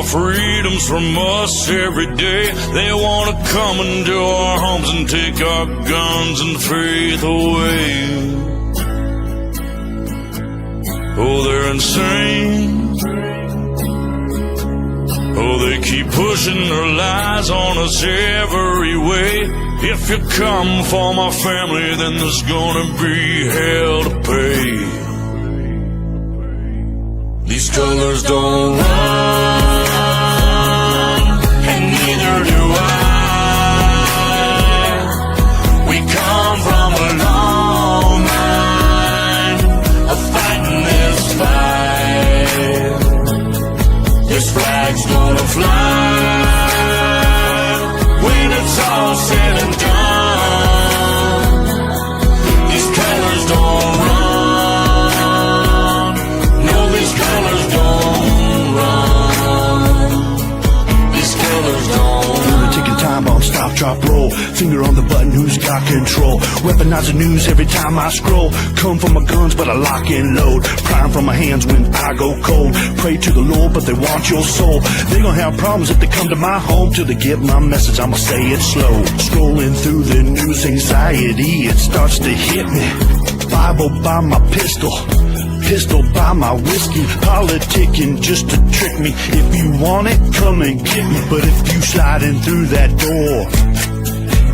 our freedoms from us every day. They want to come into our homes and take our guns and faith away. Oh, they're insane. Oh, they keep pushing their lies on us every way. If you come for my family, then there's gonna be hell to pay. These colors don't run, and neither do I. We come from a long line of fighting this fight. This flag's gonna fly when it's all said and done. These colors don't run. No, these colors don't run. These colors don't run. Ticking time bomb, stop, drop, roll. Finger on the button, who's got control? Weaponize the news every time I scroll. Come for my guns, but I lock and load. Prime from my hands when I go cold. Pray to the Lord, but they want your soul. They gonna have problems if they come to my home. Till they get my message, I'ma say it slow. Scrolling through the news, anxiety, it starts to hit me. Bible by my pistol by my whiskey. Politicking just to trick me. If you want it, come and get me. But if you sliding through that door,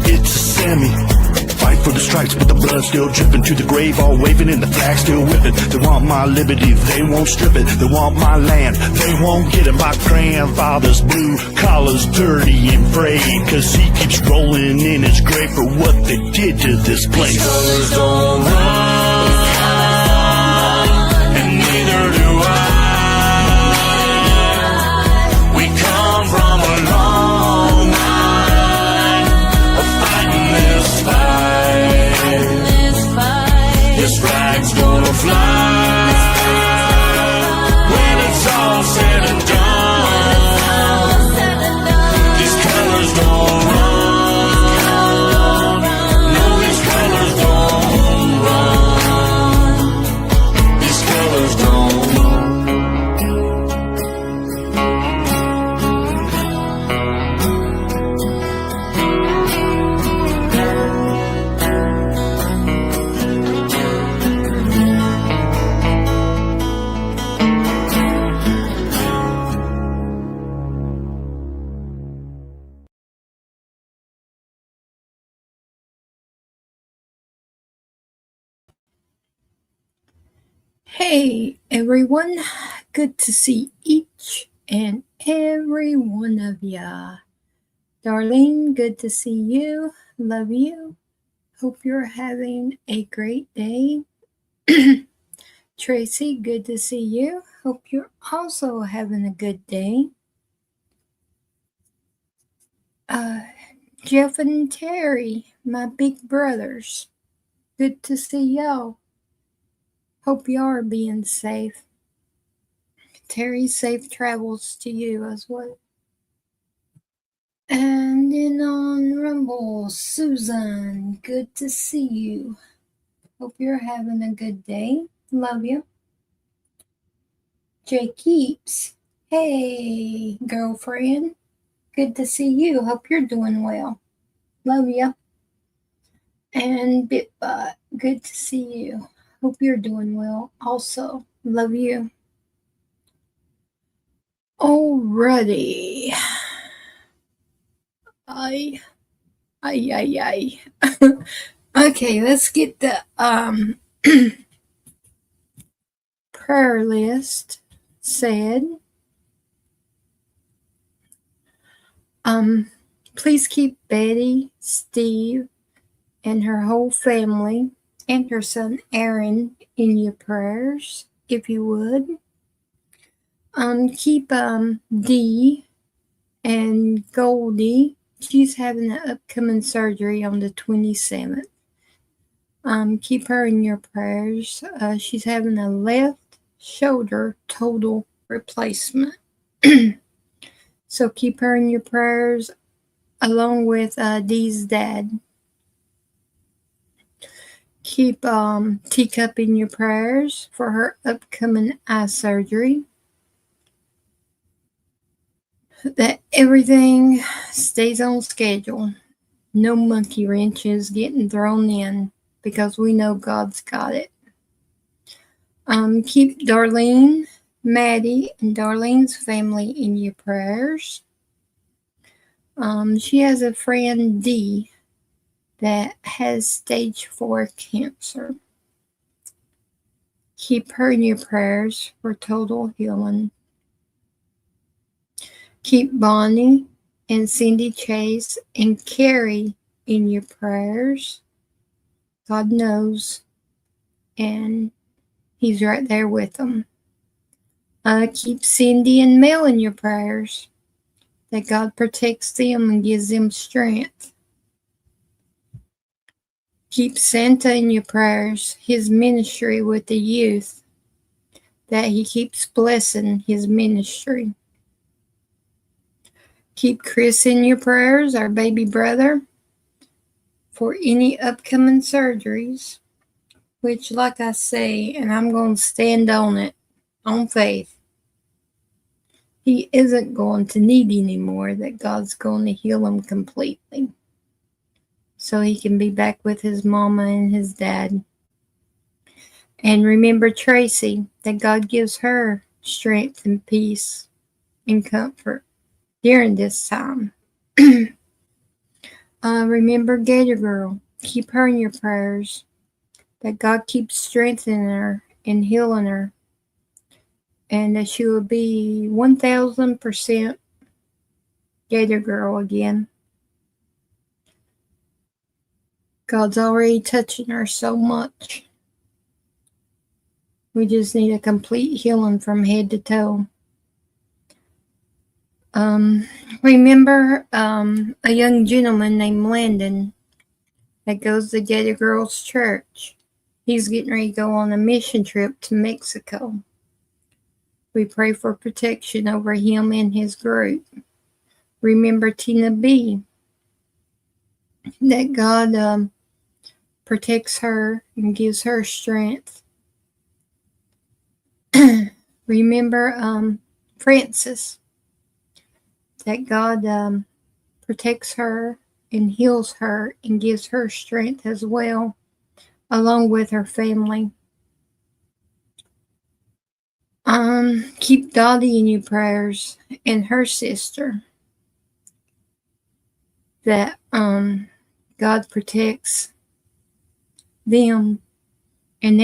it's a Sammy. Fight for the stripes, but the blood still dripping. To the grave, all waving and the flag still whipping. They want my liberty, they won't strip it. They want my land, they won't get it. My grandfather's blue collar's dirty and frayed, cause he keeps rolling in his grave for what they did to this place. These colors don't run, and neither do I. We come from a long line of fighting this fight. This flag's gonna fly when it's all said and done. These colors don't run. No, these colors don't run. These colors don't run. Hey everyone, good to see each and every one of ya. Darlene, good to see you. Love you. Hope you're having a great day. Tracy, good to see you. Hope you're also having a good day. Jeff and Terry, my big brothers, good to see y'all. Hope you are being safe. Terry, safe travels to you as well. And then on Rumble, Susan, good to see you. Hope you're having a good day. Love you. Jay Keeps, hey, girlfriend. Good to see you. Hope you're doing well. Love you. And Bitbot, good to see you. Hope you're doing well. Also, love you. Alrighty. Ay. Okay, let's get the prayer list said. Please keep Betty, Steve, and her whole family and her son Aaron in your prayers, if you would. Keep Dee and Goldie. She's having an upcoming surgery on the 27th. Keep her in your prayers. She's having a left shoulder total replacement. So keep her in your prayers along with Dee's dad. Keep Teacup in your prayers for her upcoming eye surgery. that everything stays on schedule. No monkey wrenches getting thrown in because we know God's got it. Keep Darlene, Maddie, and Darlene's family in your prayers. She has a friend, Dee, that has stage 4 cancer. Keep her in your prayers for total healing. Keep Bonnie and Cindy Chase and Carrie in your prayers. God knows, and He's right there with them. Keep Cindy and Mel in your prayers, that God protects them and gives them strength. Keep Santa in your prayers, his ministry with the youth, that he keeps blessing his ministry. Keep Chris in your prayers, our baby brother, for any upcoming surgeries, which, like I say, and I'm going to stand on it, on faith, he isn't going to need anymore, that God's going to heal him completely, so he can be back with his mama and his dad. And remember Tracy, that God gives her strength and peace and comfort during this time. Remember Gator Girl, keep her in your prayers, that God keeps strengthening her and healing her, and that she will be 1000% Gator Girl again. God's already touching her so much. We just need a complete healing from head to toe. Remember a young gentleman named Landon that goes to Gator Girls Church. He's getting ready to go on a mission trip to Mexico. We pray for protection over him and his group. Remember Tina B, that God protects her and gives her strength. Remember Frances, that God protects her and heals her and gives her strength as well, along with her family. Keep Dottie in your prayers and her sister, that God protects them, and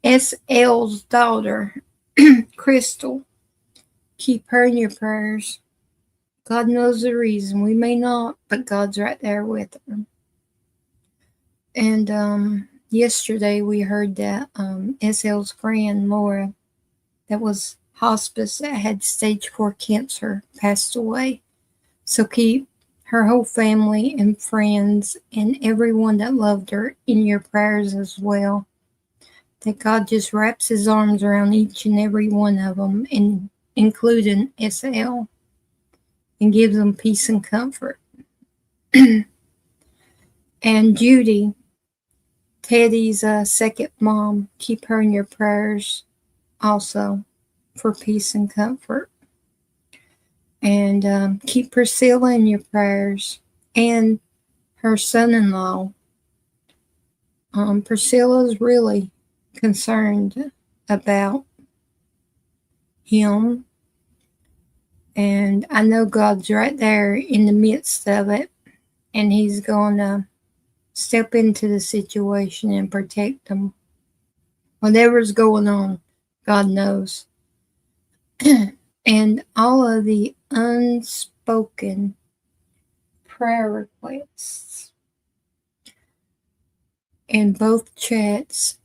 SL's daughter, Crystal, keep her in your prayers. God knows the reason. We may not, but God's right there with her. And yesterday we heard that SL's friend, Laura, that was hospice, that had stage 4 cancer, passed away. So keep her whole family and friends and everyone that loved her in your prayers as well. That God just wraps his arms around each and every one of them, including SL, and gives them peace and comfort. And Judy, Teddy's second mom, keep her in your prayers also for peace and comfort. And keep Priscilla in your prayers and her son-in-law. Priscilla's really concerned about him, and I know God's right there in the midst of it, and he's going to step into the situation and protect them. Whatever's going on, God knows. And all of the unspoken prayer requests in both chats,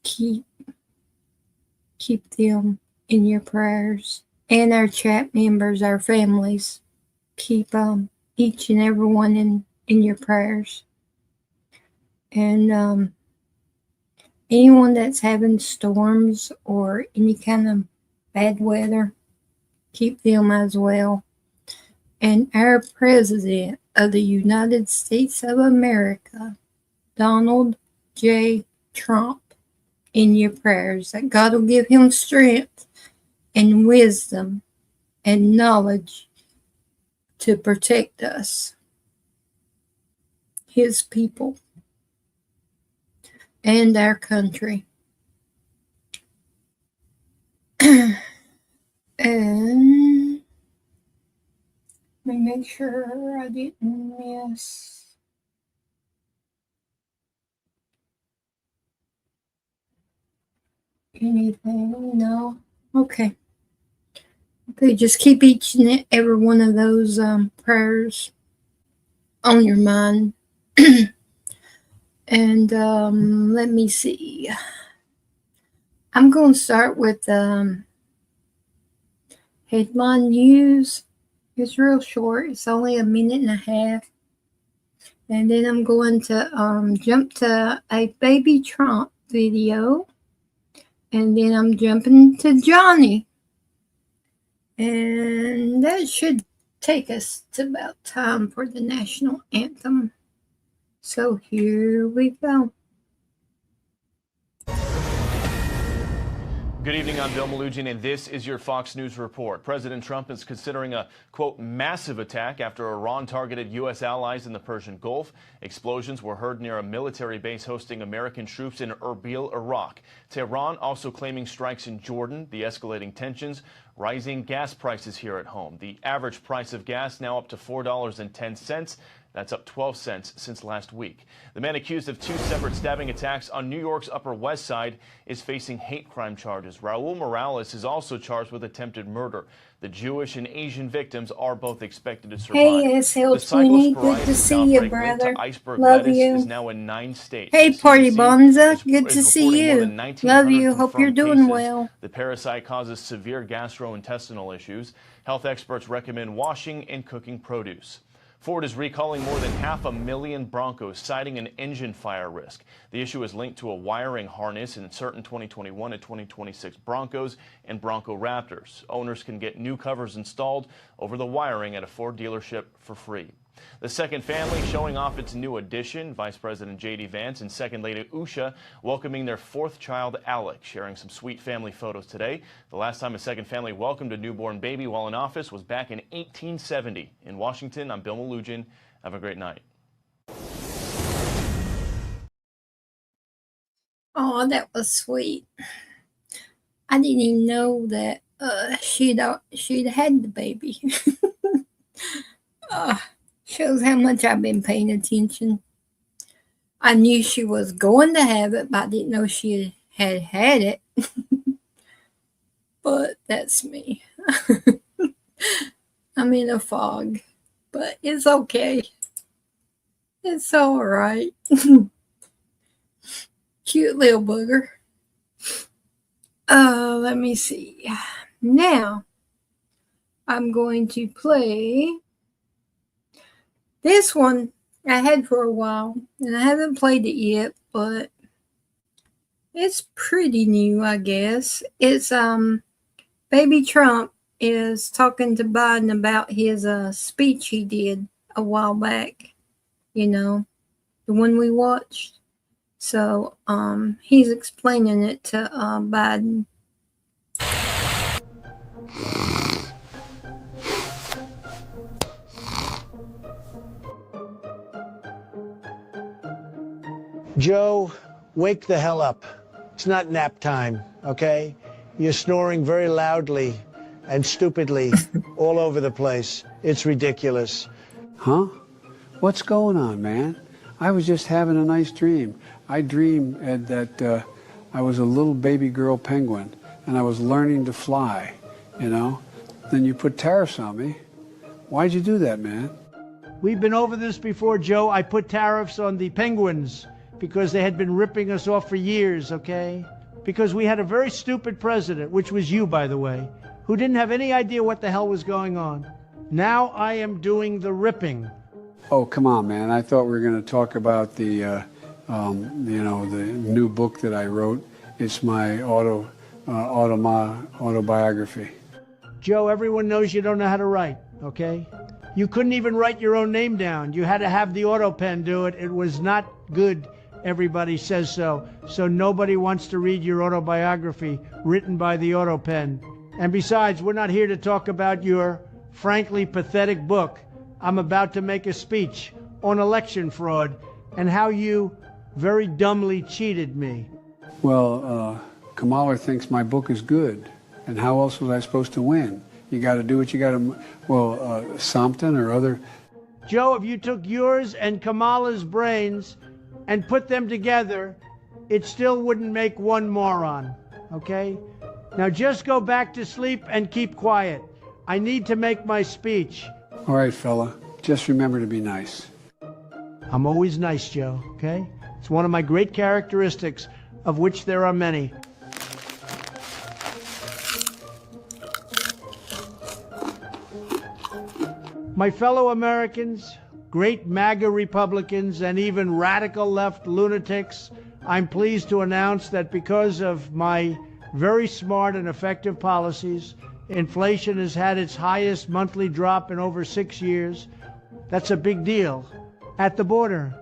keep them in your prayers. And our chat members, our families, keep each and every one in your prayers. And anyone that's having storms or any kind of bad weather, keep them as well. And our President of the United States of America, Donald J. Trump, in your prayers, that God will give him strength and wisdom and knowledge to protect us, his people, and our country. And let me make sure I didn't miss. Anything? No? Okay. Okay, just keep each and every one of those prayers on your mind. And let me see. I'm going to start with headline news. It's real short. It's only a minute and a half. And then I'm going to jump to a baby Trump video. And then I'm jumping to Johnny. And that should take us to about time for the national anthem. So here we go. Good evening, I'm Bill Malugin, and this is your Fox News report. President Trump is considering a, quote, massive attack after Iran targeted U.S. allies in the Persian Gulf. Explosions were heard near a military base hosting American troops in Erbil, Iraq. Tehran also claiming strikes in Jordan, the escalating tensions, rising gas prices here at home. The average price of gas now up to $4.10. That's up 12 cents since last week. The man accused of 2 separate stabbing attacks on New York's Upper West Side is facing hate crime charges. Raul Morales is also charged with attempted murder. The Jewish and Asian victims are both expected to survive. Hey, SL20, good to see you, brother. Love you. Is now in 9 states. Hey, Party Bonza, good to see you. Love you. Hope you're doing well. The parasite causes severe gastrointestinal issues. Health experts recommend washing and cooking produce. Ford is recalling more than 500,000 Broncos, citing an engine fire risk. The issue is linked to a wiring harness in certain 2021 and 2026 Broncos and Bronco Raptors. Owners can get new covers installed over the wiring at a Ford dealership for free. The second family showing off its new addition. Vice President J.D. Vance and Second Lady Usha welcoming their 4th child, Alec, sharing some sweet family photos today. The last time a second family welcomed a newborn baby while in office was back in 1870. In Washington, I'm Bill Malugin. Have a great night. Oh, that was sweet. I didn't even know that she'd had the baby. Shows how much I've been paying attention. I knew she was going to have it, but I didn't know she had it. But that's me. I'm in a fog, but it's okay. It's all right. Cute little booger. Let me see. Now, I'm going to play this one I had for a while, and I haven't played it yet, but it's pretty new, I guess. It's Baby Trump is talking to Biden about his speech he did a while back, you know, the one we watched. So he's explaining it to Biden. Joe, wake the hell up. It's not nap time, okay? You're snoring very loudly and stupidly all over the place. It's ridiculous. Huh? What's going on, man? I was just having a nice dream. I dreamed that I was a little baby girl penguin and I was learning to fly, you know? Then you put tariffs on me. Why'd you do that, man? We've been over this before, Joe. I put tariffs on the penguins because they had been ripping us off for years, okay? Because we had a very stupid president, which was you, by the way, who didn't have any idea what the hell was going on. Now I am doing the ripping. Oh, come on, man. I thought we were going to talk about the, you know, the new book that I wrote. It's my autobiography. Joe, everyone knows you don't know how to write, okay? You couldn't even write your own name down. You had to have the auto pen do it. It was not good. Everybody says so. So nobody wants to read your autobiography written by the auto pen. And besides, we're not here to talk about your frankly pathetic book. I'm about to make a speech on election fraud and how you very dumbly cheated me. Well, Kamala thinks my book is good. And how else was I supposed to win? You got to do what you got to, Sompton or other. Joe, if you took yours and Kamala's brains and put them together, it still wouldn't make one moron, okay? Now just go back to sleep and keep quiet. I need to make my speech. All right, fella. Just remember to be nice. I'm always nice, Joe, okay? It's one of my great characteristics, of which there are many. My fellow Americans, great MAGA Republicans, and even radical left lunatics, I'm pleased to announce that because of my very smart and effective policies, inflation has had its highest monthly drop in over 6 years. That's a big deal. At the border,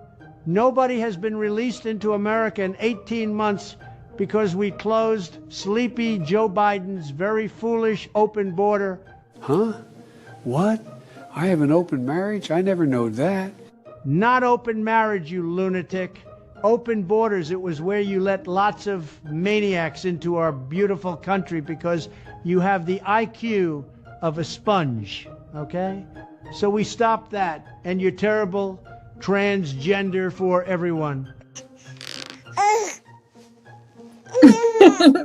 nobody has been released into America in 18 months because we closed sleepy Joe Biden's very foolish open border. Huh? What? I have an open marriage? I never knowed that. Not open marriage, you lunatic. Open borders. It was where you let lots of maniacs into our beautiful country because you have the IQ of a sponge, okay? So we stopped that and your terrible transgender for everyone.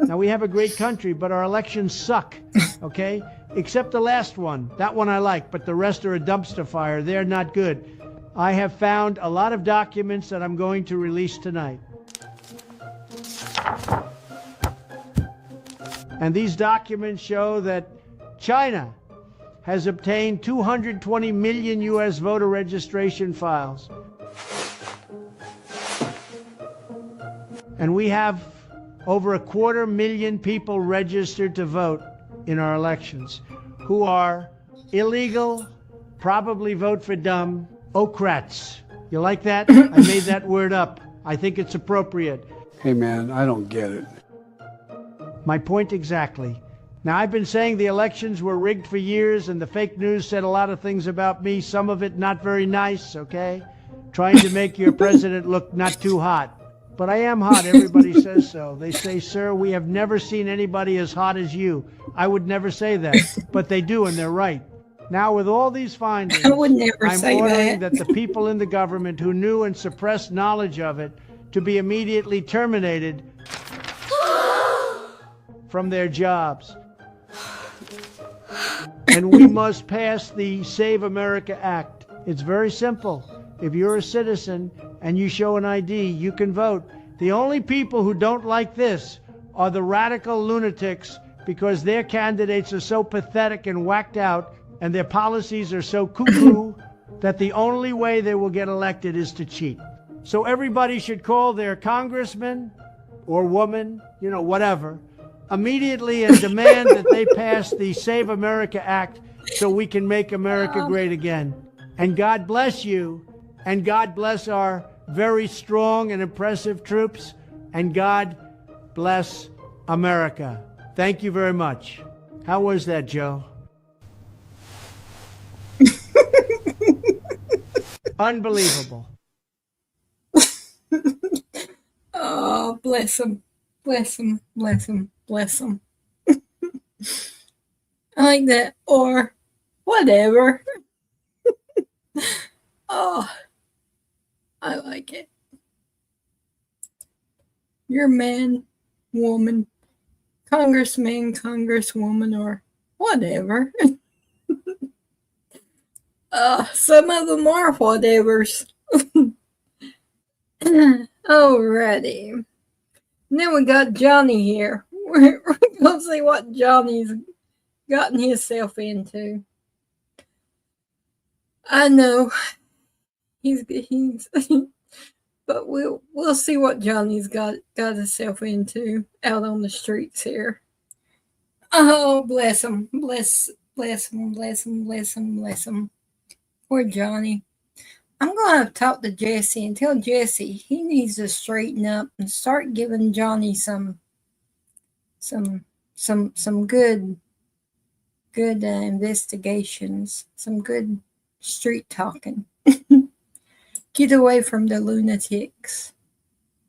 Now, we have a great country, but our elections suck, okay? Except the last one. That one I like, but the rest are a dumpster fire. They're not good. I have found a lot of documents that I'm going to release tonight. And these documents show that China has obtained 220 million U.S. voter registration files. And we have over 250,000 people registered to vote in our elections who are illegal, probably vote for dumb, ocrats. You like that? I made that word up. I think it's appropriate. Hey, man, I don't get it. My point exactly. Now, I've been saying the elections were rigged for years, and the fake news said a lot of things about me, some of it not very nice, okay? Trying to make your president look not too hot. But I am hot, everybody says so. They say, sir, we have never seen anybody as hot as you. I would never say that, but they do, and they're right. Now, with all these findings, I would never I'm say ordering that. that the people in the government who knew and suppressed knowledge of it to be immediately terminated from their jobs. And we must pass the Save America Act. It's very simple. If you're a citizen and you show an ID, you can vote. The only people who don't like this are the radical lunatics because their candidates are so pathetic and whacked out and their policies are so cuckoo that the only way they will get elected is to cheat. So everybody should call their congressman or woman, you know, whatever, immediately and demand that they pass the Save America Act so we can make America great again. And God bless you, and God bless our very strong and impressive troops, and God bless America. Thank you very much. How was that, Joe? Unbelievable. Oh, bless him. Bless him. Bless him. Bless him. I like that. Or whatever. Oh, I like it. You're man, woman, congressman, congresswoman, or whatever. Some of them are whatevers. Alrighty. And then we got Johnny here. We're going to see what Johnny's gotten himself into. I know he's but we'll see what Johnny's got himself into out on the streets here. Oh, bless him. Bless him, bless him, bless him, bless him. Poor Johnny. I'm going to talk to Jesse and tell Jesse he needs to straighten up and start giving Johnny some good good investigations, some good street talking. Get away from the lunatics.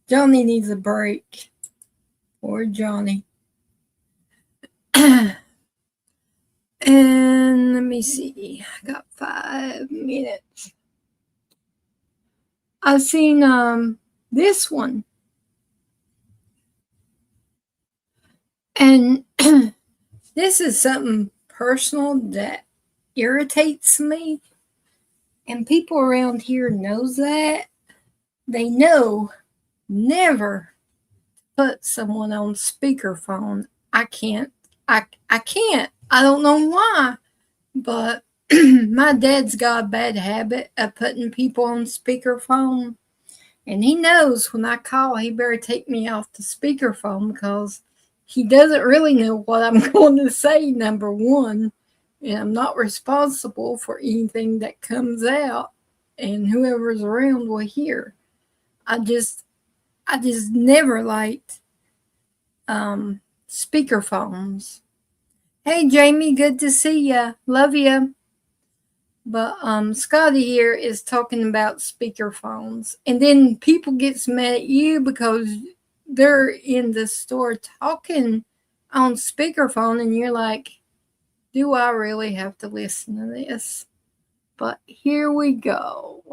Johnny needs a break. Poor Johnny. And let me see. I got 5 minutes. I've seen this one. And this is something personal that irritates me. And people around here knows that. They know never put someone on speakerphone. I can't. I can't. I don't know why. But my dad's got a bad habit of putting people on speakerphone. And he knows when I call, he better take me off the speakerphone because he doesn't really know what I'm going to say, number one. And I'm not responsible for anything that comes out. And whoever's around will hear. I just never liked speakerphones. Hey, Jamie, good to see ya. Love ya. But Scotty here is talking about speakerphones. And then people gets mad at you because they're in the store talking on speakerphone. And you're like, do I really have to listen to this? But here we go.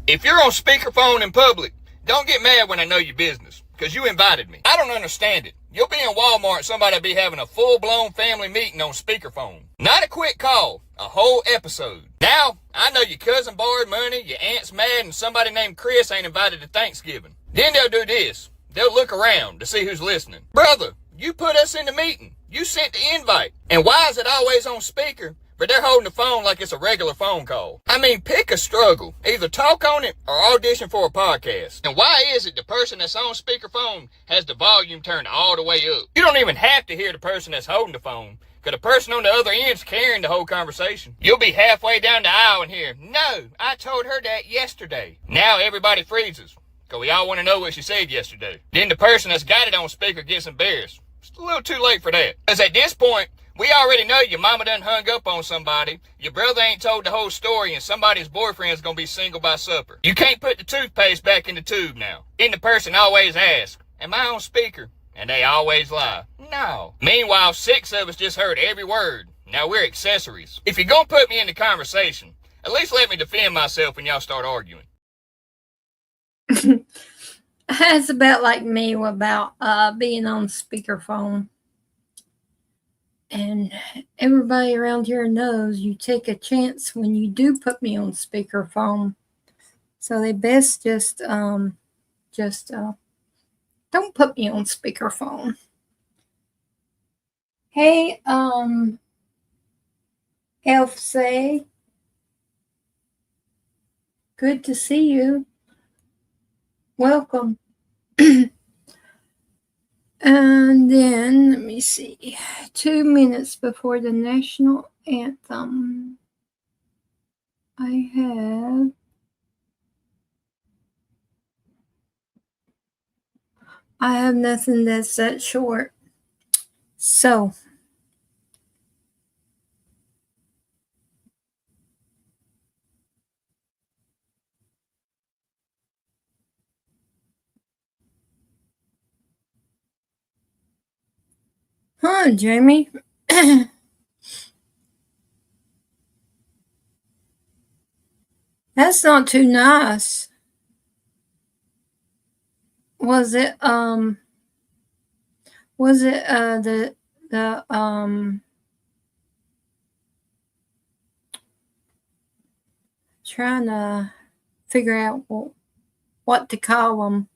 If you're on speakerphone in public, don't get mad when I know your business, because you invited me. I don't understand it. You'll be in Walmart, somebody'll be having a full-blown family meeting on speakerphone. Not a quick call, a whole episode. Now, I know your cousin borrowed money, your aunt's mad, and somebody named Chris ain't invited to Thanksgiving. Then they'll do this. They'll look around to see who's listening. Brother, you put us in the meeting. You sent the invite. And why is it always on speaker, but they're holding the phone like it's a regular phone call? I mean, pick a struggle. Either talk on it or audition for a podcast. And why is it the person that's on speakerphone has the volume turned all the way up? You don't even have to hear the person that's holding the phone, because the person on the other end's carrying the whole conversation. You'll be halfway down the aisle and hear, "No, I told her that yesterday." Now everybody freezes, because we all want to know what she said yesterday. Then the person that's got it on speaker gets embarrassed. It's a little too late for that. Because at this point, we already know your mama done hung up on somebody, your brother ain't told the whole story, and somebody's boyfriend's gonna be single by supper. You can't put the toothpaste back in the tube now. Then the person always asks, "Am I on speaker?" And they always lie. No. Meanwhile, 6 of us just heard every word. Now we're accessories. If you're gonna put me in the conversation, at least let me defend myself when y'all start arguing. It's about like me about being on speakerphone. And everybody around here knows you take a chance when you do put me on speakerphone. So they best just don't put me on speakerphone. Hey, Elf Say, good to see you. Welcome. And then, let me see, 2 minutes before the national anthem, I have nothing that's that short. So, Jamie? That's not too nice. Was it trying to figure out what to call them.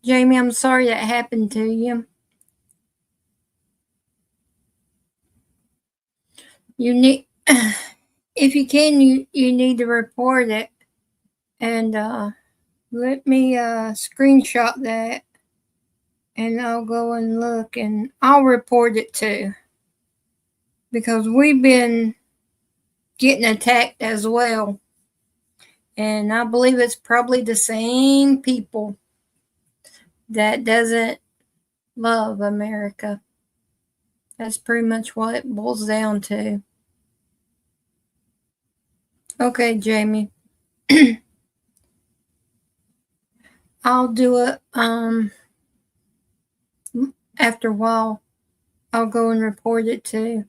Jamie, I'm sorry that happened to you. You need, if you can, you need to report it. And let me screenshot that. And I'll go and look, and I'll report it too. Because we've been getting attacked as well. And I believe it's probably the same people. that doesn't love America. That's pretty much what it boils down to. Okay, Jamie. I'll do it after a while. I'll go and report it too.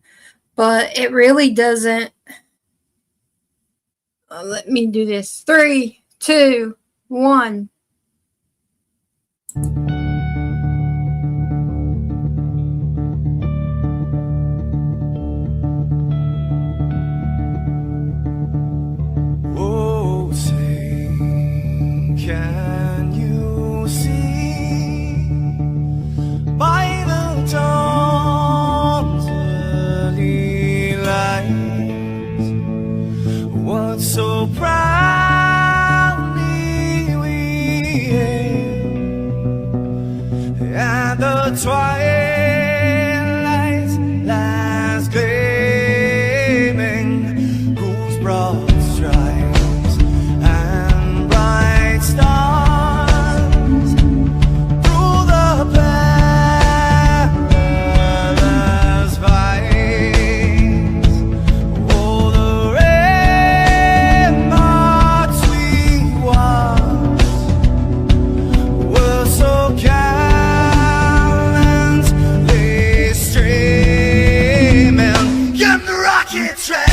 But it really doesn't. Let me do this. 3, 2, 1. Oh, say, can you see by the dawn's early light what so proudly we hailed at the twilight's last gleaming, whose broad stripes and bright stars through the perilous fights, oh, the ramparts we watched were so gallantly streaming. Get the rockets ready,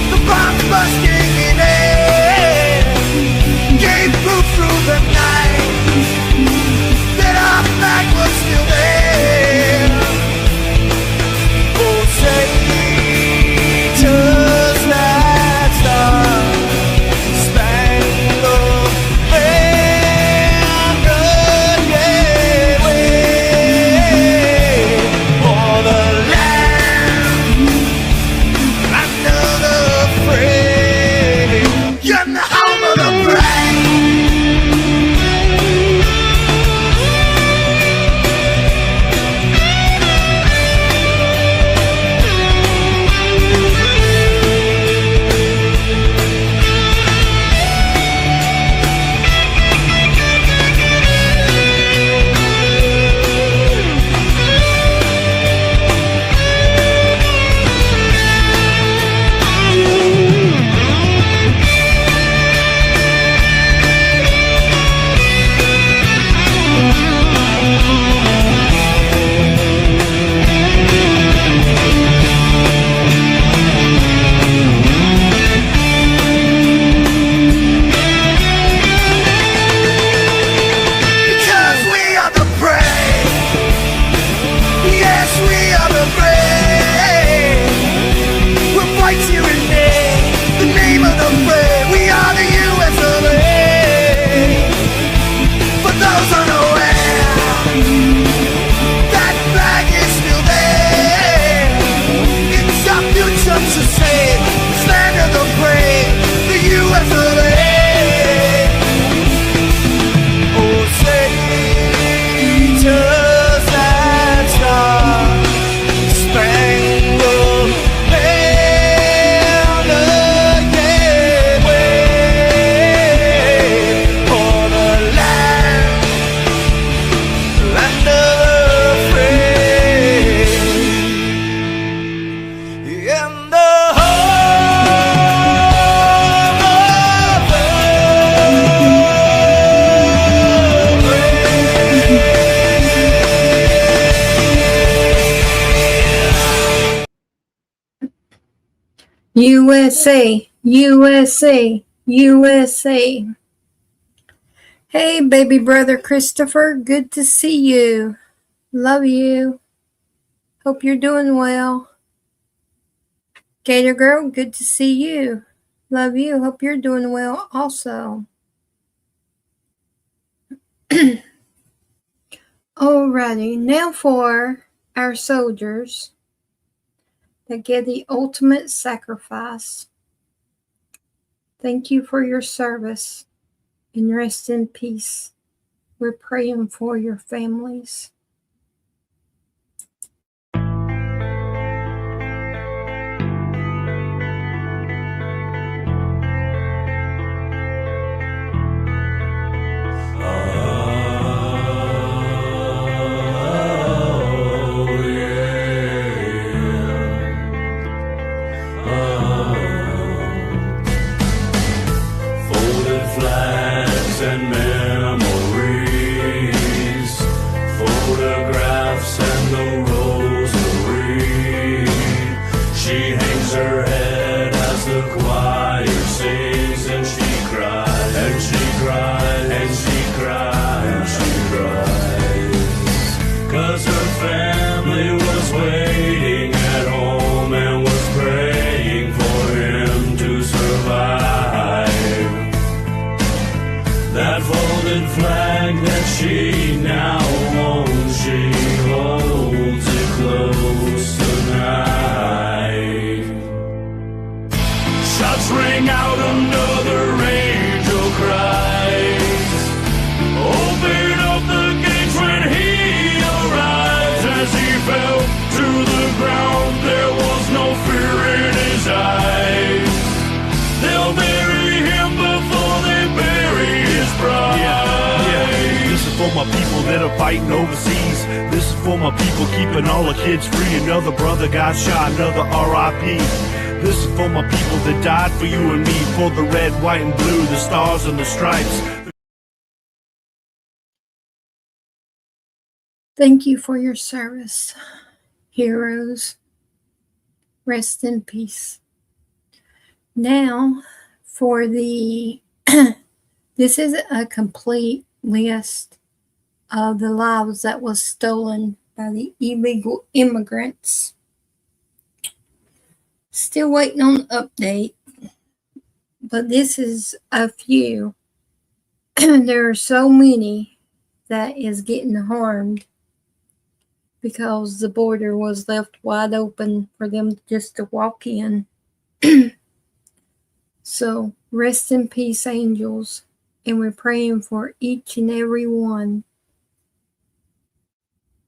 the bombs bursting in air, gave proof through the night that our flag was still there. Oh, say, does that star-spangled banner yet wave for the land under the frame? You're the home of the brave. Because we are the brave. Yes, we are the brave. We'll fight here in the name of the brave. We are the US of A. For those unaware, that flag is still there. It's our future to save. This land of the brave, the US of A. Oh, say, does that star-spangled banner yet wave for the land under the frame? In the home of the USA, USA, USA. Hey, baby brother Christopher, good to see you. Love you. Hope you're doing well. Gator girl, good to see you. Love you. Hope you're doing well also. Alrighty, now for our soldiers that give the ultimate sacrifice. Thank you for your service and rest in peace. We're praying for your families. Ah. and memories, photographs and the rosary. She hangs her head as the choir sings, and she cries, and she cries, and she cries, and she cries. 'Cause her family was waiting at home and was praying for him to survive. That folded flag that she now owns, she holds it close tonight. Shots ring out, another angel cries. Open up the gates when he arrives. As he fell to the ground, there was no fear in his eyes. They'll bury him before they bury his bride. Yeah. This is for my people that are fighting overseas. This is for my people keeping all the kids free. Another brother got shot, another R.I.P. This is for my people that died for you and me, for the red, white, and blue, the stars and the stripes. Thank you for your service, heroes. Rest in peace. Now, for the this is a complete list of the lives that was stolen by the illegal immigrants. Still waiting on an update, but this is a few. There are so many that is getting harmed because the border was left wide open for them just to walk in. So rest in peace, angels, and we're praying for each and every one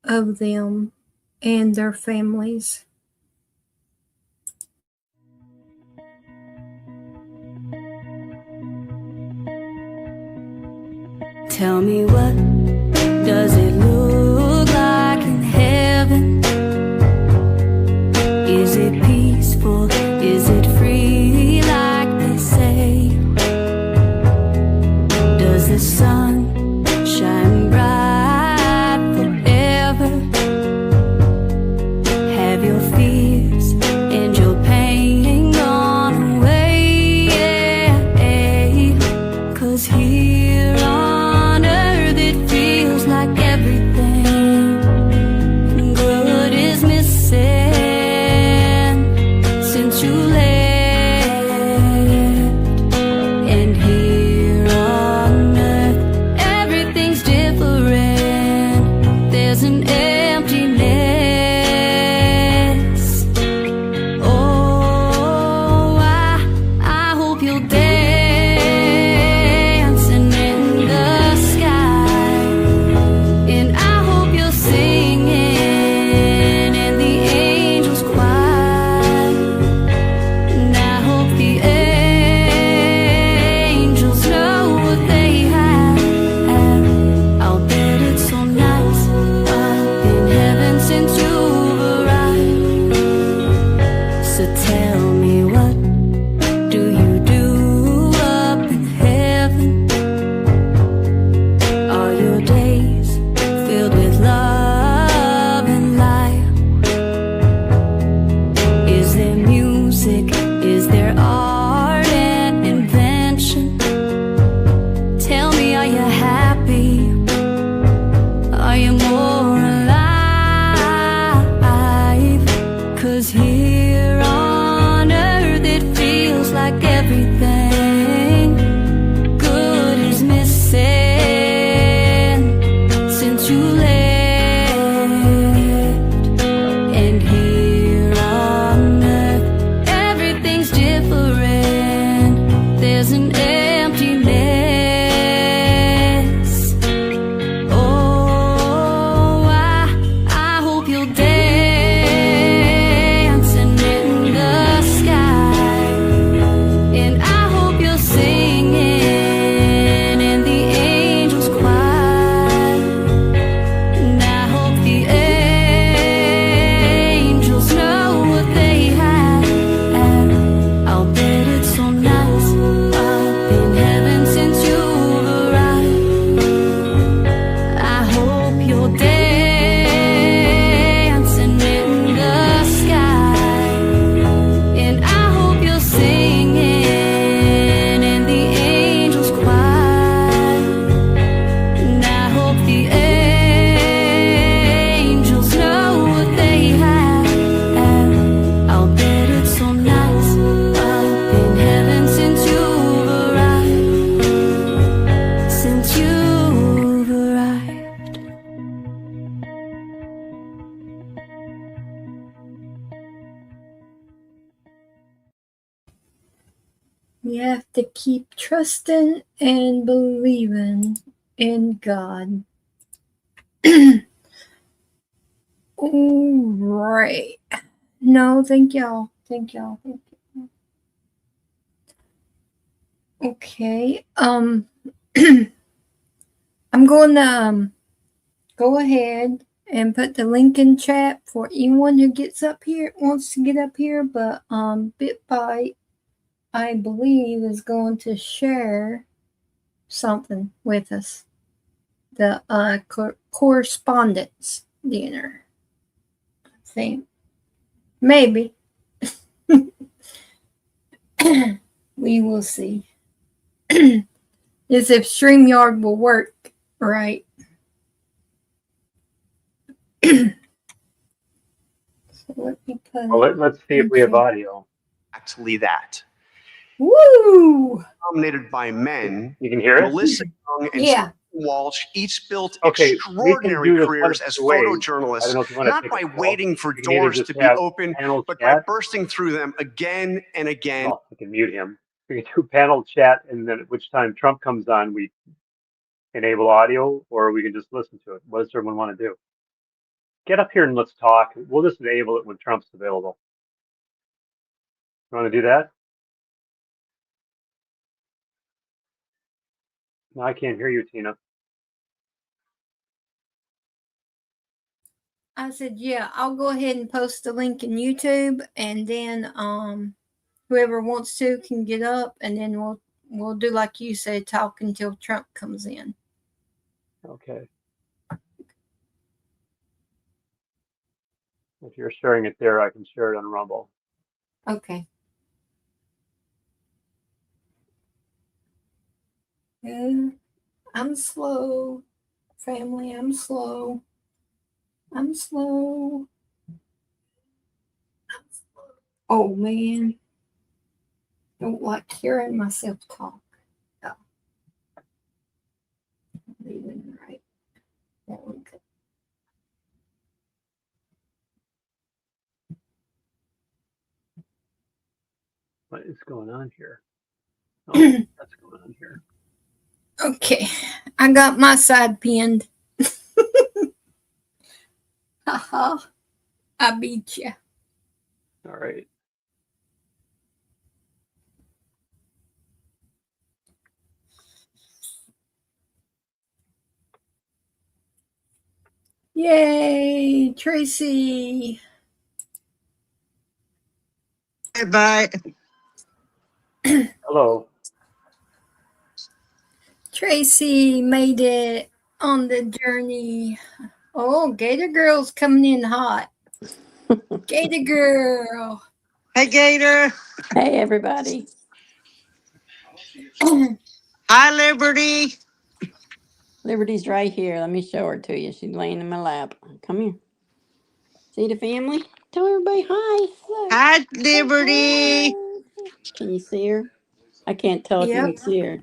of them and their families. Tell me, what does it look like in heaven? Is it peaceful? Is it free like they say? Does the sun shine bright forever? Have your fears and your pain gone away? Yeah, 'cause here on earth it feels You have to keep trusting and believing in God. All right. No, thank y'all. Thank y'all. Thank you. Okay. I'm going to go ahead and put the link in chat for anyone who wants to get up here. But BitBite, I believe, is going to share something with us. The correspondence dinner. I think. Maybe. We will see. As if StreamYard will work right. So let me put let's see if we have audio. Actually that. Woo! Dominated by men. You can hear it? Melissa Young and Yeah. Walsh each built Okay, extraordinary we can do careers this as ways. I photojournalists, don't know if you want to not take by a call. waiting for We can either doors just to be have open, panel but by chat. bursting through them again and again. Oh, we can mute him. We can do panel chat, and then at which time Trump comes on, we enable audio, or we can just listen to it. What does everyone want to do? Get up here and let's talk. We'll just enable it when Trump's available. You want to do that? No, I can't hear you, Tina. I said, yeah, I'll go ahead and post the link in YouTube, and then whoever wants to can get up, and then we'll do like you said, talk until Trump comes in. Okay. If you're sharing it there, I can share it on Rumble. Okay. I'm slow, family. I'm slow. Oh man, don't like hearing myself talk. Oh. Leaving right. That one good. What is going on here? Oh, that's going on here. Okay, I got my side pinned. Haha, I beat you. All right. Yay, Tracy. Bye. Hello. Tracy made it on the journey. Oh, Gator Girl's coming in hot. Gator Girl. Hey, Gator. Hey, everybody. Hi, Liberty. Liberty's right here. Let me show her to you. She's laying in my lap. Come here. See the family? Tell everybody hi. Look. Hi, Liberty. Hi. Can you see her? I can't tell if you Yep. can see her.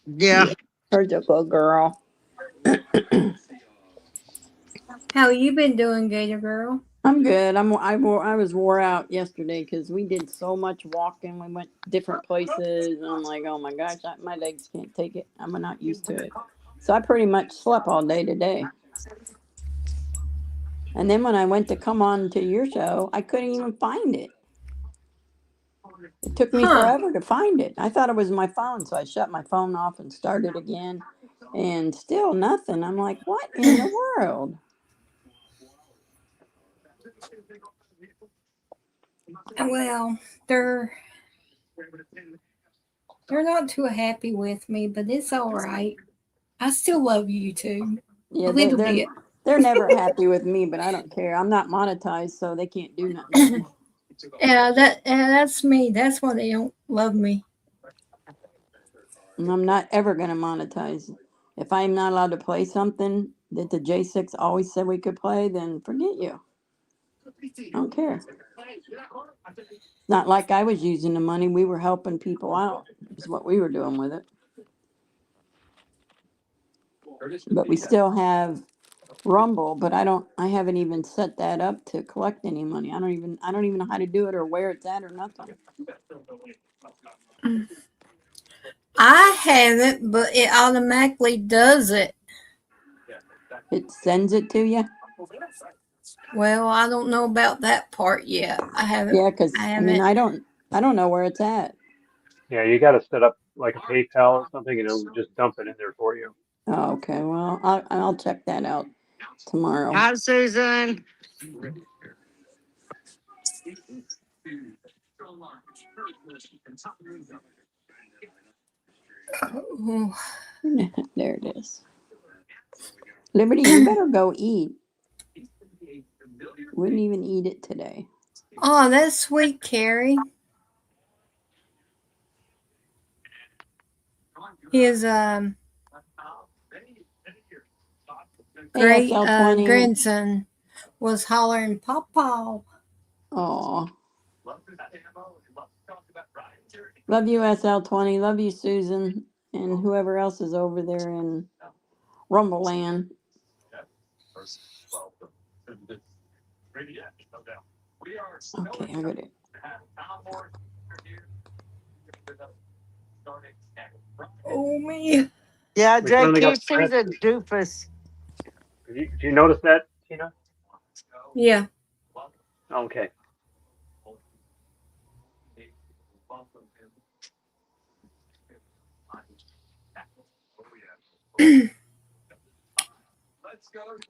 Yeah. Her a good girl. How you been doing, Gator Girl? I'm good. I was wore out yesterday because we did so much walking. We went different places. And I'm like, oh my gosh, my legs can't take it. I'm not used to it. So I pretty much slept all day today. And then when I went to come on to your show, I couldn't even find it. It took me forever to find it. I thought it was my phone, so I shut my phone off and started again, and still nothing. I'm like, what in the world? Well, they're not too happy with me, but it's all right. I still love YouTube. Yeah, a little bit. They're never happy with me, but I don't care. I'm not monetized, so they can't do nothing. Yeah, that's me. That's why they don't love me. And I'm not ever going to monetize. If I'm not allowed to play something that the J6 always said we could play, then forget you. I don't care. It's not like I was using the money. We were helping people out. Is what we were doing with it. But we still have Rumble, but I haven't even set that up to collect any money. I don't even know how to do it or where it's at or nothing. I haven't, but it automatically does it. It sends it to you? Well, I don't know about that part yet. I haven't. Yeah, because I I mean haven't. I don't know where it's at. Yeah, you got to set up like a PayPal or something, and it'll just dump it in there for you. Oh, okay. Well, I'll check that out tomorrow. Hi, Susan. Ooh. There it is. Liberty, you better go eat. Wouldn't even eat it today. Oh, that's sweet, Carrie. His great ASL20. grandson was hollering, "Papa." Oh. Love you, SL20. Love you, Susan, and whoever else is over there in Rumble Land. Okay, I got it. Oh me. Yeah, We finally got JQC's a doofus. Did you notice that, Tina? Yeah. Okay.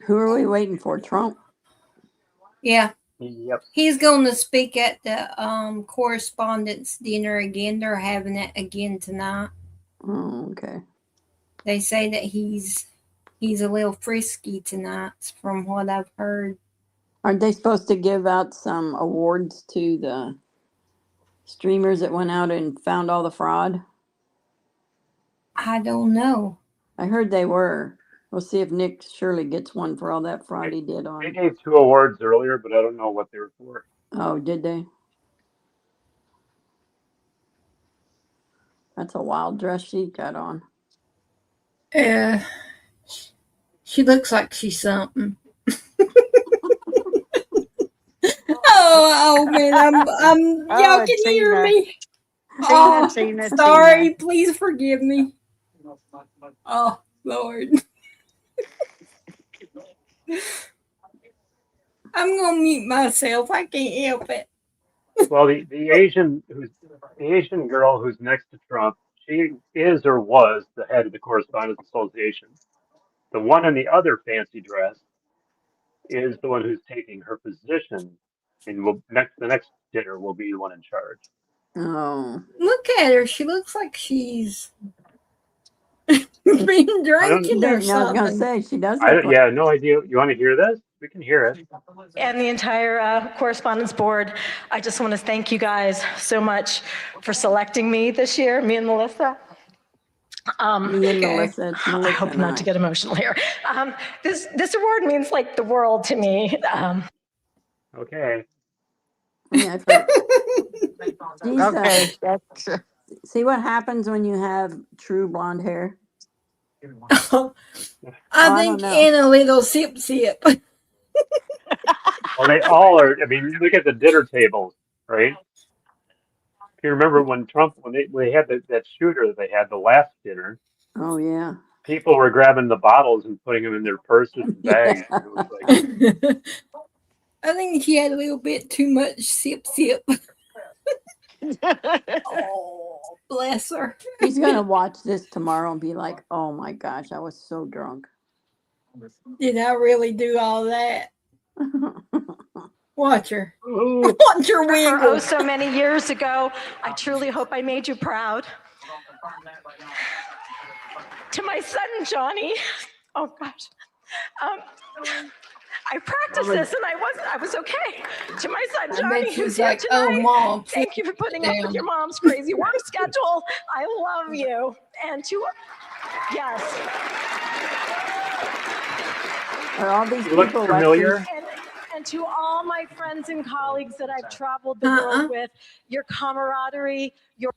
Who are we waiting for? Trump? Yeah. Yep. He's going to speak at the correspondence dinner again. They're having it again tonight. Oh, okay. They say that he's a little frisky tonight, from what I've heard. Aren't they supposed to give out some awards to the streamers that went out and found all the fraud? I don't know. I heard they were. We'll see if Nick Shirley gets one for all that fraud he did They on. gave 2 awards earlier, but I don't know what they were for. Oh, did they? That's a wild dress she got on. She looks like she's something. Oh man, I'm y'all can hear me. Tina. Sorry, please forgive me. Oh Lord. I'm gonna mute myself. I can't help it. Well, the Asian girl who's next to Trump, she is or was the head of the Correspondents Association. The one in the other fancy dress is the one who's taking her position, and the next dinner will be the one in charge. Oh. Look at her. She looks like she's been drinking or I was gonna something. say she does. Look like... Yeah, no idea. You want to hear this? We can hear it. And the entire correspondence board, I just want to thank you guys so much for selecting me this year, me and Melissa. Me and Melissa. It's Melissa. I hope not to get emotional here. This award means like the world to me. Okay. Yeah, Okay. See what happens when you have true blonde hair? I think in a little sip. Well, they all are. I mean, look at the dinner tables, right? If you remember when Trump, when they had that shooter that they had the last dinner. Oh yeah. People were grabbing the bottles and putting them in their purses and bags. Yeah. It was like, I think he had a little bit too much sip. Oh, bless her. He's gonna watch this tomorrow and be like, "Oh my gosh, I was so drunk." Did I really do all that? Watch her. Watch her wiggle. Oh, so many years ago, I truly hope I made you proud. To my son, Johnny. Oh gosh. I practiced this and I was okay. To my son, Johnny, who's here tonight. Oh, Mom, thank you for putting up with your mom's crazy work schedule. I love you. And to, yes. Are all these you look people familiar? And to all my friends and colleagues that I've traveled the world with, your camaraderie, your...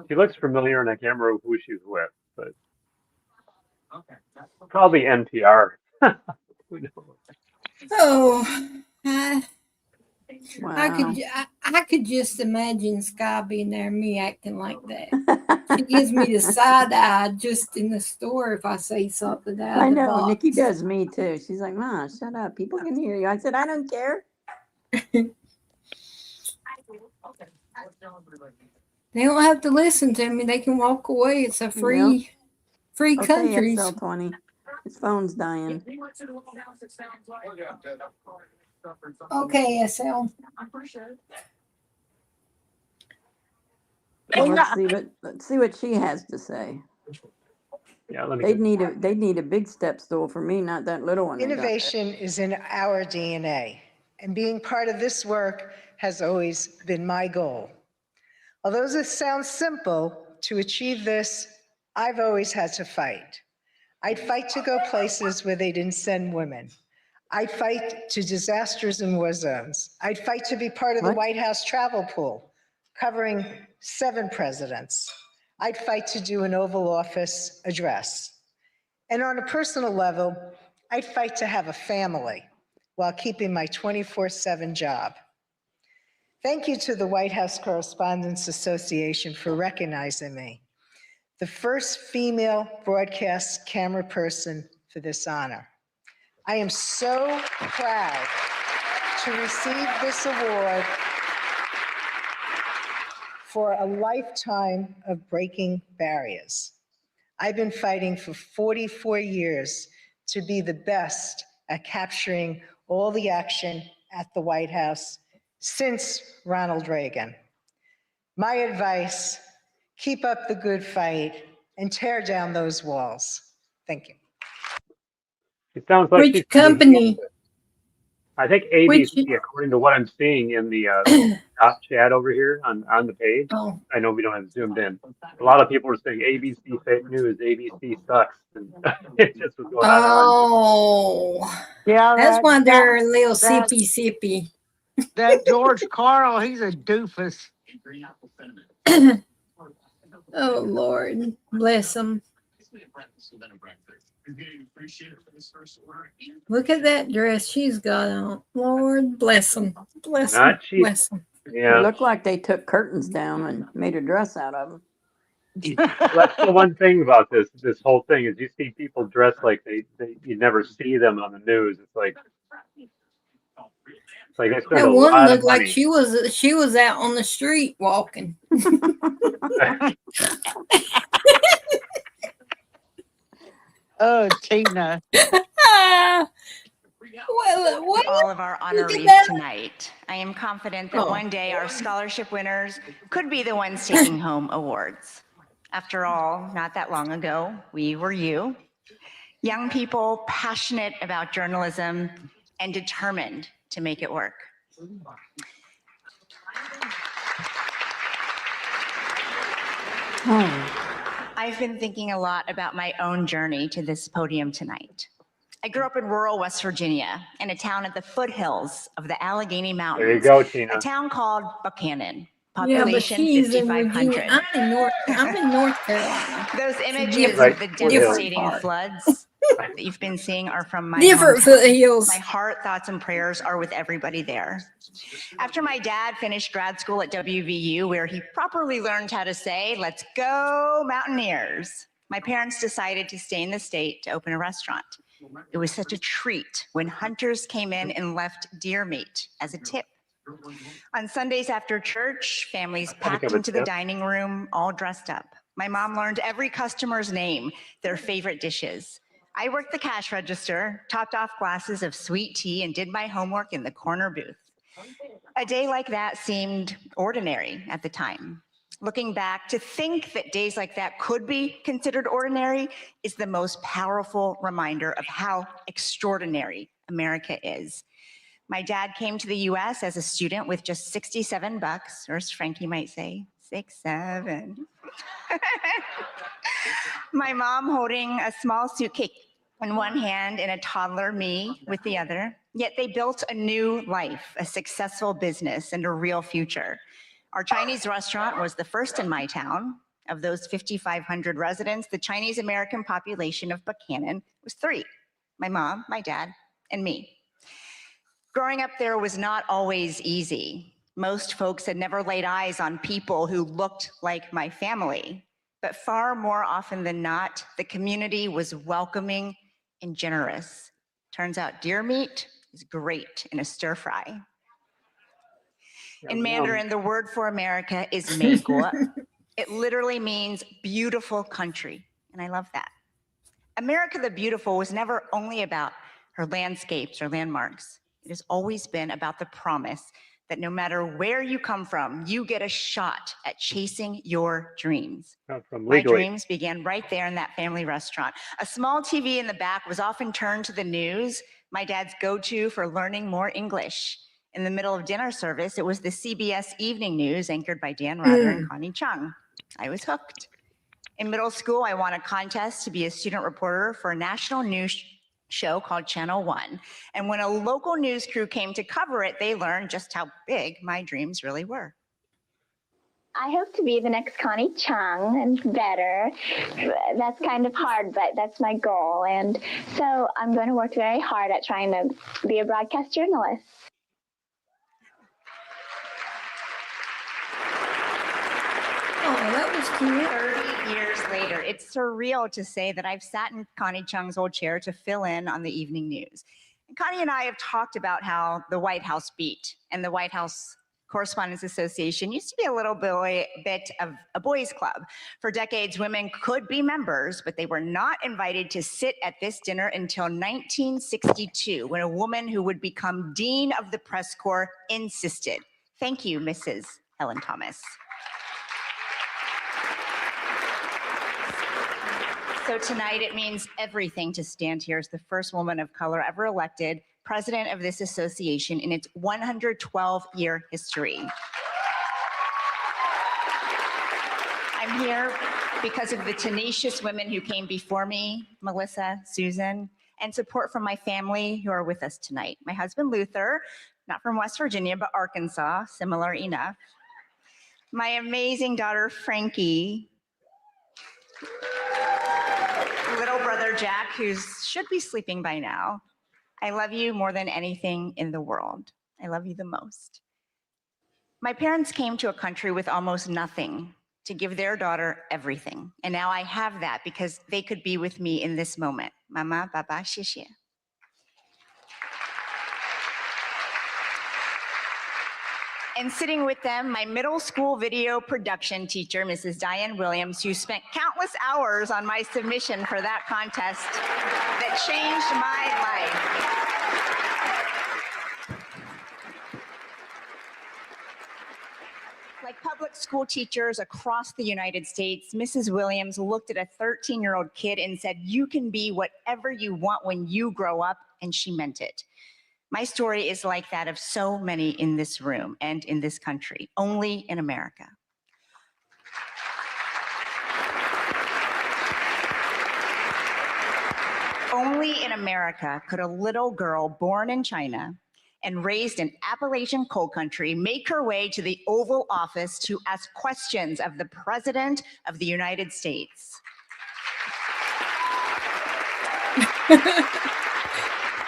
She looks familiar, and I can't remember who she's with, but probably NPR. Oh, I Wow. I could just imagine Sky being there, and me acting like that. She gives me the side eye just in the store if I say something out I of the know. box. Nikki does me too. She's like, "Ma, shut up. People can hear you." I said, "I don't care." They don't have to listen to me. They can walk away. It's a Yep. free Okay, country. XL20. His phone's dying. Okay, SL. Let's see what she has to say. Yeah, let me They'd need a big step stool for me, not that little one. Innovation is in our DNA, and being part of this work has always been my goal. Although this sounds simple, to achieve this, I've always had to fight. I'd fight to go places where they didn't send women. I'd fight to disasters in war zones. I'd fight to be part of the White House travel pool, covering 7 presidents. I'd fight to do an Oval Office address. And on a personal level, I'd fight to have a family while keeping my 24/7 job. Thank you to the White House Correspondents Association for recognizing me, the first female broadcast camera person for this honor. I am so proud to receive this award for a lifetime of breaking barriers. I've been fighting for 44 years to be the best at capturing all the action at the White House since Ronald Reagan. My advice, keep up the good fight and tear down those walls. Thank you. It sounds like Which she's company? I think ABC, according to what I'm seeing in the top chat over here on the page. Oh. I know we don't have zoomed in. A lot of people are saying ABC fake news, ABC sucks, and it just was going on. Oh, Yeah, that's why they're a little that- sippy. That George Carl, he's a doofus. Oh, Lord. Bless them. Look at that dress she's got on. Lord, bless them. Bless them. Not cheap. Bless them. Yeah. It looked like they took curtains down and made a dress out of them. Well, that's the one thing about this whole thing is you see people dressed like they you never see them on the news. It's like they spend That a one lot of looked like money. she was out on the street walking. Oh, Tina. Well, what? All of our honorees tonight. I am confident that one day our scholarship winners could be the ones taking home awards. After all, not that long ago, we were you. Young people passionate about journalism and determined to make it work. I've been thinking a lot about my own journey to this podium tonight. I grew up in rural West Virginia in a town at the foothills of the Allegheny Mountains. There you go, Tina. A town called Buchanan. Yeah, but Population she's in 5,500. Virginia. I'm in North Carolina. Those images different- of the different devastating part. floods that you've been seeing are from my Different hometown. foothills. My heart, thoughts, and prayers are with everybody there. After my dad finished grad school at WVU, where he properly learned how to say, "Let's go Mountaineers," my parents decided to stay in the state to open a restaurant. It was such a treat when hunters came in and left deer meat as a tip. On Sundays after church, families packed into the dining room, all dressed up. My mom learned every customer's name, their favorite dishes. I worked the cash register, topped off glasses of sweet tea, and did my homework in the corner booth. A day like that seemed ordinary at the time. Looking back, to think that days like that could be considered ordinary is the most powerful reminder of how extraordinary America is. My dad came to the US as a student with just $67, or as Frankie might say, 67. My mom holding a small suitcase in one hand and a toddler, me, with the other. Yet they built a new life, a successful business, and a real future. Our Chinese restaurant was the first in my town. Of those 5,500 residents, the Chinese American population of Buchanan was 3, my mom, my dad, and me. Growing up there was not always easy. Most folks had never laid eyes on people who looked like my family, but far more often than not, the community was welcoming and generous. Turns out deer meat is great in a stir fry. In Mandarin, the word for America is Meiguo. It literally means beautiful country, and I love that. America the Beautiful was never only about her landscapes or landmarks. It has always been about the promise that no matter where you come from, you get a shot at chasing your dreams. My dreams began right there in that family restaurant. A small TV in the back was often turned to the news, my dad's go-to for learning more English. In the middle of dinner service, it was the CBS Evening News anchored by Dan Rather and Connie Chung. I was hooked. In middle school, I won a contest to be a student reporter for a national news show called Channel One. And when a local news crew came to cover it, they learned just how big my dreams really were. I hope to be the next Connie Chung and better. That's kind of hard, but that's my goal. And so I'm going to work very hard at trying to be a broadcast journalist. Oh, that was cute. 30 years later, it's surreal to say that I've sat in Connie Chung's old chair to fill in on the evening news. And Connie and I have talked about how the White House beat and the White House Correspondents Association used to be a little bit of a boys' club. For decades, women could be members, but they were not invited to sit at this dinner until 1962, when a woman who would become Dean of the Press Corps insisted. Thank you, Mrs. Helen Thomas. So tonight it means everything to stand here as the first woman of color ever elected president of this association in its 112-year history. I'm here because of the tenacious women who came before me, Melissa, Susan, and support from my family who are with us tonight. My husband, Luther, not from West Virginia, but Arkansas, similar enough. My amazing daughter, Frankie. Little brother Jack, who should be sleeping by now. I love you more than anything in the world. I love you the most. My parents came to a country with almost nothing to give their daughter everything. And now I have that because they could be with me in this moment. Mama, Baba, xie. And sitting with them, my middle school video production teacher, Mrs. Diane Williams, who spent countless hours on my submission for that contest that changed my life. Like public school teachers across the United States, Mrs. Williams looked at a 13-year-old kid and said, "You can be whatever you want when you grow up," and she meant it. My story is like that of so many in this room and in this country, only in America. Only in America could a little girl born in China and raised in Appalachian coal country make her way to the Oval Office to ask questions of the President of the United States.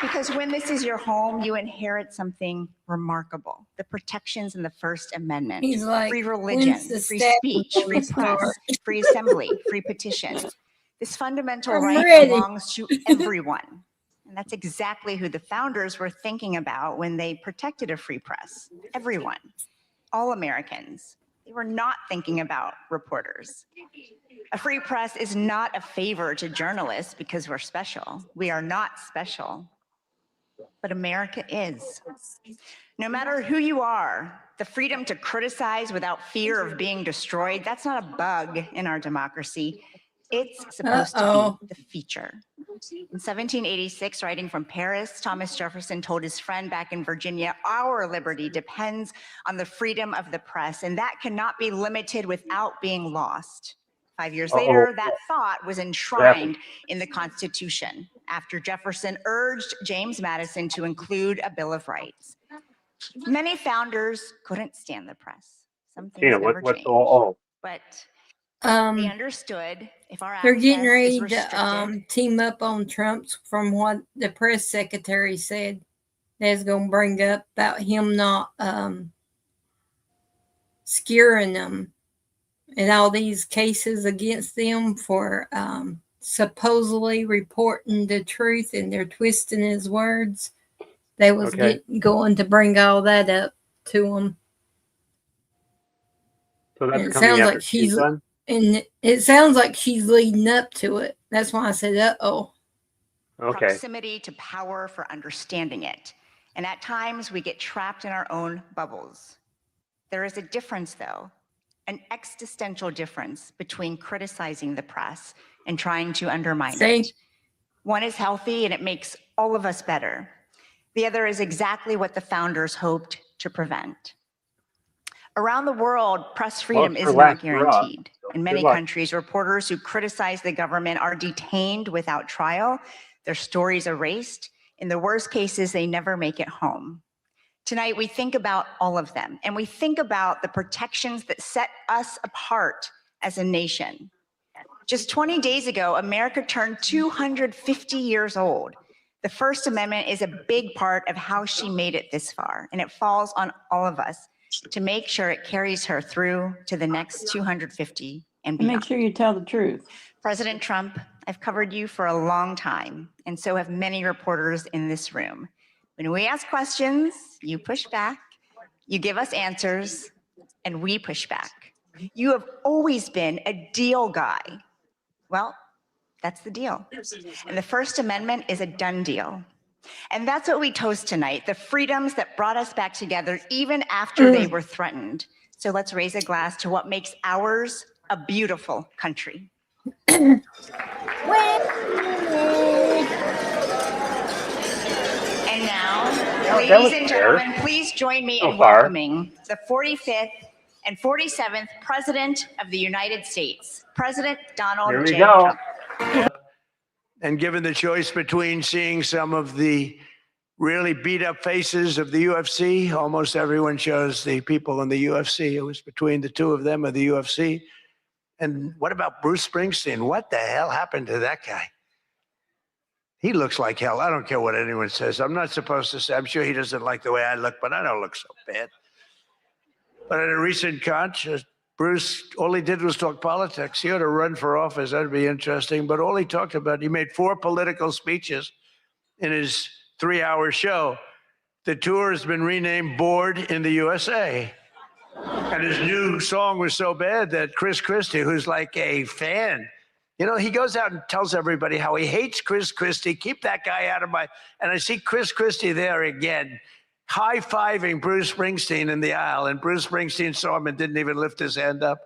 Because when this is your home, you inherit something remarkable. The protections in the First Amendment. He's like, free religion, free speech, free press, free assembly, free petition. This fundamental right belongs to everyone. And that's exactly who the founders were thinking about when they protected a free press. Everyone, all Americans. They were not thinking about reporters. A free press is not a favor to journalists because we're special. We are not special. But America is. No matter who you are, the freedom to criticize without fear of being destroyed, that's not a bug in our democracy. It's supposed to be the feature. In 1786, writing from Paris, Thomas Jefferson told his friend back in Virginia, "Our liberty depends on the freedom of the press, and that cannot be limited without being lost." 5 years later, that thought was enshrined in the Constitution after Jefferson urged James Madison to include a Bill of Rights. Many founders couldn't stand the press. Some things never changed. But they understood If our They're getting access is ready to restricted, team up on Trump's, from what the press secretary said. That's going to bring up about him not skewering them and all these cases against them for supposedly reporting the truth, and they're twisting his words. They was going to bring all that up to him. So that's And it coming sounds after like she's done? and it sounds like she's leading up to it. That's why I said, uh-oh. Okay. proximity to power for understanding it. And at times we get trapped in our own bubbles. There is a difference, though, an existential difference between criticizing the press and trying to undermine it. One is healthy and it makes all of us better. The other is exactly what the founders hoped to prevent. Around the world, press freedom is not guaranteed. In many countries, reporters who criticize the government are detained without trial, their stories erased. In the worst cases, they never make it home. Tonight, we think about all of them, and we think about the protections that set us apart as a nation. Just 20 days ago, America turned 250 years old. The First Amendment is a big part of how she made it this far, and it falls on all of us to make sure it carries her through to the next 250 and beyond. Make sure you tell the truth. President Trump, I've covered you for a long time, and so have many reporters in this room. When we ask questions, you push back, you give us answers, and we push back. You have always been a deal guy. Well, that's the deal. And the First Amendment is a done deal. And that's what we toast tonight, the freedoms that brought us back together even after they were threatened. So let's raise a glass to what makes ours a beautiful country. And now, ladies and gentlemen, please join me in welcoming the 45th and 47th President of the United States, President Donald J. Trump. And given the choice between seeing some of the really beat up faces of the UFC, almost everyone chose the people in the UFC. It was between the two of them of the UFC. And what about Bruce Springsteen? What the hell happened to that guy? He looks like hell. I don't care what anyone says. I'm not supposed to say. I'm sure he doesn't like the way I look, but I don't look so bad. But at a recent concert, Bruce, all he did was talk politics. He ought to run for office. That'd be interesting. But all he talked about, he made 4 political speeches in his 3-hour show. The tour has been renamed Bored in the USA. And his new song was so bad that Chris Christie, who's like a fan, you know, he goes out and tells everybody how he hates Chris Christie. Keep that guy out of my... And I see Chris Christie there again, high-fiving Bruce Springsteen in the aisle, and Bruce Springsteen saw him and didn't even lift his hand up.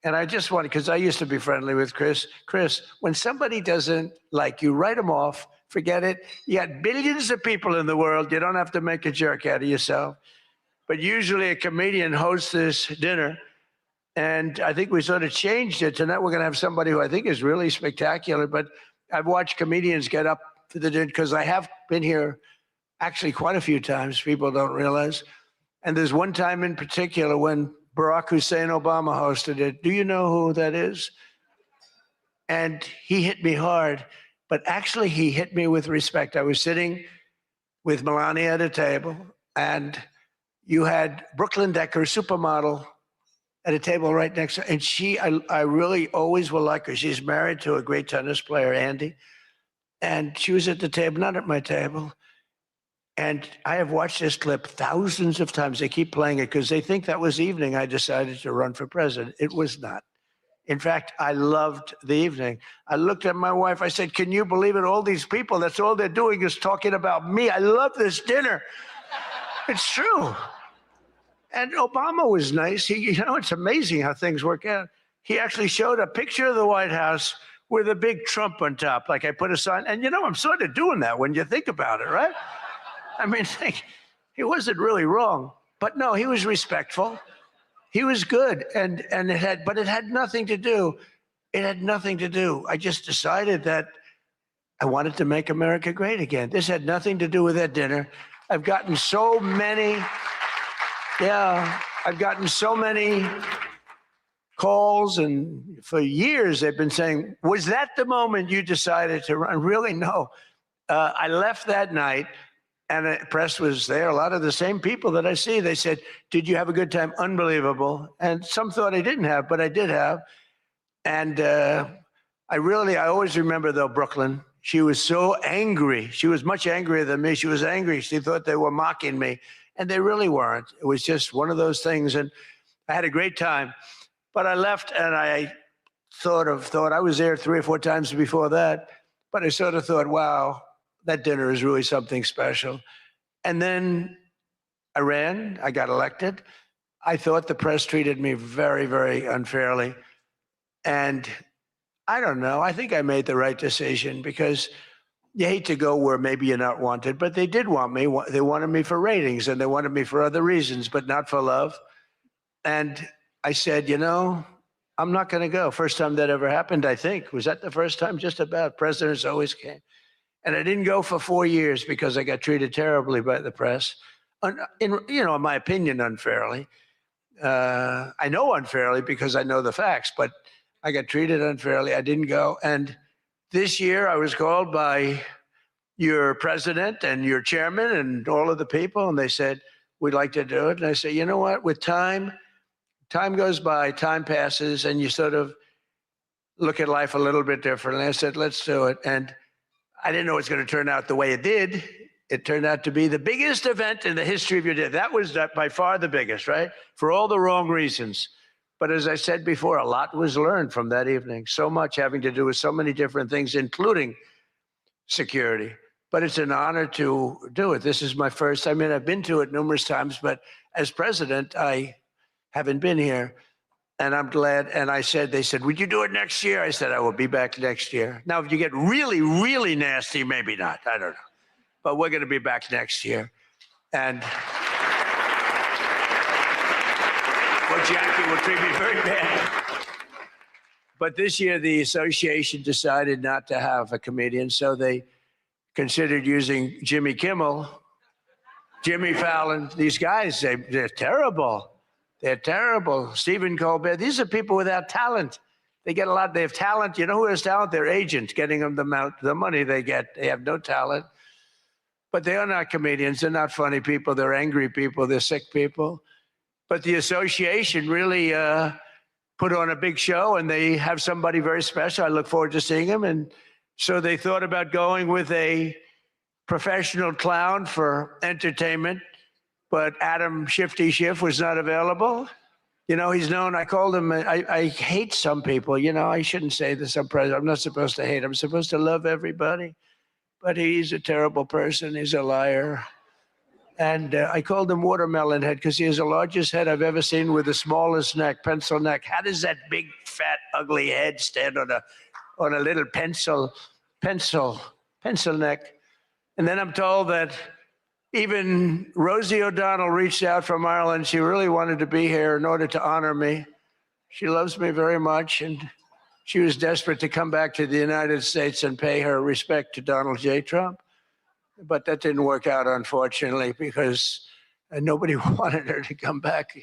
And I just wanted, because I used to be friendly with Chris, when somebody doesn't like you, write them off, forget it. You got billions of people in the world. You don't have to make a jerk out of yourself. But usually a comedian hosts this dinner, and I think we sort of changed it. Tonight we're going to have somebody who I think is really spectacular, but I've watched comedians get up to the dinner, because I have been here actually quite a few times, people don't realize. And there's one time in particular when Barack Hussein Obama hosted it. Do you know who that is? And he hit me hard, but actually he hit me with respect. I was sitting with Melania at a table, and you had Brooklyn Decker, supermodel, at a table right next to her. And I really always will like her. She's married to a great tennis player, Andy. And she was at the table, not at my table. And I have watched this clip thousands of times. They keep playing it because they think that was the evening I decided to run for president. It was not. In fact, I loved the evening. I looked at my wife. I said, can you believe it? All these people, that's all they're doing is talking about me. I love this dinner. It's true. And Obama was nice. It's amazing how things work out. He actually showed a picture of the White House with a big Trump on top. Like I put a sign, and I'm sort of doing that when you think about it, right? I mean, he wasn't really wrong, but no, he was respectful. He was good, but it had nothing to do. It had nothing to do. I just decided that I wanted to make America great again. This had nothing to do with that dinner. I've gotten so many calls, and for years they've been saying, was that the moment you decided to run? Really, no. I left that night, and the press was there. A lot of the same people that I see, they said, did you have a good time? Unbelievable. And some thought I didn't have, but I did have. And I always remember, though, Brooklyn. She was so angry. She was much angrier than me. She was angry. She thought they were mocking me, and they really weren't. It was just one of those things, and I had a great time. But I left, and I thought I was there 3 or 4 times before that, but I sort of thought, wow, that dinner is really something special. And then I ran. I got elected. I thought the press treated me very, very unfairly. And I don't know. I think I made the right decision, because you hate to go where maybe you're not wanted, but they did want me. They wanted me for ratings, and they wanted me for other reasons, but not for love. And I said, I'm not going to go. First time that ever happened, I think. Was that the first time? Just about. Presidents always came. And I didn't go for 4 years because I got treated terribly by the press. In my opinion, unfairly. I know unfairly because I know the facts, but I got treated unfairly. I didn't go. And this year I was called by your president and your chairman and all of the people, and they said, we'd like to do it. And I said, you know what? With time goes by, time passes, and you sort of look at life a little bit differently. I said, let's do it. And I didn't know it was going to turn out the way it did. It turned out to be the biggest event in the history of your day. That was by far the biggest, right? For all the wrong reasons. But as I said before, a lot was learned from that evening. So much having to do with so many different things, including security. But it's an honor to do it. This is my first. I mean, I've been to it numerous times, but as president, I haven't been here. And I'm glad. And they said, would you do it next year? I said, I will be back next year. Now, if you get really, really nasty, maybe not. I don't know. But we're going to be back next year. And Jackie will treat me very bad. But this year, the association decided not to have a comedian. So they considered using Jimmy Kimmel, Jimmy Fallon. These guys, they're terrible. They're terrible. Stephen Colbert. These are people without talent. They get a lot. They have talent. You know who has talent? Their agents getting them the money they get. They have no talent. But they are not comedians. They're not funny people. They're angry people. They're sick people. But the association really put on a big show, and they have somebody very special. I look forward to seeing him. And so they thought about going with a professional clown for entertainment. But Adam Shifty Schiff was not available. He's known. I called him. I hate some people. I shouldn't say this. I'm president. I'm not supposed to hate. I'm supposed to love everybody. But he's a terrible person. He's a liar. And I called him Watermelon Head because he has the largest head I've ever seen with the smallest neck, pencil neck. How does that big, fat, ugly head stand on a little pencil neck? And then I'm told that even Rosie O'Donnell reached out from Ireland. She really wanted to be here in order to honor me. She loves me very much, and she was desperate to come back to the United States and pay her respect to Donald J. Trump. But that didn't work out, unfortunately, because nobody wanted her to come back.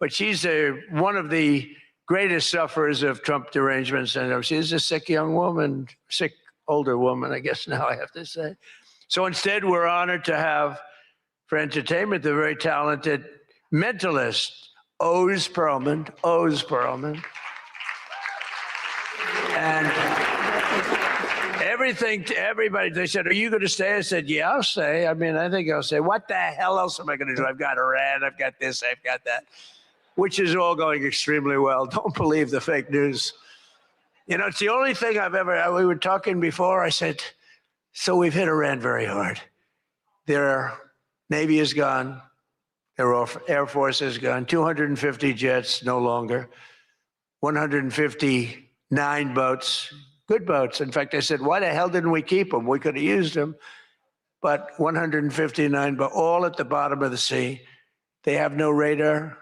But she's one of the greatest sufferers of Trump derangement syndrome. She's a sick young woman, sick older woman, I guess now I have to say. So instead, we're honored to have, for entertainment, the very talented mentalist, Oz Perlman. And everything to everybody, they said, are you going to stay? I said, yeah, I'll stay. I think I'll stay. What the hell else am I going to do? I've got Iran, I've got this, I've got that, which is all going extremely well. Don't believe the fake news. It's the only thing we were talking before, I said, so we've hit Iran very hard. Their Navy is gone. Their Air Force is gone. 250 jets, no longer. 159 boats, good boats. In fact, I said, why the hell didn't we keep them? We could have used them. But 159, but all at the bottom of the sea. They have no radar.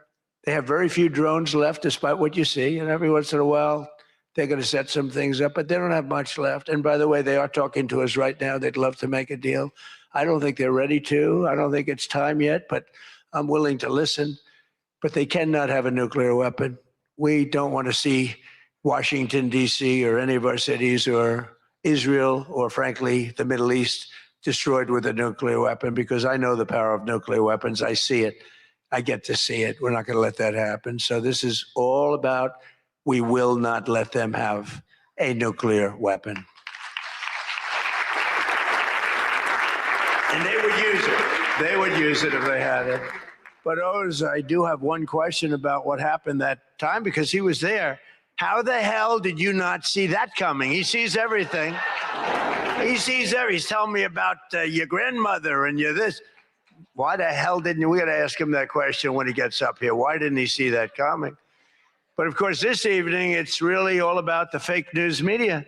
They have very few drones left, despite what you see. And every once in a while, they're going to set some things up, but they don't have much left. And by the way, they are talking to us right now. They'd love to make a deal. I don't think they're ready to. I don't think it's time yet, but I'm willing to listen. But they cannot have a nuclear weapon. we don't want to see Washington, D.C., or any of our cities, or Israel, or frankly, the Middle East, destroyed with a nuclear weapon, because I know the power of nuclear weapons. I see it. I get to see it. We're not going to let that happen. So this is all about, we will not let them have a nuclear weapon. And they would use it. They would use it if they had it. But Oz, I do have one question about what happened that time, because he was there. How the hell did you not see that coming? He sees everything. He sees everything. He's telling me about your grandmother and your this. Why the hell didn't you? We got to ask him that question when he gets up here. Why didn't he see that coming? But of course, this evening, it's really all about the fake news media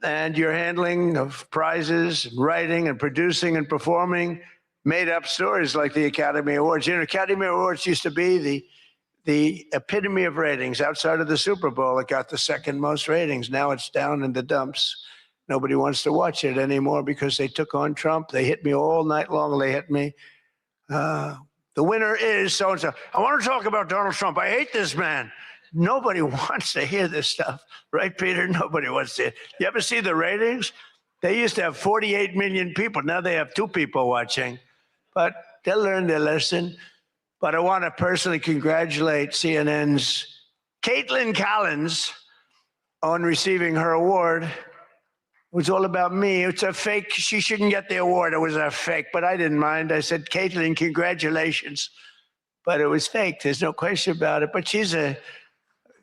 and your handling of prizes, and writing and producing and performing made-up stories like the Academy Awards. You know, Academy Awards used to be the epitome of ratings. Outside of the Super Bowl, it got the second most ratings. Now it's down in the dumps. Nobody wants to watch it anymore because they took on Trump. They hit me all night long. They hit me. The winner is so-and-so. I want to talk about Donald Trump. I hate this man. Nobody wants to hear this stuff. Right, Peter? Nobody wants to hear. You ever see the ratings? They used to have 48 million people. Now they have 2 people watching. But they'll learn their lesson. But I want to personally congratulate CNN's Caitlin Collins on receiving her award. It was all about me. It's a fake. She shouldn't get the award. It was a fake, but I didn't mind. I said, Caitlin, congratulations. But it was fake. There's no question about it. But she's a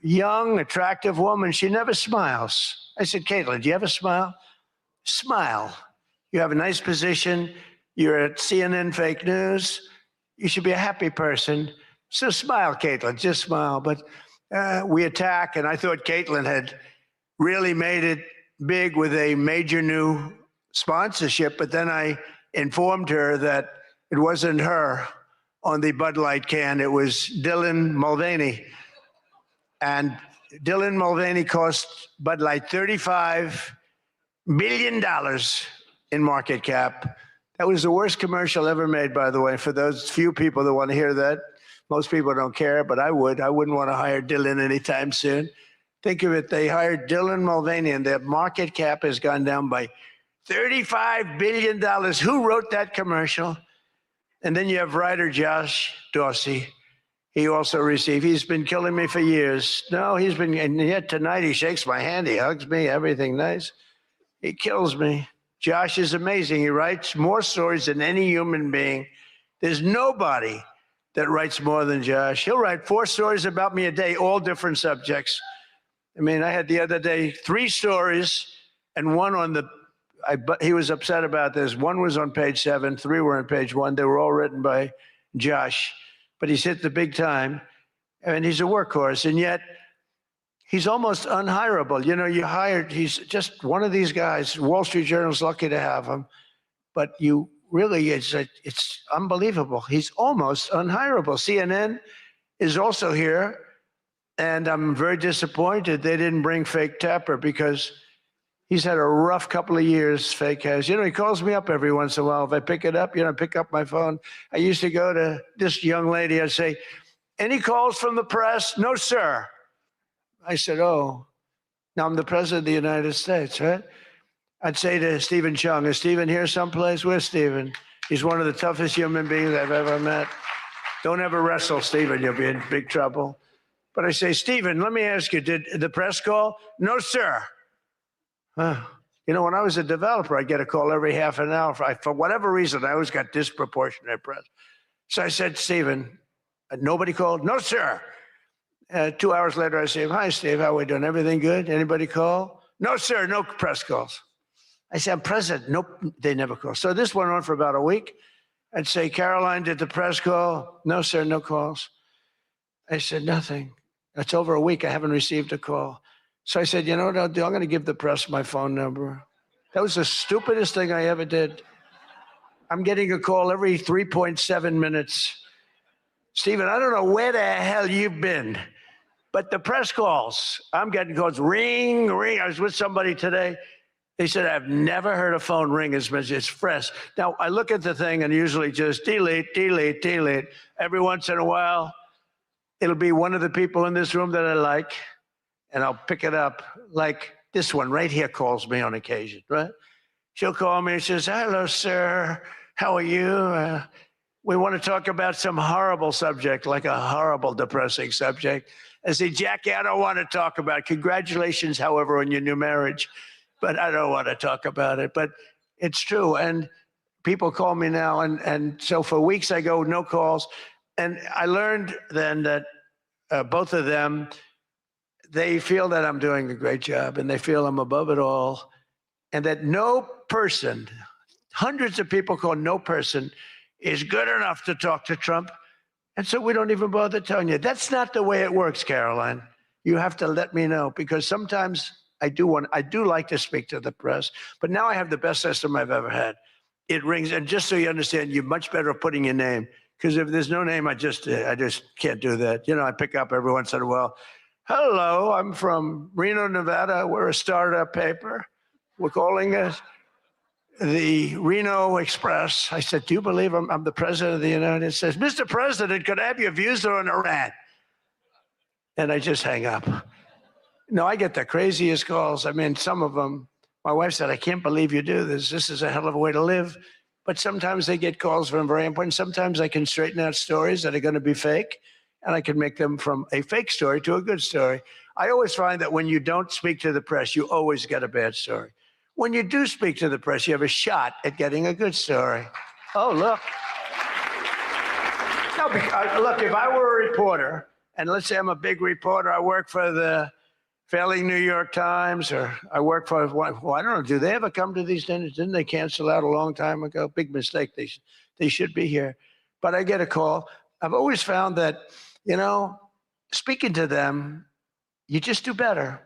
young, attractive woman. She never smiles. I said, Caitlin, do you ever smile? Smile. You have a nice position. You're at CNN Fake News. You should be a happy person. So smile, Caitlin, just smile. But we attack, and I thought Caitlin had really made it big with a major new sponsorship, but then I informed her that it wasn't her on the Bud Light can, it was Dylan Mulvaney. And Dylan Mulvaney cost Bud Light $35 billion in market cap. That was the worst commercial ever made, by the way, for those few people that want to hear that. Most people don't care, but I would. I wouldn't want to hire Dylan anytime soon. Think of it, they hired Dylan Mulvaney, and their market cap has gone down by $35 billion. Who wrote that commercial? And then you have writer Josh Dorsey. He also received, he's been killing me for years. No, he's been, and yet tonight he shakes my hand, he hugs me, everything nice. He kills me. Josh is amazing. He writes more stories than any human being. There's nobody that writes more than Josh. He'll write 4 stories about me a day, all different subjects. I mean, I had the other day 3 stories and one on the, he was upset about this. 1 was on page 7, 3 were on page 1. They were all written by Josh, but he's hit the big time and he's a workhorse, and yet he's almost unhireable. You know, you hired, he's just one of these guys. Wall Street Journal's lucky to have him, but you really, it's unbelievable. He's almost unhireable. CNN is also here. And I'm very disappointed they didn't bring Fake Tapper, because he's had a rough couple of years, Fake has. You know, he calls me up every once in a while. If I pick it up, pick up my phone. I used to go to this young lady. I'd say, any calls from the press? No, sir. I said, oh, now I'm the president of the United States, right? I'd say to Stephen Chung, is Stephen here someplace? Where's Stephen? He's one of the toughest human beings I've ever met. Don't ever wrestle Stephen. You'll be in big trouble. But I say, Stephen, let me ask you, did the press call? No, sir. You know, when I was a developer, I'd get a call every half an hour. For whatever reason, I always got disproportionate press. So I said, Stephen, nobody called? No, sir. 2 hours later, I say, hi, Steve, how are we doing? Everything good? Anybody call? No, sir, no press calls. I said, I'm president. Nope, they never call. So this went on for about a week. I'd say, Caroline, did the press call? No, sir, no calls. I said, nothing. It's over a week. I haven't received a call. So I said, you know what I'll do? I'm going to give the press my phone number. That was the stupidest thing I ever did. I'm getting a call every 3.7 minutes. Stephen, I don't know where the hell you've been, but the press calls, I'm getting calls, ring, ring. I was with somebody today. They said, I've never heard a phone ring as much as fresh. Now, I look at the thing and usually just delete, delete, delete. Every once in a while, it'll be one of the people in this room that I like, and I'll pick it up. Like this one right here calls me on occasion, right? She'll call me and says, hello, sir. How are you? We want to talk about some horrible subject, like a horrible, depressing subject. I say, Jackie, I don't want to talk about it. Congratulations, however, on your new marriage. But I don't want to talk about it. But it's true. And people call me now. And so for weeks I go, no calls. And I learned then that both of them, they feel that I'm doing a great job and they feel I'm above it all. And that no person, hundreds of people call no person, is good enough to talk to Trump. And so we don't even bother telling you. That's not the way it works, Caroline. You have to let me know, because sometimes I do like to speak to the press, but now I have the best system I've ever had. It rings, and just so you understand, you're much better at putting your name, because if there's no name, I just can't do that. You know, I pick up every once in a while. Hello, I'm from Reno, Nevada. We're a startup paper. We're calling us the Reno Express. I said, do you believe I'm the president of the United States? Mr. President, could I have your views on Iran? And I just hang up. No, I get the craziest calls. I mean, some of them, my wife said, I can't believe you do this. This is a hell of a way to live. But sometimes they get calls from very important. Sometimes I can straighten out stories that are going to be fake, and I can make them from a fake story to a good story. I always find that when you don't speak to the press, you always get a bad story. When you do speak to the press, you have a shot at getting a good story. Oh, look. No, look, if I were a reporter, and let's say I'm a big reporter, I work for the failing New York Times, or I work for, well, I don't know, do they ever come to these dinners? Didn't they cancel out a long time ago? Big mistake. They should be here. But I get a call. I've always found that, you know, speaking to them, you just do better.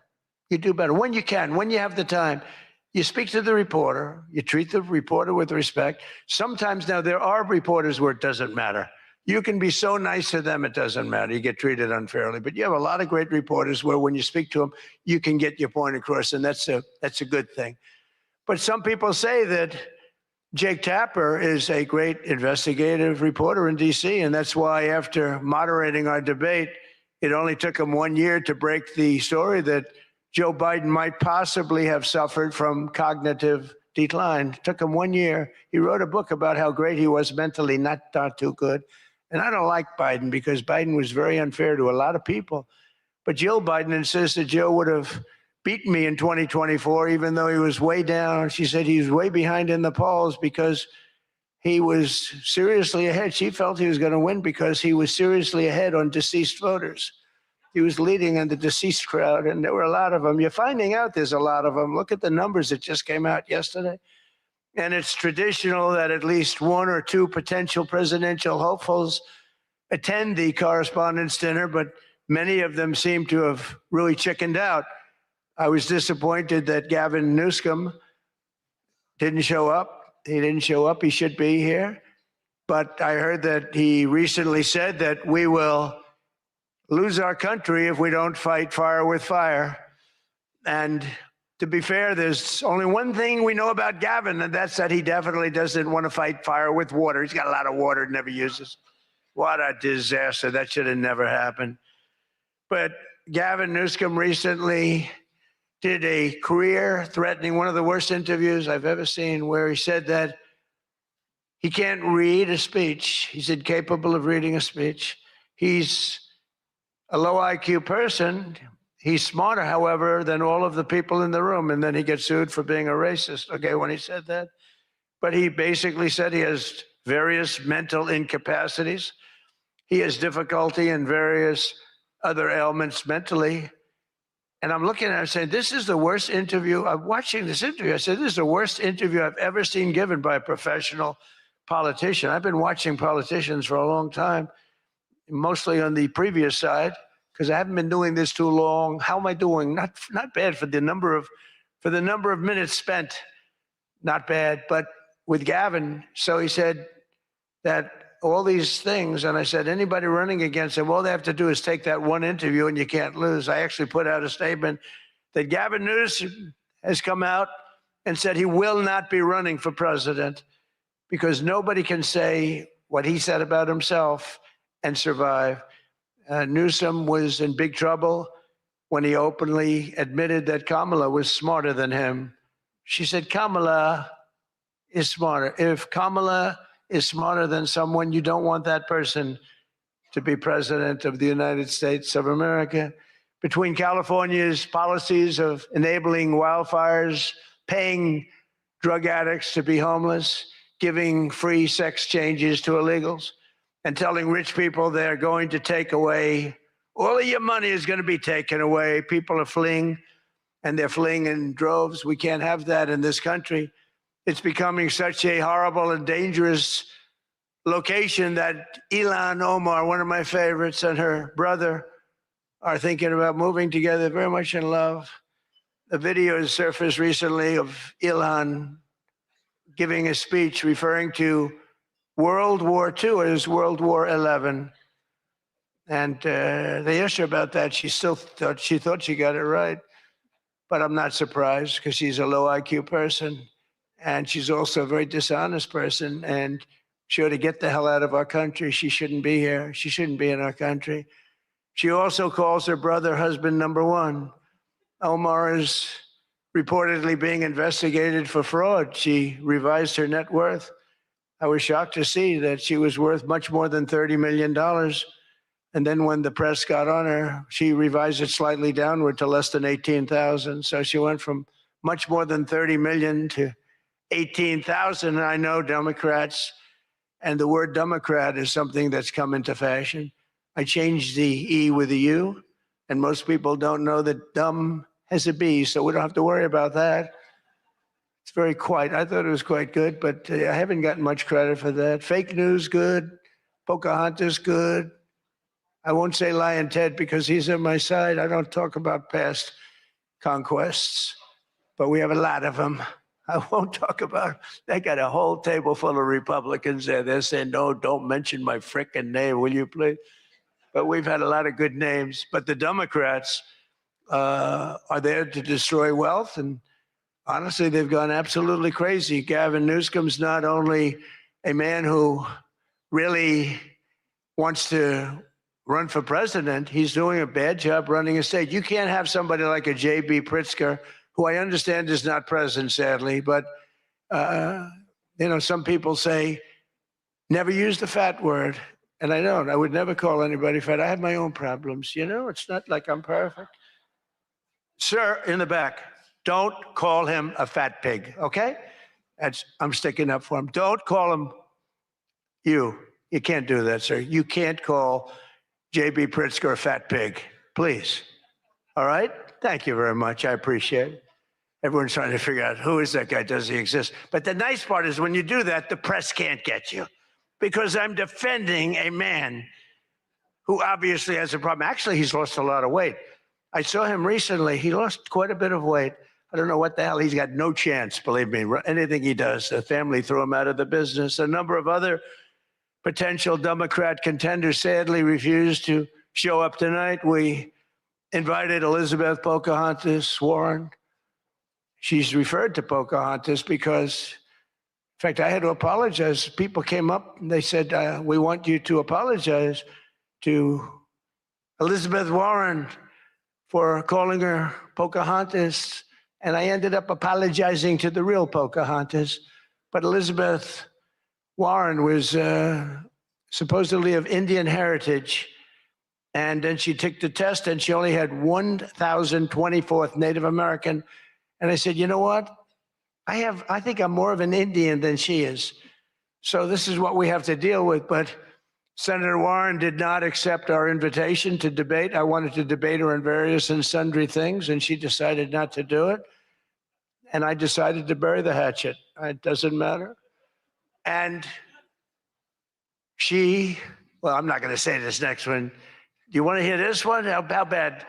You do better when you can, when you have the time. You speak to the reporter. You treat the reporter with respect. Sometimes now there are reporters where it doesn't matter. You can be so nice to them, it doesn't matter. You get treated unfairly. But you have a lot of great reporters where when you speak to them, you can get your point across, and that's a good thing. But some people say that Jake Tapper is a great investigative reporter in D.C., and that's why after moderating our debate, it only took him 1 year to break the story that Joe Biden might possibly have suffered from cognitive decline. It took him 1 year. He wrote a book about how great he was mentally, not too good. And I don't like Biden because Biden was very unfair to a lot of people. But Jill Biden insists that Joe would have beaten me in 2024, even though he was way down. She said he was way behind in the polls because he was seriously ahead. She felt he was going to win because he was seriously ahead on deceased voters. He was leading in the deceased crowd, and there were a lot of them. You're finding out there's a lot of them. Look at the numbers that just came out yesterday. And it's traditional that at least one or two potential presidential hopefuls attend the Correspondents' Dinner, but many of them seem to have really chickened out. I was disappointed that Gavin Newsom didn't show up. He didn't show up. He should be here. But I heard that he recently said that we will lose our country if we don't fight fire with fire. And to be fair, there's only one thing we know about Gavin, and that's that he definitely doesn't want to fight fire with water. He's got a lot of water he never uses. What a disaster. That should have never happened. But Gavin Newsom recently did a career-threatening, one of the worst interviews I've ever seen, where he said that he can't read a speech. He's incapable of reading a speech. He's a low IQ person. He's smarter, however, than all of the people in the room. And then he gets sued for being a racist, okay, when he said that. But he basically said he has various mental incapacities. He has difficulty in various other ailments mentally. And I'm looking at it saying, this is the worst interview. I'm watching this interview. I said, this is the worst interview I've ever seen given by a professional politician. I've been watching politicians for a long time, mostly on the previous side, because I haven't been doing this too long. How am I doing? Not bad for the number of minutes spent. Not bad. But with Gavin, so he said that all these things, and I said, anybody running against him, all they have to do is take that one interview and you can't lose. I actually put out a statement that Gavin Newsom has come out and said he will not be running for president because nobody can say what he said about himself and survive. Newsom was in big trouble when he openly admitted that Kamala was smarter than him. She said, Kamala is smarter. If Kamala is smarter than someone, you don't want that person to be president of the United States of America. Between California's policies of enabling wildfires, paying drug addicts to be homeless, giving free sex changes to illegals, and telling rich people they're going to take away, all of your money is going to be taken away. People are fleeing, and they're fleeing in droves. We can't have that in this country. It's becoming such a horrible and dangerous location that Ilhan Omar, one of my favorites, and her brother are thinking about moving together, very much in love. The video has surfaced recently of Ilhan giving a speech referring to World War II as World War XI. And they asked her about that. She thought she got it right. But I'm not surprised because she's a low IQ person. And she's also a very dishonest person. And she ought to get the hell out of our country. She shouldn't be here. She shouldn't be in our country. She also calls her brother husband number one. Omar is reportedly being investigated for fraud. She revised her net worth. I was shocked to see that she was worth much more than $30 million. And then when the press got on her, she revised it slightly downward to less than 18,000. So she went from much more than 30 million to 18,000. And I know Democrats, and the word Democrat is something that's come into fashion. I changed the E with a U, and most people don't know that dumb has a B, so we don't have to worry about that. It's very quiet. I thought it was quite good, but I haven't gotten much credit for that. Fake news, good. Pocahontas, good. I won't say Lion Ted because he's on my side. I don't talk about past conquests, but we have a lot of them. I won't talk about, they got a whole table full of Republicans there. They're saying, no, don't mention my frickin' name, will you please? But we've had a lot of good names. But the Democrats are there to destroy wealth. And honestly, they've gone absolutely crazy. Gavin Newsom's not only a man who really wants to run for president, he's doing a bad job running a state. You can't have somebody like a J.B. Pritzker, who I understand is not president, sadly, but, some people say, never use the fat word. And I don't. I would never call anybody fat. I have my own problems. It's not like I'm perfect. Sir, in the back, don't call him a fat pig, okay? I'm sticking up for him. Don't call him you. You can't do that, sir. You can't call J.B. Pritzker a fat pig, please. All right? Thank you very much. I appreciate it. Everyone's trying to figure out who is that guy? Does he exist? But the nice part is when you do that, the press can't get you because I'm defending a man who obviously has a problem. Actually, he's lost a lot of weight. I saw him recently. He lost quite a bit of weight. I don't know what the hell. He's got no chance, believe me. Anything he does, the family threw him out of the business. A number of other potential Democrat contenders sadly refused to show up tonight. We invited Elizabeth Pocahontas Warren. She's referred to Pocahontas because, in fact, I had to apologize. People came up and they said, we want you to apologize to Elizabeth Warren for calling her Pocahontas. And I ended up apologizing to the real Pocahontas. But Elizabeth Warren was supposedly of Indian heritage. And then she took the test and she only had 1,024th Native American. And I said, you know what? I think I'm more of an Indian than she is. So this is what we have to deal with. But Senator Warren did not accept our invitation to debate. I wanted to debate her on various and sundry things, and she decided not to do it. And I decided to bury the hatchet. It doesn't matter. And I'm not going to say this next one. Do you want to hear this one? How bad?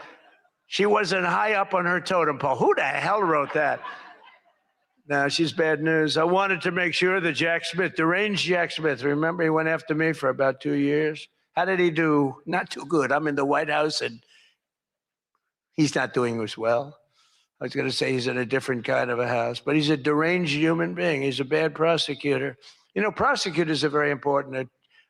She wasn't high up on her totem pole. Who the hell wrote that? No, she's bad news. I wanted to make sure that Jack Smith, deranged Jack Smith, remember he went after me for about 2 years? How did he do? Not too good. I'm in the White House and he's not doing as well. I was going to say he's in a different kind of a house, but he's a deranged human being. He's a bad prosecutor. Prosecutors are very important.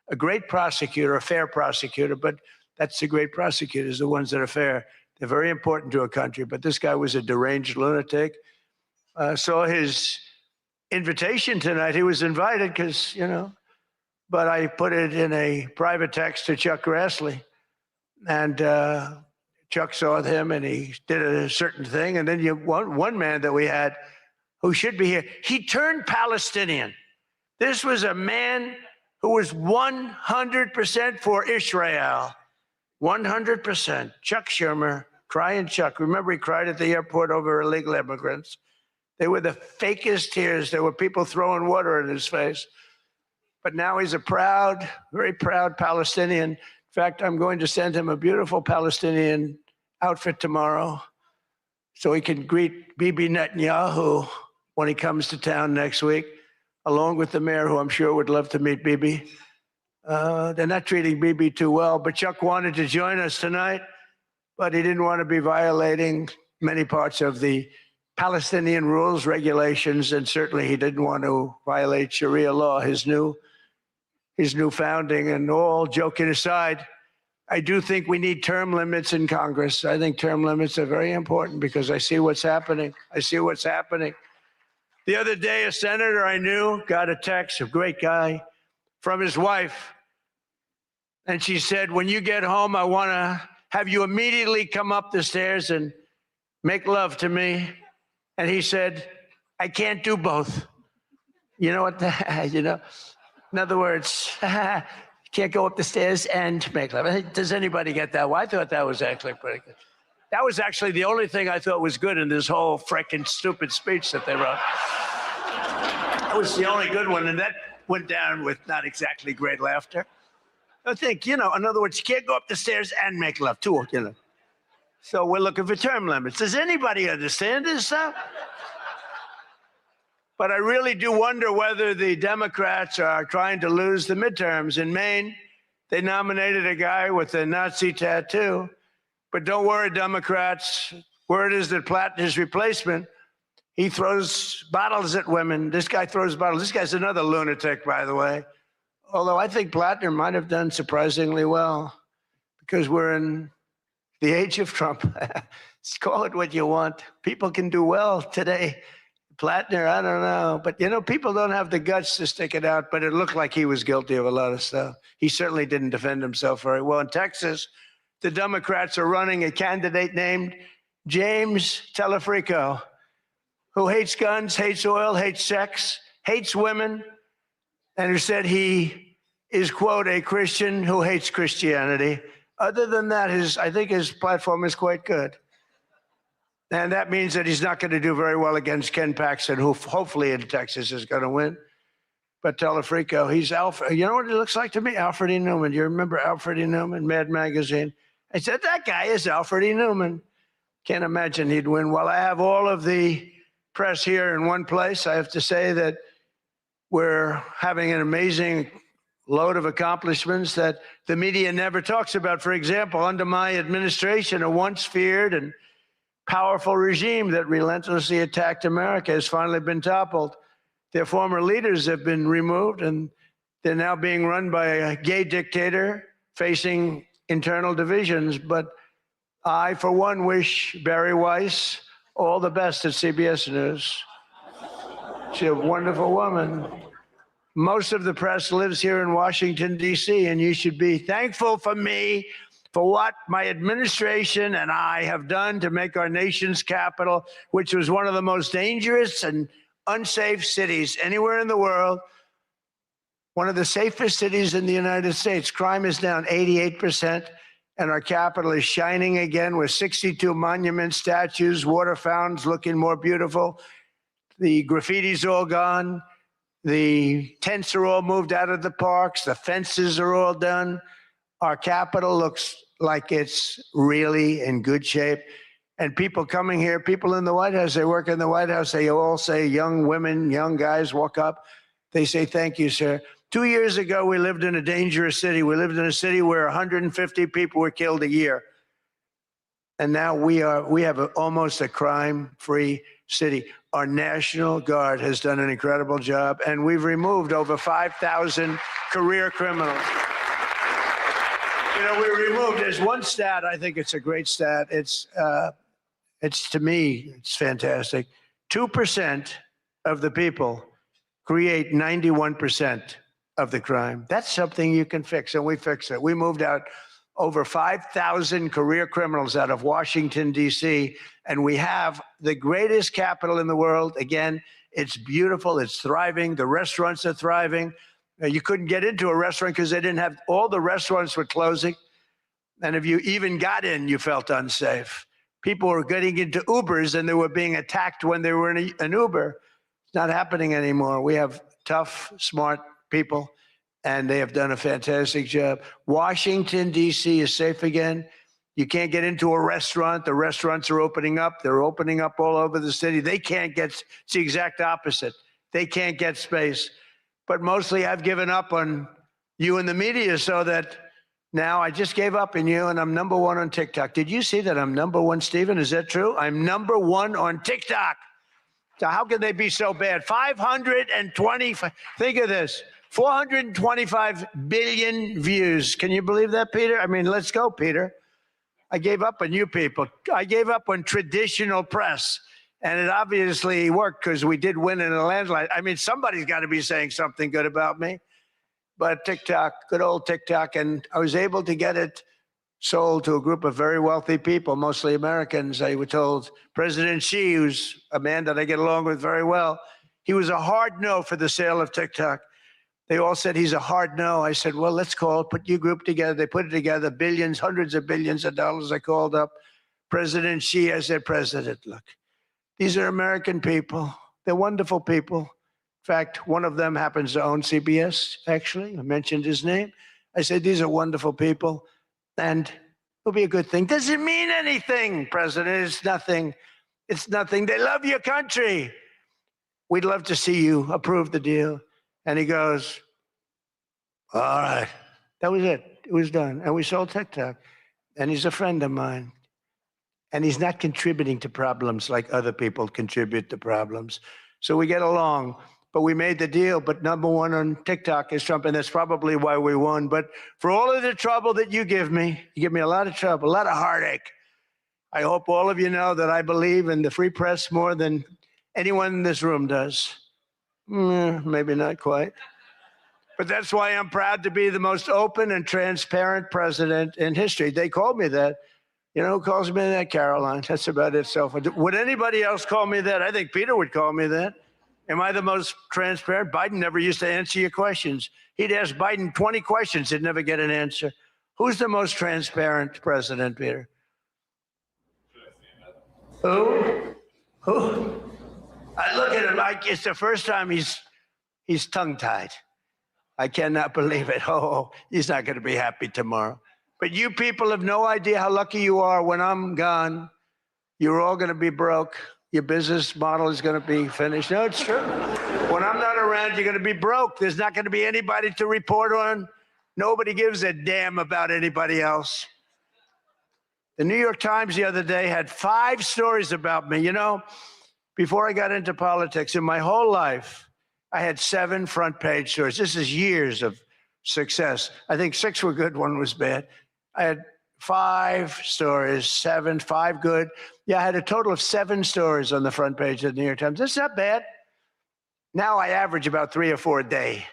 A great prosecutor, a fair prosecutor, but That's the great prosecutors, the ones that are fair. They're very important to a country. But this guy was a deranged lunatic. Saw his invitation tonight. He was invited because, but I put it in a private text to Chuck Grassley. And Chuck saw him and he did a certain thing. And then one man that we had who should be here, he turned Palestinian. This was a man who was 100% for Israel. 100%. Chuck Schumer, crying Chuck. Remember, he cried at the airport over illegal immigrants. They were the fakest tears. There were people throwing water in his face. But now he's a proud, very proud Palestinian. In fact, I'm going to send him a beautiful Palestinian outfit tomorrow so he can greet Bibi Netanyahu when he comes to town next week, along with the mayor, who I'm sure would love to meet Bibi. They're not treating Bibi too well, but Chuck wanted to join us tonight, but he didn't want to be violating many parts of the Palestinian rules, regulations, and certainly he didn't want to violate Sharia law, his new founding. And all joking aside, I do think we need term limits in Congress. I think term limits are very important because I see what's happening. The other day, a senator I knew got a text, a great guy, from his wife. And she said, when you get home, I want to have you immediately come up the stairs and make love to me. And he said, I can't do both. You know what? In other words, can't go up the stairs and make love. Does anybody get that? Well, I thought that was actually pretty good. That was actually the only thing I thought was good in this whole frickin' stupid speech that they wrote. That was the only good one, and that went down with not exactly great laughter. I think, in other words, you can't go up the stairs and make love, too, So we're looking for term limits. Does anybody understand this stuff? But I really do wonder whether the Democrats are trying to lose the midterms. In Maine, they nominated a guy with a Nazi tattoo. But don't worry, Democrats. Word is that Plattner's replacement, he throws bottles at women. This guy throws bottles. This guy's another lunatic, by the way. Although I think Plattner might have done surprisingly well because we're in the age of Trump. Call it what you want. People can do well today. Plattner, I don't know. But, people don't have the guts to stick it out, but it looked like he was guilty of a lot of stuff. He certainly didn't defend himself very well. In Texas, the Democrats are running a candidate named James Telefrico, who hates guns, hates oil, hates sex, hates women, and who said he is, quote, a Christian who hates Christianity. Other than that, I think his platform is quite good. And that means that he's not going to do very well against Ken Paxton, who hopefully in Texas is going to win. But Telefrico, he's Alfred. You know what he looks like to me? Alfred E. Newman. You remember Alfred E. Newman, Mad Magazine? I said, that guy is Alfred E. Newman. Can't imagine he'd win. Well, I have all of the press here in one place. I have to say that we're having an amazing load of accomplishments that the media never talks about. For example, under my administration, a once feared and powerful regime that relentlessly attacked America has finally been toppled. Their former leaders have been removed, and they're now being run by a gay dictator facing internal divisions. But I, for one, wish Barry Weiss all the best at CBS News. She's a wonderful woman. Most of the press lives here in Washington, D.C., and you should be thankful for me for what my administration and I have done to make our nation's capital, which was one of the most dangerous and unsafe cities anywhere in the world, one of the safest cities in the United States. Crime is down 88%, and our capital is shining again with 62 monuments, statues, water fountains looking more beautiful. The graffiti's all gone. The tents are all moved out of the parks. The fences are all done. Our capital looks like it's really in good shape. And people coming here, people in the White House, they work in the White House, they all say, young women, young guys walk up. They say, thank you, sir. 2 years ago, we lived in a dangerous city. We lived in a city where 150 people were killed a year. And now we have almost a crime-free city. Our National Guard has done an incredible job, and we've removed over 5,000 career criminals. You know, we removed, there's one stat, I think it's a great stat. It's to me, it's fantastic. 2% of the people create 91% of the crime. That's something you can fix, and we fix it. We moved out over 5,000 career criminals out of Washington, D.C., and we have the greatest capital in the world. Again, it's beautiful, it's thriving, the restaurants are thriving. You couldn't get into a restaurant because they didn't have, all the restaurants were closing. And if you even got in, you felt unsafe. People were getting into Ubers and they were being attacked when they were in an Uber. It's not happening anymore. We have tough, smart people, and they have done a fantastic job. Washington, D.C. is safe again. You can't get into a restaurant. The restaurants are opening up. They're opening up all over the city. They can't get, it's the exact opposite. They can't get space. But mostly I've given up on you and the media, so that now I just gave up on you, and I'm number one on TikTok. Did you see that I'm number one, Stephen? Is that true? I'm number one on TikTok. So how can they be so bad? 525, think of this, 425 billion views. Can you believe that, Peter? I mean, let's go, Peter. I gave up on you people. I gave up on traditional press. And it obviously worked because we did win in a landslide. I mean, somebody's got to be saying something good about me. But TikTok, good old TikTok, and I was able to get it sold to a group of very wealthy people, mostly Americans. I was told President Xi, who's a man that I get along with very well, he was a hard no for the sale of TikTok. They all said he's a hard no. I said, well, let's call it, put your group together. They put it together, billions, hundreds of billions of dollars. I called up President Xi. I said, President, look, these are American people. They're wonderful people. In fact, one of them happens to own CBS, actually. I mentioned his name. I said, these are wonderful people, and it'll be a good thing. Does it mean anything, President? It's nothing. It's nothing. They love your country. We'd love to see you approve the deal. And he goes, all right. That was it. It was done. And we sold TikTok. And he's a friend of mine. And he's not contributing to problems like other people contribute to problems. So we get along. But we made the deal. But number one on TikTok is Trump, and that's probably why we won. But for all of the trouble that you give me a lot of trouble, a lot of heartache. I hope all of you know that I believe in the free press more than anyone in this room does. Maybe not quite. But that's why I'm proud to be the most open and transparent president in history. They called me that. You know who calls me that? Caroline. That's about it. So would anybody else call me that? I think Peter would call me that. Am I the most transparent? Biden never used to answer your questions. He'd ask Biden 20 questions. He'd never get an answer. Who's the most transparent president, Peter? Who? I look at him like it's the first time he's tongue-tied. I cannot believe it. Oh, he's not going to be happy tomorrow. But you people have no idea how lucky you are. When I'm gone, you're all going to be broke. Your business model is going to be finished. No, it's true. When I'm not around, you're going to be broke. There's not going to be anybody to report on. Nobody gives a damn about anybody else. The New York Times the other day had 5 stories about me. You know, before I got into politics, in my whole life, I had 7 front page stories. This is years of success. I think 6 were good, 1 was bad. I had 5 stories, 7, 5 good. Yeah, I had a total of 7 stories on the front page of the New York Times. That's not bad. Now I average about 3 or 4 a day,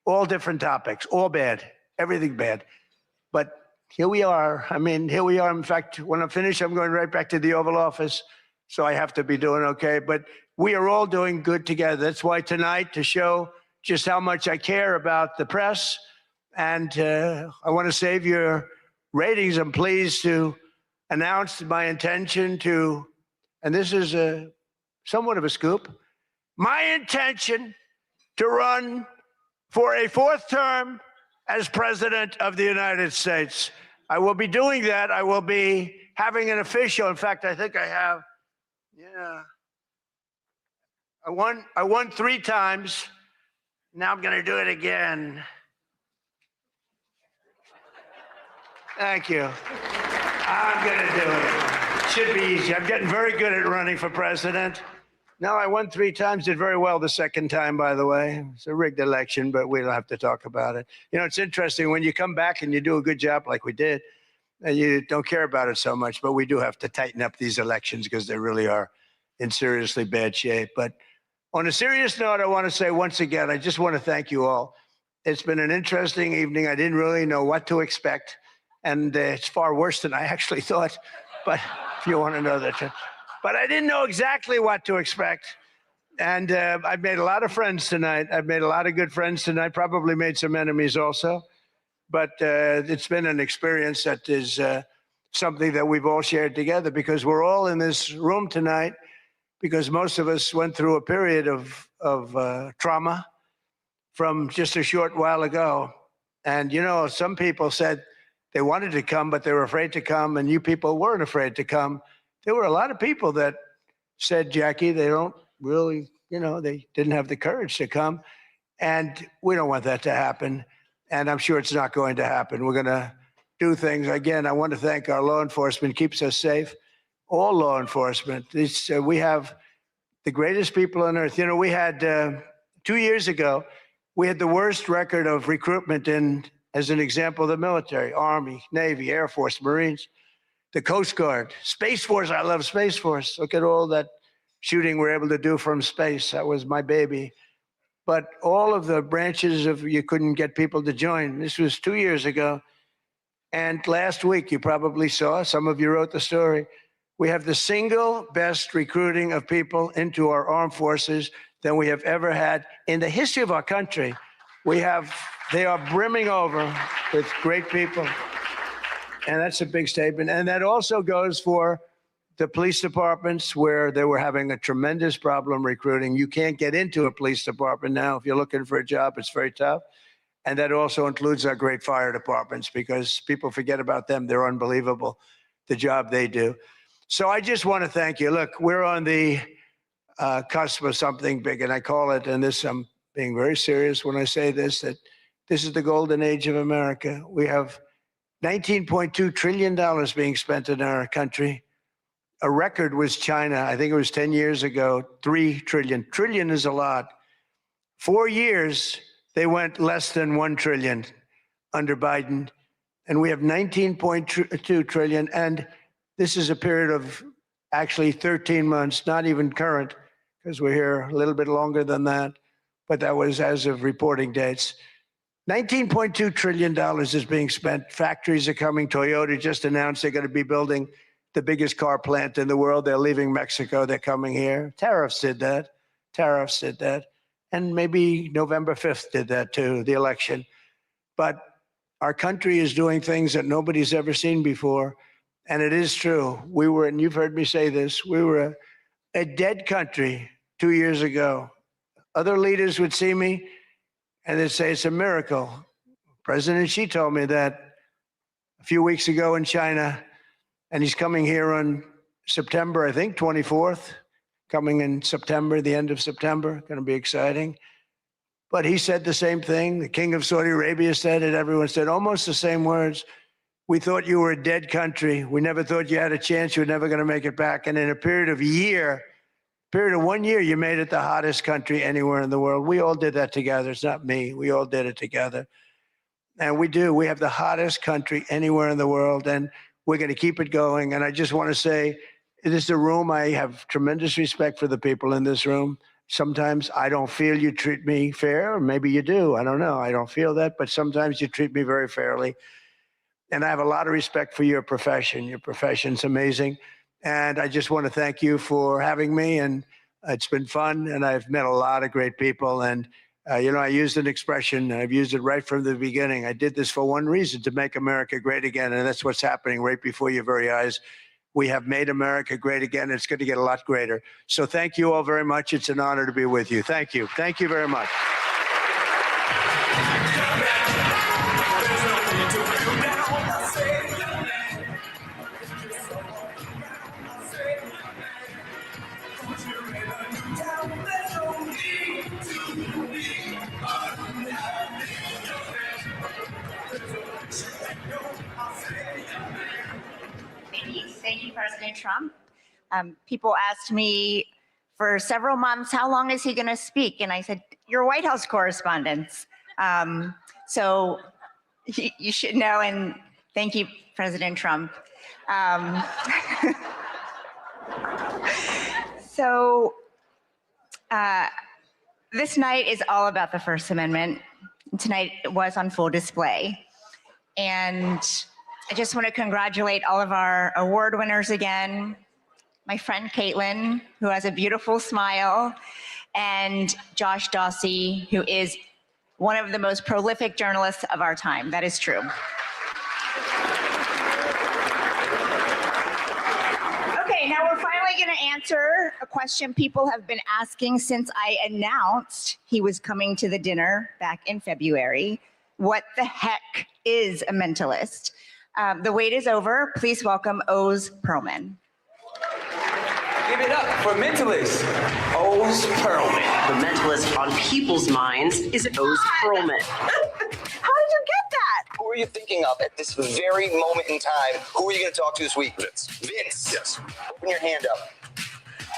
all different topics, all bad, everything bad. But here we are. I mean, here we are. In fact, when I'm finished, I'm going right back to the Oval Office. So I have to be doing okay. But we are all doing good together. That's why tonight, to show just how much I care about the press, and I want to save your ratings, I'm pleased to announce my intention to, and this is somewhat of a scoop, my intention to run for a 4th term as President of the United States. I will be doing that. I will be having an official, in fact, I think I have, I won 3 times. Now I'm going to do it again. Thank you. I'm going to do it. Should be easy. I'm getting very good at running for president. No, I won 3 times, did very well the second time, by the way. It's a rigged election, but we don't have to talk about it. You know, it's interesting when you come back and you do a good job like we did, and you don't care about it so much, but we do have to tighten up these elections because they really are in seriously bad shape. But on a serious note, I want to say once again, I just want to thank you all. It's been an interesting evening. I didn't really know what to expect, and it's far worse than I actually thought, but if you want to know that. But I didn't know exactly what to expect. And I've made a lot of friends tonight. I've made a lot of good friends tonight, probably made some enemies also. But it's been an experience that is something that we've all shared together because we're all in this room tonight because most of us went through a period of trauma from just a short while ago. And, you know, some people said they wanted to come, but they were afraid to come. And you people weren't afraid to come. There were a lot of people that said, Jackie, they don't really, you know, they didn't have the courage to come. And we don't want that to happen. And I'm sure it's not going to happen. We're going to do things. Again, I want to thank our law enforcement, keeps us safe. All law enforcement. We have the greatest people on earth. You know, we had 2 years ago, we had the worst record of recruitment in, as an example, the military, Army, Navy, Air Force, Marines, the Coast Guard, Space Force. I love Space Force. Look at all that shooting we're able to do from space. That was my baby. But all of the branches of, you couldn't get people to join. This was 2 years ago. And last week, you probably saw, some of you wrote the story, we have the single best recruiting of people into our armed forces than we have ever had in the history of our country. They are brimming over with great people. And that's a big statement. And that also goes for the police departments where they were having a tremendous problem recruiting. You can't get into a police department now. If you're looking for a job, it's very tough. And that also includes our great fire departments because people forget about them. They're unbelievable, the job they do. So I just want to thank you. Look, we're on the cusp of something big, and I call it, and this, I'm being very serious when I say this, that this is the golden age of America. We have $19.2 trillion being spent in our country. A record was China. I think it was 10 years ago, 3 trillion. Trillion is a lot. 4 years, they went less than 1 trillion under Biden. And we have 19.2 trillion. And this is a period of actually 13 months, not even current, because we're here a little bit longer than that. But that was as of reporting dates. $19.2 trillion is being spent. Factories are coming. Toyota just announced they're going to be building the biggest car plant in the world. They're leaving Mexico. They're coming here. Tariffs did that. Tariffs did that. And maybe November 5th did that too, the election. But our country is doing things that nobody's ever seen before. And it is true. We were, and you've heard me say this, we were a dead country 2 years ago. Other leaders would see me and they'd say it's a miracle. President Xi told me that a few weeks ago in China, and he's coming here on September, I think, 24th, coming in September, the end of September, going to be exciting. But he said the same thing. The king of Saudi Arabia said it. Everyone said almost the same words. We thought you were a dead country. We never thought you had a chance. You were never going to make it back. And in a period of 1 year, you made it the hottest country anywhere in the world. We all did that together. It's not me. We all did it together. And we do. We have the hottest country anywhere in the world. And we're going to keep it going. And I just want to say, this is a room. I have tremendous respect for the people in this room. Sometimes I don't feel you treat me fair. Or maybe you do. I don't know. I don't feel that. But sometimes you treat me very fairly. And I have a lot of respect for your profession. Your profession's amazing. And I just want to thank you for having me. And it's been fun. And I've met a lot of great people. And, you know, I used an expression. I've used it right from the beginning. I did this for one reason, to make America great again. And that's what's happening right before your very eyes. We have made America great again. It's going to get a lot greater. So thank you all very much. It's an honor to be with you. Thank you. Thank you very much. Thank you, President Trump. People asked me for several months, how long is he going to speak? And I said, you're White House correspondents. So you should know, and thank you, President Trump. This night is all about the First Amendment. Tonight it was on full display. And I just want to congratulate all of our award winners again. My friend Caitlin, who has a beautiful smile, and Josh Dawsey, who is one of the most prolific journalists of our time. That is true. Okay, now we're finally going to answer a question people have been asking since I announced he was coming to the dinner back in February. What the heck is a mentalist? The wait is over. Please welcome Oz Perlman. Give it up for mentalist Oz Perlman. The mentalist on people's minds is Oz Perlman. How did you get that? Who are you thinking of at this very moment in time? Who are you going to talk to this week? Vince. Vince. Yes. Open your hand up.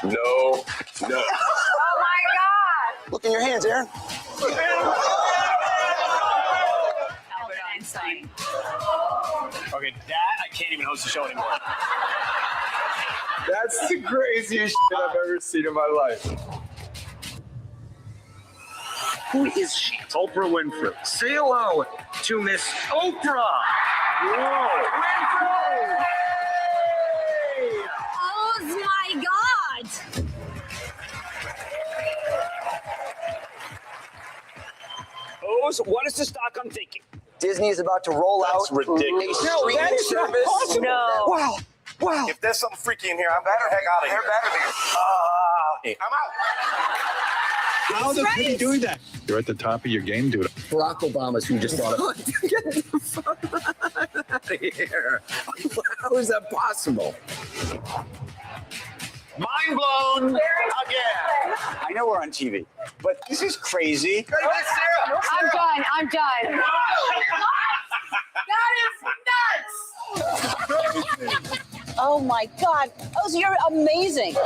No. No. Oh my God. Look in your hands, Aaron. Albert Einstein. Okay, that I can't even host the show anymore. That's the craziest shit I've ever seen in my life. Who is she? Oprah Winfrey. Say hello to Miss Oprah. Whoa. Winfrey! Oh my God! Oz, what is the stock I'm thinking? Disney is about to roll out ridiculous. A streaming service. No. Wow. Wow. If there's something freaky in here, I better heck out of here. Better be. I'm out. How the fuck are you doing that? You're at the top of your game, dude. Barack Obama's who just thought of it. Get the fuck out of here. How is that possible? Mind blown again. I know we're on TV, but this is crazy. Sarah. I'm done. That is nuts. Oh my God. Oz, you're amazing. Oh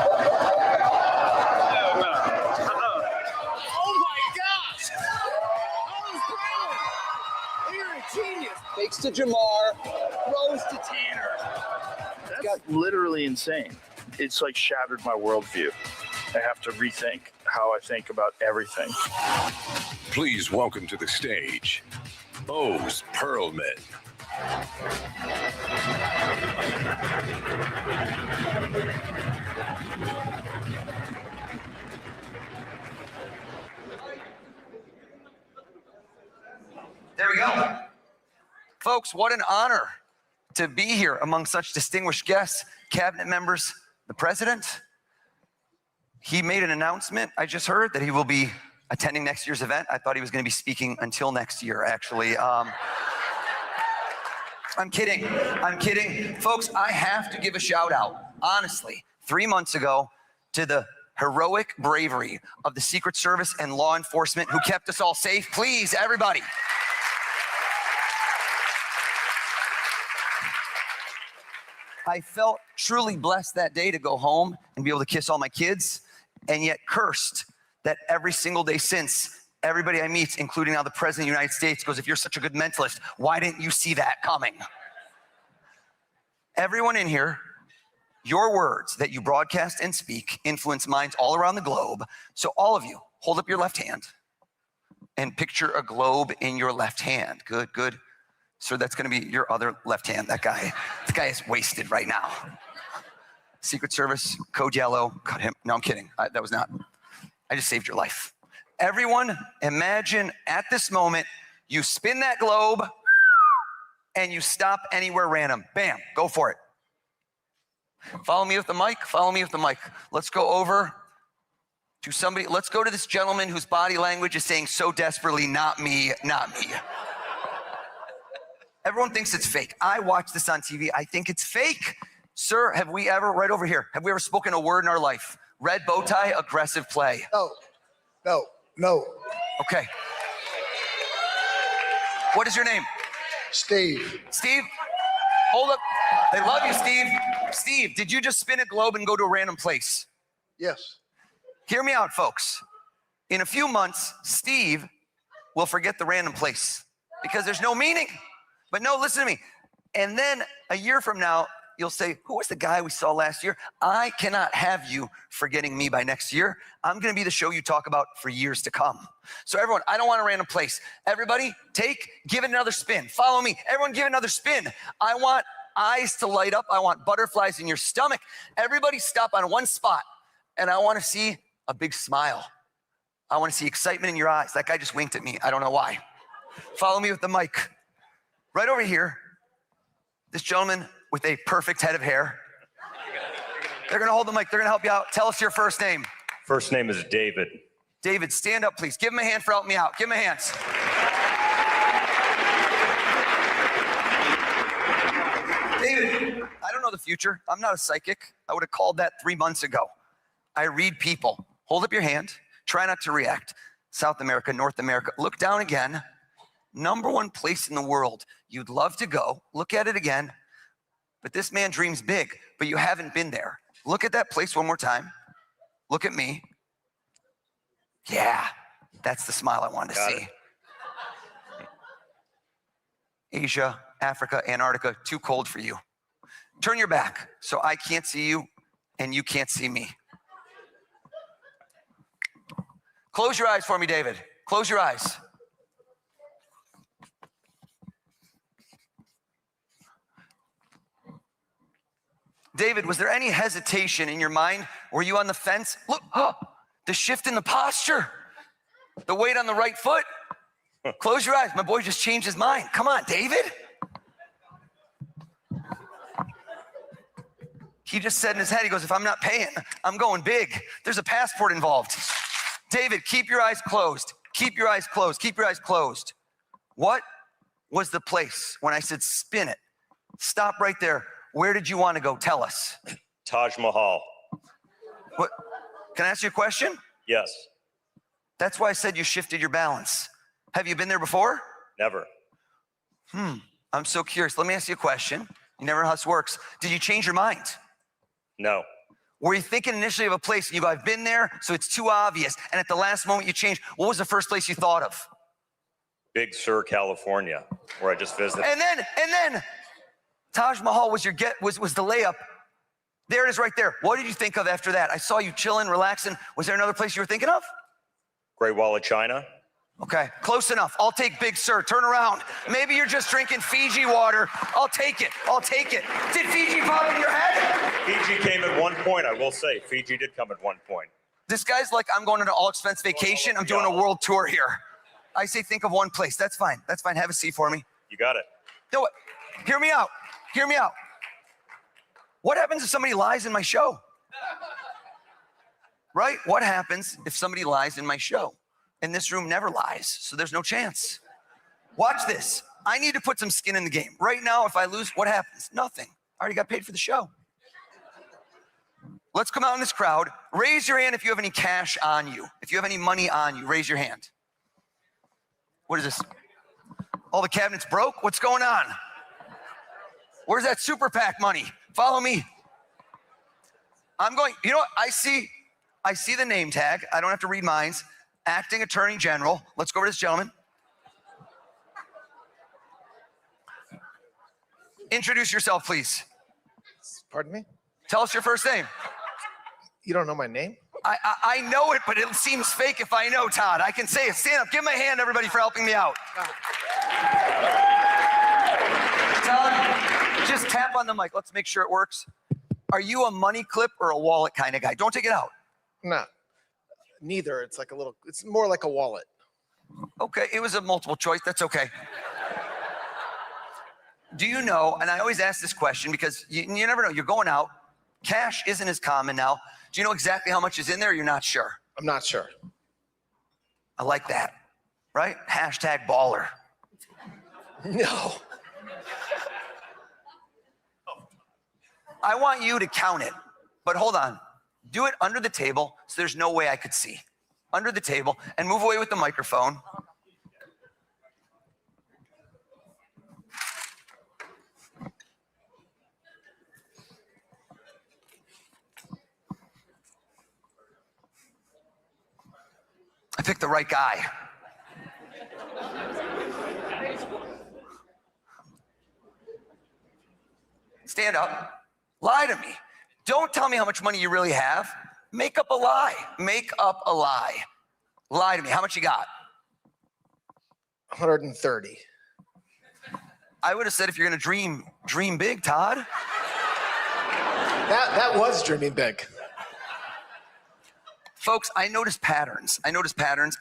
my gosh. You're a genius. Thanks to Jamar. Rose to Tanner. That's literally insane. It's like shattered my worldview. I have to rethink how I think about everything. Please welcome to the stage, Oz Perlman. There we go. Folks, what an honor to be here among such distinguished guests, cabinet members, the president. He made an announcement, I just heard, that he will be attending next year's event. I thought he was going to be speaking until next year, actually. I'm kidding. Folks, I have to give a shout out, honestly, 3 months ago to the heroic bravery of the Secret Service and law enforcement who kept us all safe. Please, everybody. I felt truly blessed that day to go home and be able to kiss all my kids, and yet cursed that every single day since, everybody I meet, including now the President of the United States, goes, if you're such a good mentalist, why didn't you see that coming? Everyone in here, your words that you broadcast and speak influence minds all around the globe. So all of you, hold up your left hand and picture a globe in your left hand. Good, good. Sir, that's gonna be your other left hand. That guy is wasted right now. Secret Service, code yellow, cut him. No, I'm kidding. That was not, I just saved your life. Everyone, imagine at this moment, you spin that globe and you stop anywhere random. Bam, go for it. Follow me with the mic, follow me with the mic. Let's go over to somebody, let's go to this gentleman whose body language is saying so desperately, not me, not me. Everyone thinks it's fake. I watch this on TV, I think it's fake. Sir, have we ever, right over here, have we ever spoken a word in our life? Red bow tie, aggressive play. No. Okay. What is your name? Steve. Steve? Hold up. They love you, Steve. Steve, did you just spin a globe and go to a random place? Yes. Hear me out, folks. In a few months, Steve will forget the random place because there's no meaning. But no, listen to me. And then a year from now, you'll say, who was the guy we saw last year? I cannot have you forgetting me by next year. I'm going to be the show you talk about for years to come. So everyone, I don't want a random place. Everybody, give it another spin. Follow me. Everyone, give it another spin. I want eyes to light up. I want butterflies in your stomach. Everybody stop on one spot, and I want to see a big smile. I want to see excitement in your eyes. That guy just winked at me. I don't know why. Follow me with the mic. Right over here, this gentleman with a perfect head of hair. They're going to hold the mic. They're going to help you out. Tell us your first name. First name is David. David, stand up, please. Give him a hand for helping me out. Give him a hand. David, I don't know the future. I'm not a psychic. I would have called that 3 months ago. I read people. Hold up your hand. Try not to react. South America, North America. Look down again. Number one place in the world you'd love to go. Look at it again. But this man dreams big, but you haven't been there. Look at that place one more time. Look at me. Yeah, that's the smile I wanted to see. Asia, Africa, Antarctica, too cold for you. Turn your back so I can't see you and you can't see me. Close your eyes for me, David. Close your eyes. David, was there any hesitation in your mind? Were you on the fence? Look, the shift in the posture, the weight on the right foot. Close your eyes. My boy just changed his mind. Come on, David. He just said in his head, he goes, if I'm not paying, I'm going big. There's a passport involved. David, keep your eyes closed. Keep your eyes closed. Keep your eyes closed. What was the place when I said spin it? Stop right there. Where did you want to go? Tell us. Taj Mahal. What? Can I ask you a question? Yes. That's why I said you shifted your balance. Have you been there before? Never. I'm so curious. Let me ask you a question. You never know how this works. Did you change your mind? No. Were you thinking initially of a place and you go, I've been there, so it's too obvious, and at the last moment you changed? What was the first place you thought of? Big Sur, California, where I just visited. And then Taj Mahal was the layup. There it is right there. What did you think of after that? I saw you chilling, relaxing. Was there another place you were thinking of? Great Wall of China. Okay, close enough. I'll take Big Sur. Turn around. Maybe you're just drinking Fiji water. I'll take it. I'll take it. Did Fiji pop in your head? Fiji came at one point, I will say. Fiji did come at one point. This guy's like, I'm going on an all-expense vacation. I'm doing a world tour here. I say think of one place. That's fine. That's fine. Have a seat for me. You got it. You know what? Hear me out. Hear me out. What happens if somebody lies in my show? Right? What happens if somebody lies in my show? And this room never lies, so there's no chance. Watch this. I need to put some skin in the game. Right now, if I lose, what happens? Nothing. I already got paid for the show. Let's come out in this crowd. Raise your hand if you have any cash on you. If you have any money on you, raise your hand. What is this? All the cabinets broke? What's going on? Where's that super PAC money? Follow me. I'm going, you know what? I see the name tag. I don't have to read minds. Acting Attorney General. Let's go over to this gentleman. Introduce yourself, please. Pardon me? Tell us your first name. You don't know my name? I know it, but it seems fake if I know, Todd. I can say it. Stand up. Give him a hand, everybody, for helping me out. Todd, just tap on the mic. Let's make sure it works. Are you a money clip or a wallet kind of guy? Don't take it out. No. Neither. It's like it's more like a wallet. Okay, it was a multiple choice. That's okay. Do you know, and I always ask this question because you never know, you're going out. Cash isn't as common now. Do you know exactly how much is in there or you're not sure? I'm not sure. I like that, right? Hashtag baller. No. I want you to count it, but hold on. Do it under the table so there's no way I could see. Under the table, and move away with the microphone. I picked the right guy. Stand up. Lie to me. Don't tell me how much money you really have. Make up a lie. Make up a lie. Lie to me. How much you got? 130. I would have said if you're going to dream big, Todd. That was dreaming big. Folks, I notice patterns. And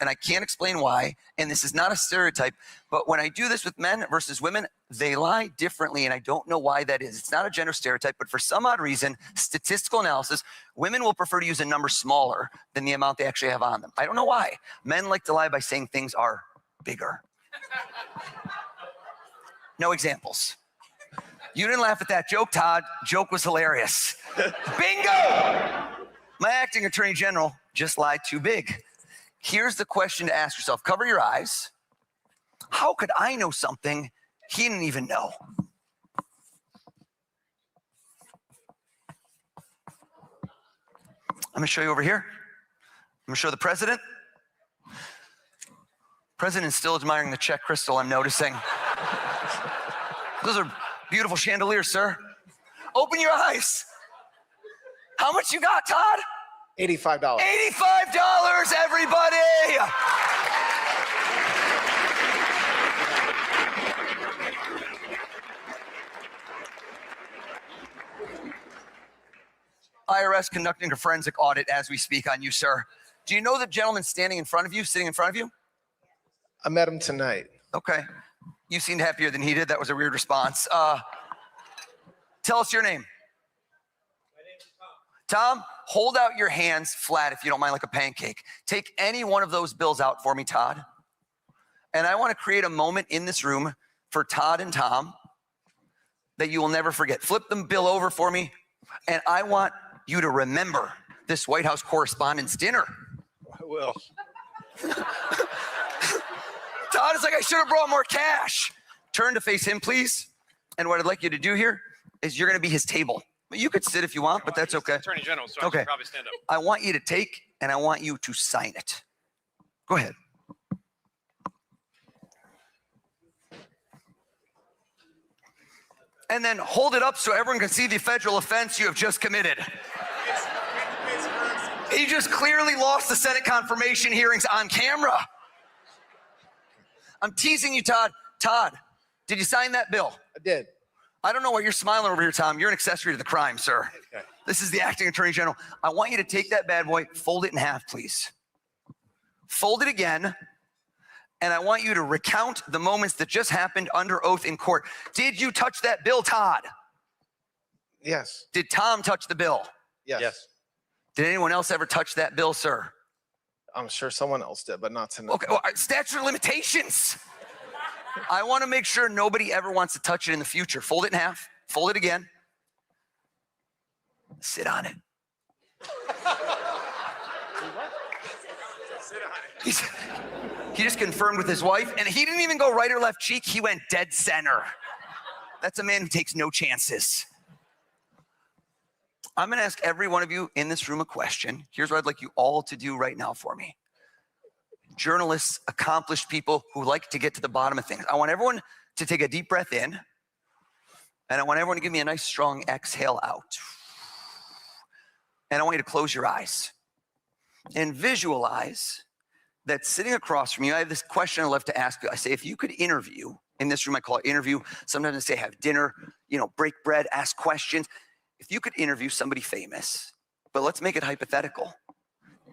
I can't explain why. And this is not a stereotype. But when I do this with men versus women, they lie differently. And I don't know why that is. It's not a gender stereotype. But for some odd reason, statistical analysis, women will prefer to use a number smaller than the amount they actually have on them. I don't know why. Men like to lie by saying things are bigger. No examples. You didn't laugh at that joke, Todd. Joke was hilarious. Bingo! My acting attorney general just lied too big. Here's the question to ask yourself. Cover your eyes. How could I know something he didn't even know? I'm gonna show you over here. I'm gonna show the president. President's still admiring the Czech crystal, I'm noticing. Those are beautiful chandeliers, sir. Open your eyes. How much you got, Todd? $85. $85, everybody! IRS conducting a forensic audit as we speak on you, sir. Do you know the gentleman standing in front of you, sitting in front of you? I met him tonight. Okay. You seemed happier than he did. That was a weird response. Tell us your name. My name is Tom. Tom, hold out your hands flat if you don't mind, like a pancake. Take any one of those bills out for me, Todd. And I want to create a moment in this room for Todd and Tom that you will never forget. Flip the bill over for me. And I want you to remember this White House Correspondents' Dinner. I will. Todd is like, I should have brought more cash. Turn to face him, please. And what I'd like you to do here is you're going to be his table. You could sit if you want, but that's okay. Attorney General, so I should probably stand up. I want you to take, and I want you to sign it. Go ahead. And then hold it up so everyone can see the federal offense you have just committed. He just clearly lost the Senate confirmation hearings on camera. I'm teasing you, Todd. Todd, did you sign that bill? I did. I don't know why you're smiling over here, Tom. You're an accessory to the crime, sir. Okay. This is the acting attorney general. I want you to take that bad boy, fold it in half, please. Fold it again. And I want you to recount the moments that just happened under oath in court. Did you touch that bill, Todd? Yes. Did Tom touch the bill? Yes. Did anyone else ever touch that bill, sir? I'm sure someone else did, but not tonight. Okay, well, statute of limitations. I want to make sure nobody ever wants to touch it in the future. Fold it in half. Fold it again. Sit on it. He just confirmed with his wife, and he didn't even go right or left cheek. He went dead center. That's a man who takes no chances. I'm going to ask every one of you in this room a question. Here's what I'd like you all to do right now for me. Journalists, accomplished people who like to get to the bottom of things. I want everyone to take a deep breath in, and I want everyone to give me a nice strong exhale out. And I want you to close your eyes and visualize that sitting across from you. I have this question I love to ask you. I say, if you could interview, in this room I call it interview, sometimes I say have dinner, break bread, ask questions. If you could interview somebody famous, but let's make it hypothetical,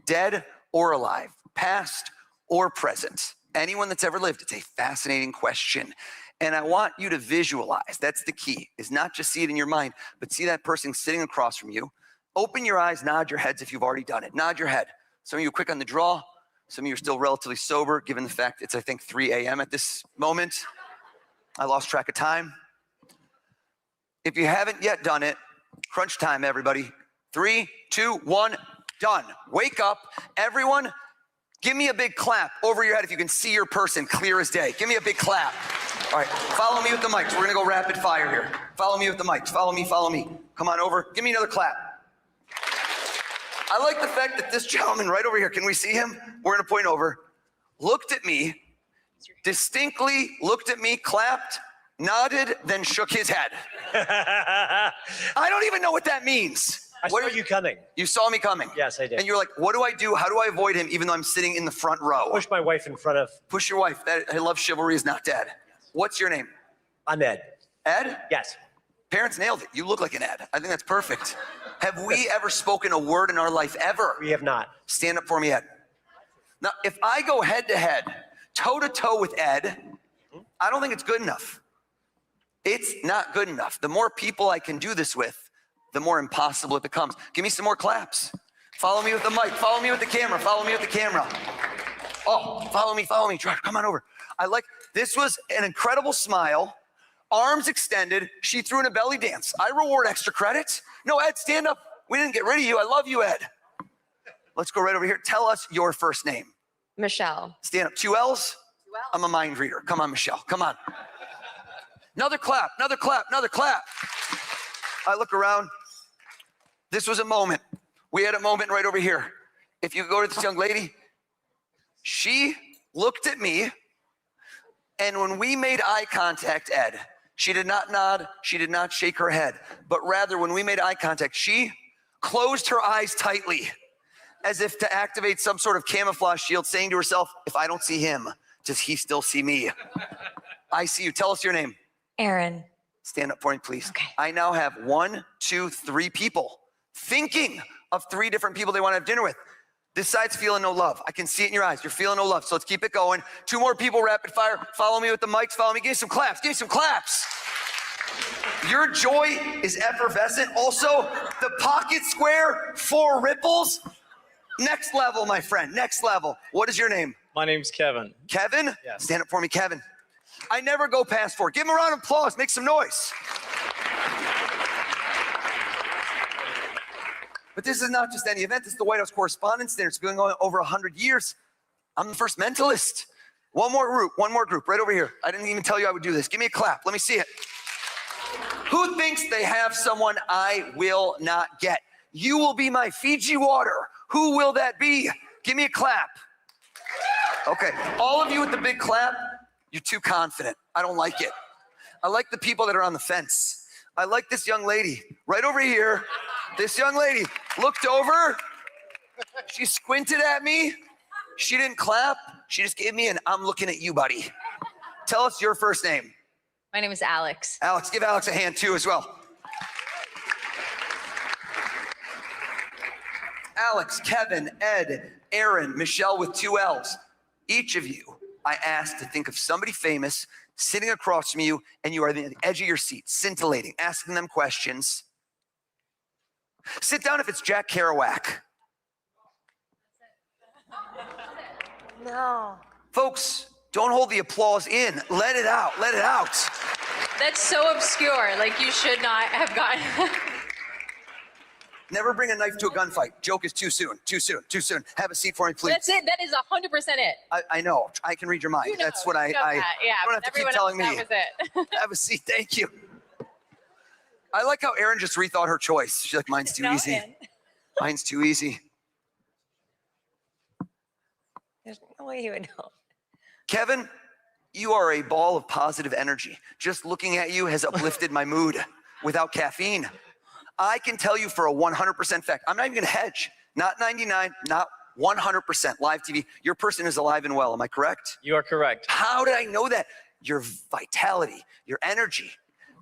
dead or alive, past or present, anyone that's ever lived, it's a fascinating question. And I want you to visualize, that's the key, is not just see it in your mind, but see that person sitting across from you. Open your eyes, nod your heads if you've already done it. Nod your head. Some of you are quick on the draw. Some of you are still relatively sober, given the fact it's, I think, 3 a.m. at this moment. I lost track of time. If you haven't yet done it, crunch time, everybody. 3, 2, 1, done. Wake up. Everyone, give me a big clap over your head if you can see your person clear as day. Give me a big clap. All right, follow me with the mics. We're going to go rapid fire here. Follow me with the mics. Follow me, follow me. Come on over. Give me another clap. I like the fact that this gentleman right over here, can we see him? We're gonna point over, looked at me, distinctly looked at me, clapped, nodded, then shook his head. I don't even know what that means. I saw you coming. You saw me coming? Yes, I did. And you're like, what do I do? How do I avoid him even though I'm sitting in the front row? Push my wife in front of. Push your wife. I love chivalry is not dead. What's your name? I'm Ed. Ed? Yes. Parents nailed it. You look like an Ed. I think that's perfect. Have we ever spoken a word in our life ever? We have not. Stand up for me, Ed. Now, if I go head to head, toe to toe with Ed, I don't think it's good enough. It's not good enough. The more people I can do this with, the more impossible it becomes. Give me some more claps. Follow me with the mic. Follow me with the camera. Follow me with the camera. Oh, follow me. George, come on over. This was an incredible smile. Arms extended. She threw in a belly dance. I reward extra credit. No, Ed, stand up. We didn't get rid of you. I love you, Ed. Let's go right over here. Tell us your first name. Michelle. Stand up. 2 L's? 2 L's. I'm a mind reader. Come on, Michelle. Come on. Another clap. Another clap. Another clap. I look around. This was a moment. We had a moment right over here. If you go to this young lady, she looked at me, and when we made eye contact, Ed, she did not nod, she did not shake her head, but rather when we made eye contact, she closed her eyes tightly as if to activate some sort of camouflage shield, saying to herself, if I don't see him, does he still see me? I see you. Tell us your name. Aaron. Stand up for me, please. Okay. I now have 1, 2, 3 people thinking of 3 different people they want to have dinner with. This side's feeling no love. I can see it in your eyes. You're feeling no love. So let's keep it going. 2 more people, rapid fire. Follow me with the mics. Follow me. Give me some claps. Give me some claps. Your joy is effervescent. Also, the pocket square, 4 ripples. Next level, my friend. Next level. What is your name? My name's Kevin. Kevin? Yes. Stand up for me, Kevin. I never go past 4. Give him a round of applause. Make some noise. But this is not just any event. This is the White House Correspondents' Dinner. It's been going on over 100 years. I'm the first mentalist. One more group, right over here. I didn't even tell you I would do this. Give me a clap. Let me see it. Who thinks they have someone I will not get? You will be my Fiji water. Who will that be? Give me a clap. Okay, all of you with the big clap, you're too confident. I don't like it. I like the people that are on the fence. I like this young lady right over here. This young lady looked over. She squinted at me. She didn't clap. She just gave me an I'm looking at you, buddy. Tell us your first name. My name is Alex. Alex, give Alex a hand too as well. Alex, Kevin, Ed, Aaron, Michelle with 2 L's. Each of you, I asked to think of somebody famous sitting across from you, and you are at the edge of your seat, scintillating, asking them questions. Sit down if it's Jack Kerouac. No. Folks, don't hold the applause in. Let it out. Let it out. That's so obscure. Like, you should not have gotten. Never bring a knife to a gunfight. Joke is too soon. Too soon. Too soon. Have a seat for me, please. That's it. That is 100% it. I know. I can read your mind. You know, That's what I you know that. Yeah, you don't have to keep everyone telling else, me. that was it. Have a seat. Thank you. I like how Erin just rethought her choice. She's like, mine's too easy. Mine's too easy. There's no way you would know. Kevin, you are a ball of positive energy. Just looking at you has uplifted my mood without caffeine. I can tell you for a 100% fact, I'm not even gonna hedge, not 99, not 100% live TV. Your person is alive and well, am I correct? You are correct. How did I know that? Your vitality, your energy.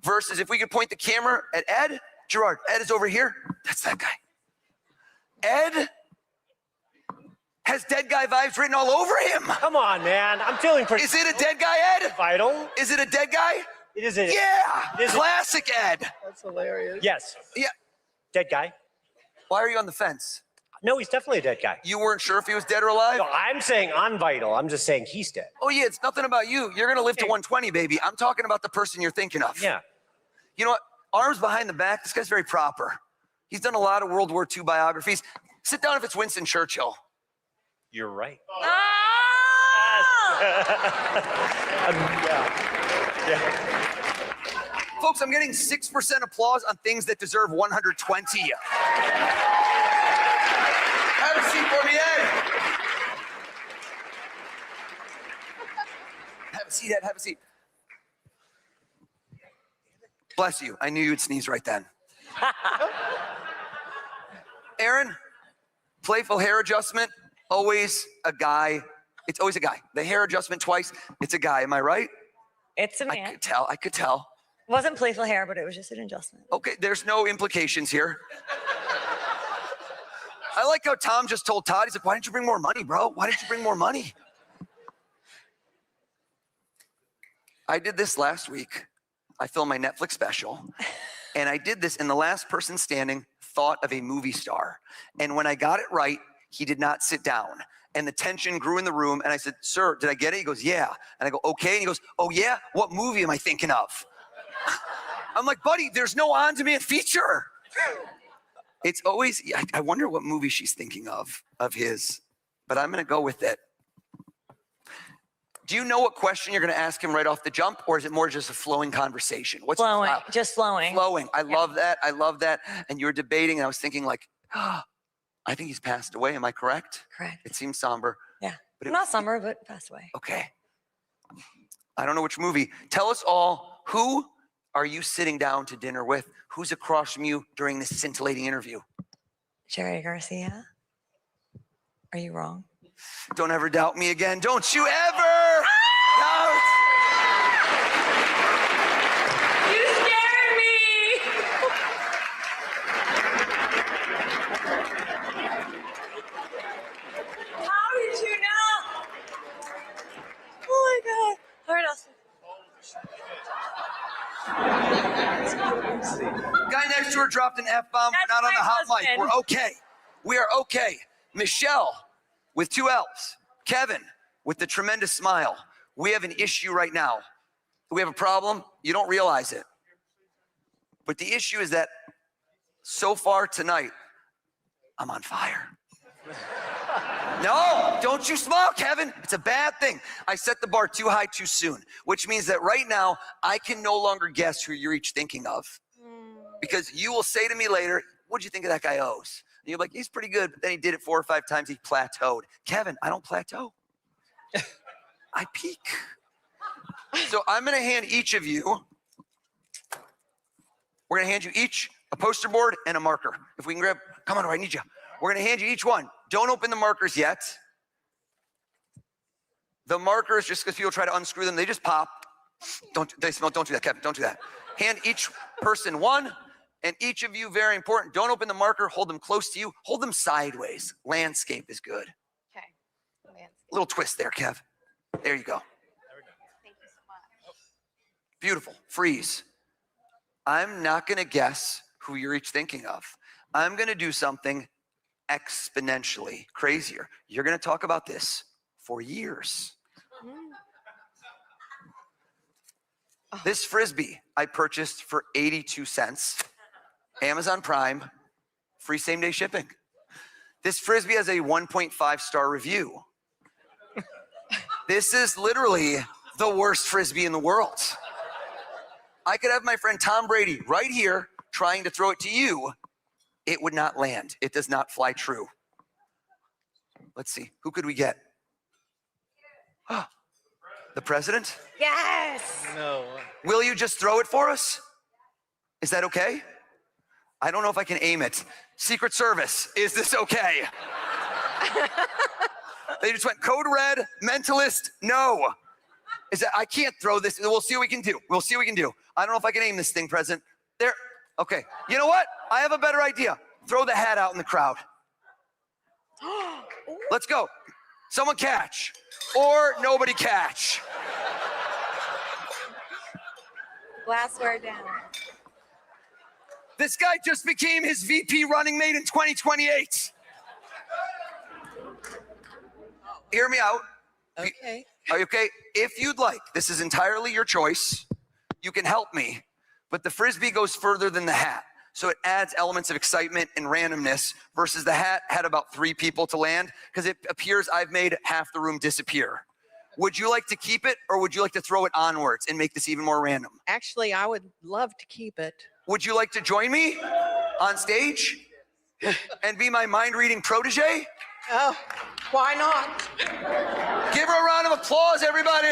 Versus if we could point the camera at Ed, Gerard, Ed is over here, that's that guy. Ed has dead guy vibes written all over him. Come on, man. I'm feeling pretty. Is it a dead guy, Ed? Vital. Is it a dead guy? It is a. Yeah. It is classic Ed. That's hilarious. Yes. Yeah. Dead guy. Why are you on the fence? No, he's definitely a dead guy. You weren't sure if he was dead or alive? No, I'm saying I'm vital. I'm just saying he's dead. Oh yeah, it's nothing about you. You're gonna live to 120, baby. I'm talking about the person you're thinking of. Yeah. You know what? Arms behind the back. This guy's very proper. He's done a lot of World War II biographies. Sit down if it's Winston Churchill. You're right. Yeah. Folks, I'm getting 6% applause on things that deserve 120. seat, Ed. Have a seat. Bless you. I knew you'd sneeze right then. Aaron, playful hair adjustment, always a guy. It's always a guy. The hair adjustment twice, it's a guy. Am I right? It's a man. I could tell. It wasn't playful hair, but it was just an adjustment. Okay, there's no implications here. I like how Tom just told Todd, he's like, why didn't you bring more money, bro? Why didn't you bring more money? I did this last week. I filmed my Netflix special. And I did this, and the last person standing thought of a movie star. And when I got it right, he did not sit down. And the tension grew in the room. And I said, sir, did I get it? He goes, yeah. And I go, okay. And he goes, oh yeah? What movie am I thinking of? I'm like, buddy, there's no on-demand feature. It's always, I wonder what movie she's thinking of his. But I'm going to go with it. Do you know what question you're going to ask him right off the jump? Or is it more just a flowing conversation? What's flowing, just flowing. Flowing. I love that. I love that. And you were debating, and I was thinking like, oh, I think he's passed away. Am I correct? Correct. It seems somber. Yeah. But not somber, but passed away. Okay. I don't know which movie. Tell us all, who are you sitting down to dinner with? Who's across from you during this scintillating interview? Jerry Garcia. Are you wrong? Don't ever doubt me again. Don't you ever doubt. You scared me. How did you know? Oh my God. All right, Austin. Guy next to her dropped an F-bomb. We're not on the hot mic. We're okay. We are okay. Michelle with 2 L's. Kevin with the tremendous smile. We have an issue right now. We have a problem. You don't realize it. But the issue is that so far tonight, I'm on fire. No, don't you smile, Kevin. It's a bad thing. I set the bar too high too soon, which means that right now I can no longer guess who you're each thinking of. Because you will say to me later, what'd you think of that guy O's? And you're like, he's pretty good, but then he did it 4 or 5 times, he plateaued. Kevin, I don't plateau. I peak. So I'm gonna hand each of you, we're gonna hand you each a poster board and a marker. If we can grab, come on, I need you. We're gonna hand you each one. Don't open the markers yet. The markers, just because people try to unscrew them, they just pop. Don't do that, Kevin, don't do that. Hand each person one, and each of you, very important, don't open the marker, hold them close to you, hold them sideways. Landscape is good. Okay. Landscape. Little twist there, Kev. There you go. Thank you so much. Beautiful, freeze. I'm not gonna guess who you're each thinking of. I'm gonna do something exponentially crazier. You're gonna talk about this for years. This Frisbee I purchased for 82 cents. Amazon Prime, free same-day shipping. This Frisbee has a 1.5-star review. This is literally the worst Frisbee in the world. I could have my friend Tom Brady right here trying to throw it to you. It would not land. It does not fly true. Let's see, who could we get? The president? Yes. No. Will you just throw it for us? Is that okay? I don't know if I can aim it. Secret Service, is this okay? They just went code red, mentalist, no. Is that, I can't throw this. We'll see what we can do. We'll see what we can do. I don't know if I can aim this thing, President. There, okay. You know what? I have a better idea. Throw the hat out in the crowd. Let's go. Someone catch. Or nobody catch. Glassware down. This guy just became his VP running mate in 2028. Hear me out. Okay. Are you okay? If you'd like, this is entirely your choice. You can help me, but the Frisbee goes further than the hat. So it adds elements of excitement and randomness versus the hat had about 3 people to land because it appears I've made half the room disappear. Would you like to keep it or would you like to throw it onwards and make this even more random? Actually, I would love to keep it. Would you like to join me on stage and be my mind-reading protege? Oh, why not? Give her a round of applause, everybody.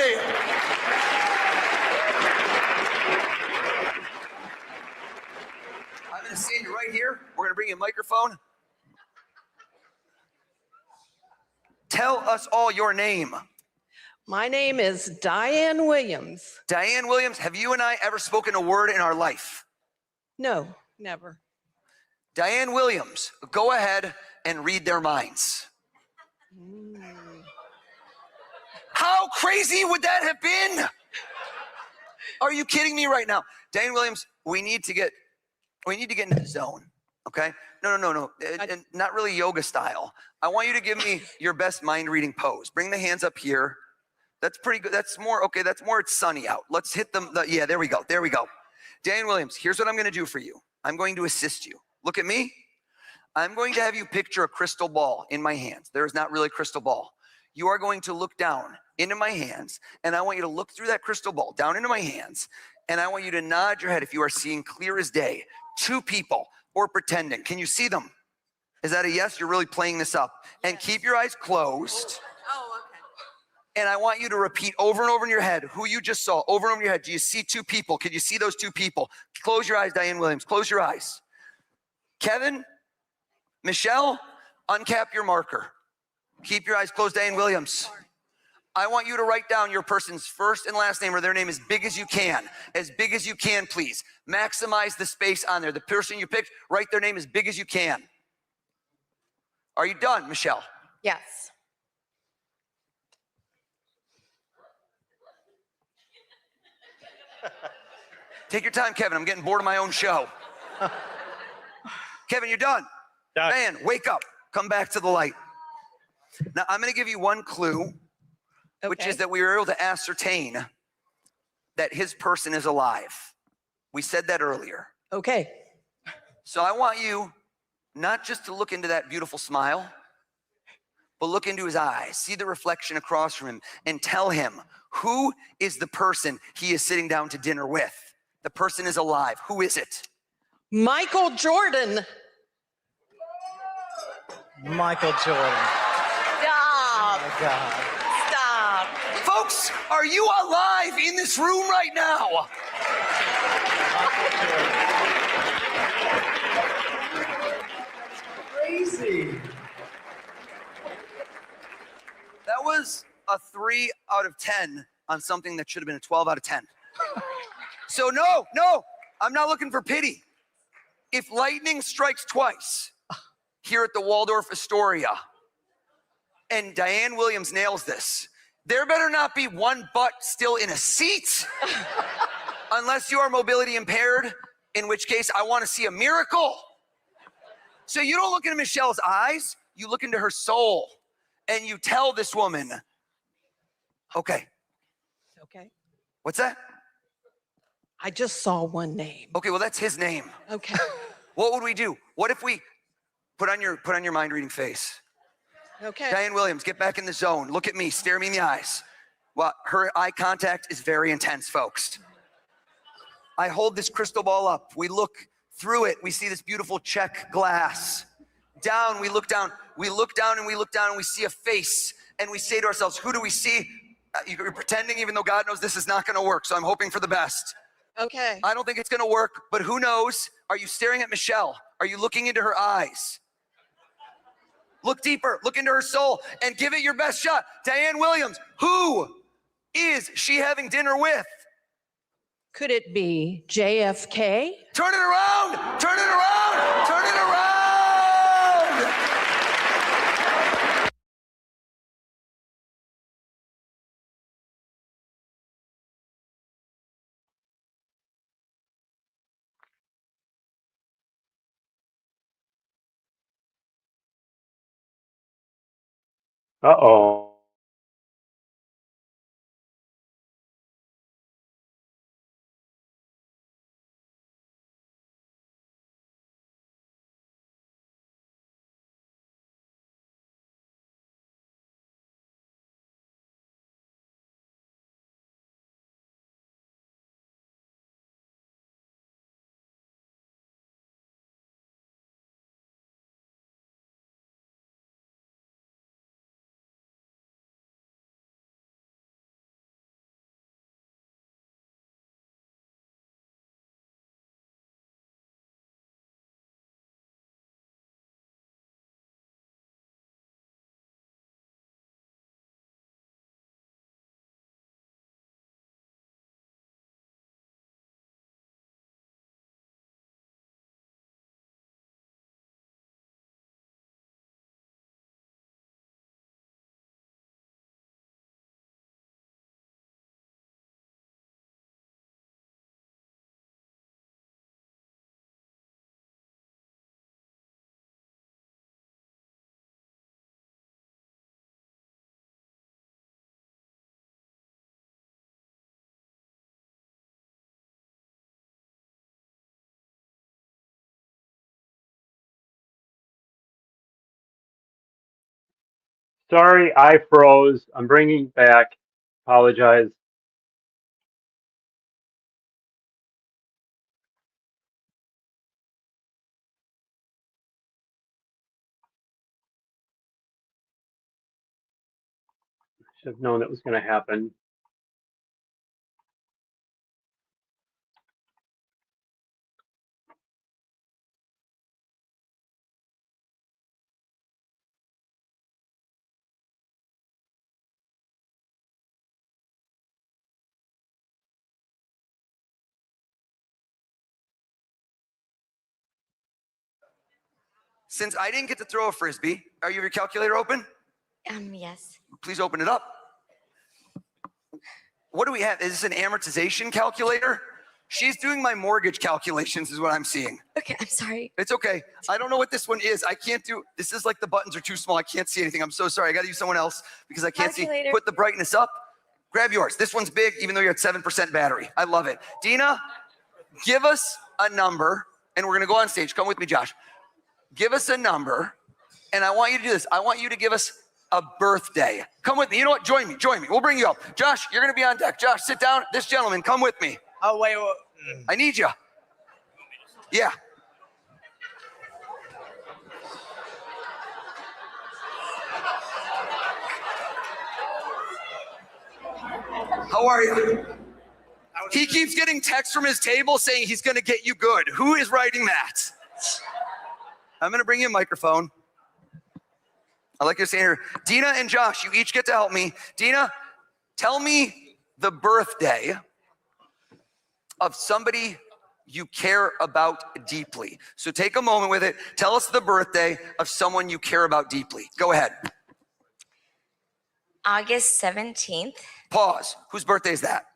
I'm going to stand you right here. We're going to bring you a microphone. Tell us all your name. My name is Diane Williams. Diane Williams, have you and I ever spoken a word in our life? No, never. Diane Williams, go ahead and read their minds. How crazy would that have been? Are you kidding me right now? Diane Williams, we need to get into the zone, okay? No. Not really yoga style. I want you to give me your best mind reading pose. Bring the hands up here. That's pretty good. That's more, okay, it's sunny out. Let's hit them. Yeah, there we go. Diane Williams, here's what I'm going to do for you. I'm going to assist you. Look at me. I'm going to have you picture a crystal ball in my hands. There is not really a crystal ball. You are going to look down into my hands, and I want you to look through that crystal ball down into my hands, and I want you to nod your head if you are seeing clear as day 2 people or pretending. Can you see them? Is that a yes? You're really playing this up. And keep your eyes closed. Oh, okay. And I want you to repeat over and over in your head who you just saw, over and over in your head. Do you see 2 people? Can you see those 2 people? Close your eyes, Diane Williams. Close your eyes. Kevin, Michelle, uncap your marker. Keep your eyes closed, Diane Williams. I want you to write down your person's first and last name or their name as big as you can. As big as you can, please. Maximize the space on there. The person you picked, write their name as big as you can. Are you done, Michelle? Yes. Take your time, Kevin. I'm getting bored of my own show. Kevin, you're done. Man, wake up. Come back to the light. Now, I'm going to give you one clue, which is that we were able to ascertain that his person is alive. We said that earlier. Okay. So I want you not just to look into that beautiful smile, but look into his eyes, see the reflection across from him, and tell him who is the person he is sitting down to dinner with. The person is alive. Who is it? Michael Jordan. Michael Jordan. Stop. Oh my God. Stop. Folks, are you alive in this room right now? Crazy. That was a 3 out of 10 on something that should have been a 12 out of 10. So no, I'm not looking for pity. If lightning strikes twice here at the Waldorf Astoria and Diane Williams nails this, there better not be one butt still in a seat unless you are mobility impaired, in which case I want to see a miracle. So you don't look into Michelle's eyes, you look into her soul and you tell this woman, okay. Okay. What's that? I just saw one name. Okay, well, that's his name. Okay. What would we do? What if we put on your mind reading face? Okay. Diane Williams, get back in the zone. Look at me, stare me in the eyes. Well, her eye contact is very intense, folks. I hold this crystal ball up. We look through it. We see this beautiful check glass. Down, we look down. We look down and we look down and we see a face. And we say to ourselves, who do we see? You're pretending even though God knows this is not going to work. So I'm hoping for the best. Okay. I don't think it's going to work, but who knows? Are you staring at Michelle? Are you looking into her eyes? Look deeper, look into her soul, and give it your best shot. Diane Williams, who is she having dinner with? Could it be JFK? Turn it around, turn it around, turn it around. Uh-oh. Sorry, I froze. I'm bringing back. Apologize. Should have known that was going to happen. Since I didn't get to throw a frisbee, are you have your calculator open? Yes. Please open it up. What do we have? Is this an amortization calculator? She's doing my mortgage calculations is what I'm seeing. Okay, I'm sorry. It's okay. I don't know what this one is. I can't do, this is like the buttons are too small. I can't see anything. I'm so sorry. I got to use someone else because I can't see. Put the brightness up. Grab yours. This one's big, even though you're at 7% battery. I love it. Dina, give us a number, and we're going to go on stage. Come with me, Josh. Give us a number, and I want you to do this. I want you to give us a birthday. Come with me. You know what? Join me. Join me. We'll bring you up. Josh, you're going to be on deck. Josh, sit down. This gentleman, come with me. Oh, wait. I need you. Yeah. How are you? He keeps getting texts from his table saying he's going to get you good. Who is writing that? I'm going to bring you a microphone. I like you saying here. Dina and Josh, you each get to help me. Dina, tell me the birthday of somebody you care about deeply. So take a moment with it. Tell us the birthday of someone you care about deeply. Go ahead. August 17th. Pause. Whose birthday is that?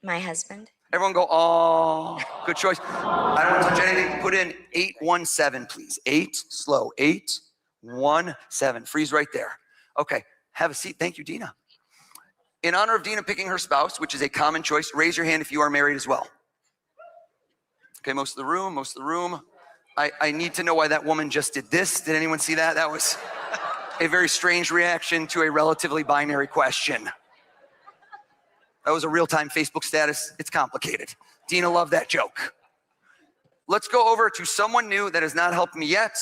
My husband. Everyone go, oh, good choice. I don't want to touch anything. Put in 817, please. 8, slow. 817. Freeze right there. Okay, have a seat. Thank you, Dina. In honor of Dina picking her spouse, which is a common choice, raise your hand if you are married as well. Okay, most of the room. I need to know why that woman just did this. Did anyone see that? That was a very strange reaction to a relatively binary question. That was a real-time Facebook status. It's complicated. Dina loved that joke. Let's go over to someone new that has not helped me yet.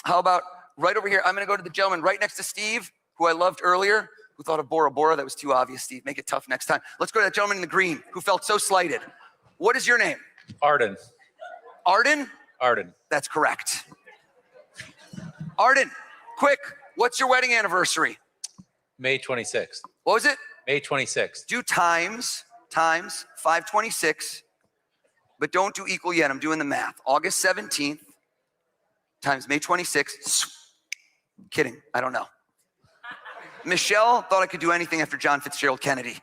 How about right over here? I'm going to go to the gentleman right next to Steve, who I loved earlier, who thought of Bora Bora. That was too obvious, Steve. Make it tough next time. Let's go to that gentleman in the green who felt so slighted. What is your name? Arden. Arden? Arden. That's correct. Arden, quick, what's your wedding anniversary? May 26th. What was it? May 26th. Do times 526, but don't do equal yet. I'm doing the math. August 17th times May 26th. Kidding, I don't know. Michelle thought I could do anything after John Fitzgerald Kennedy.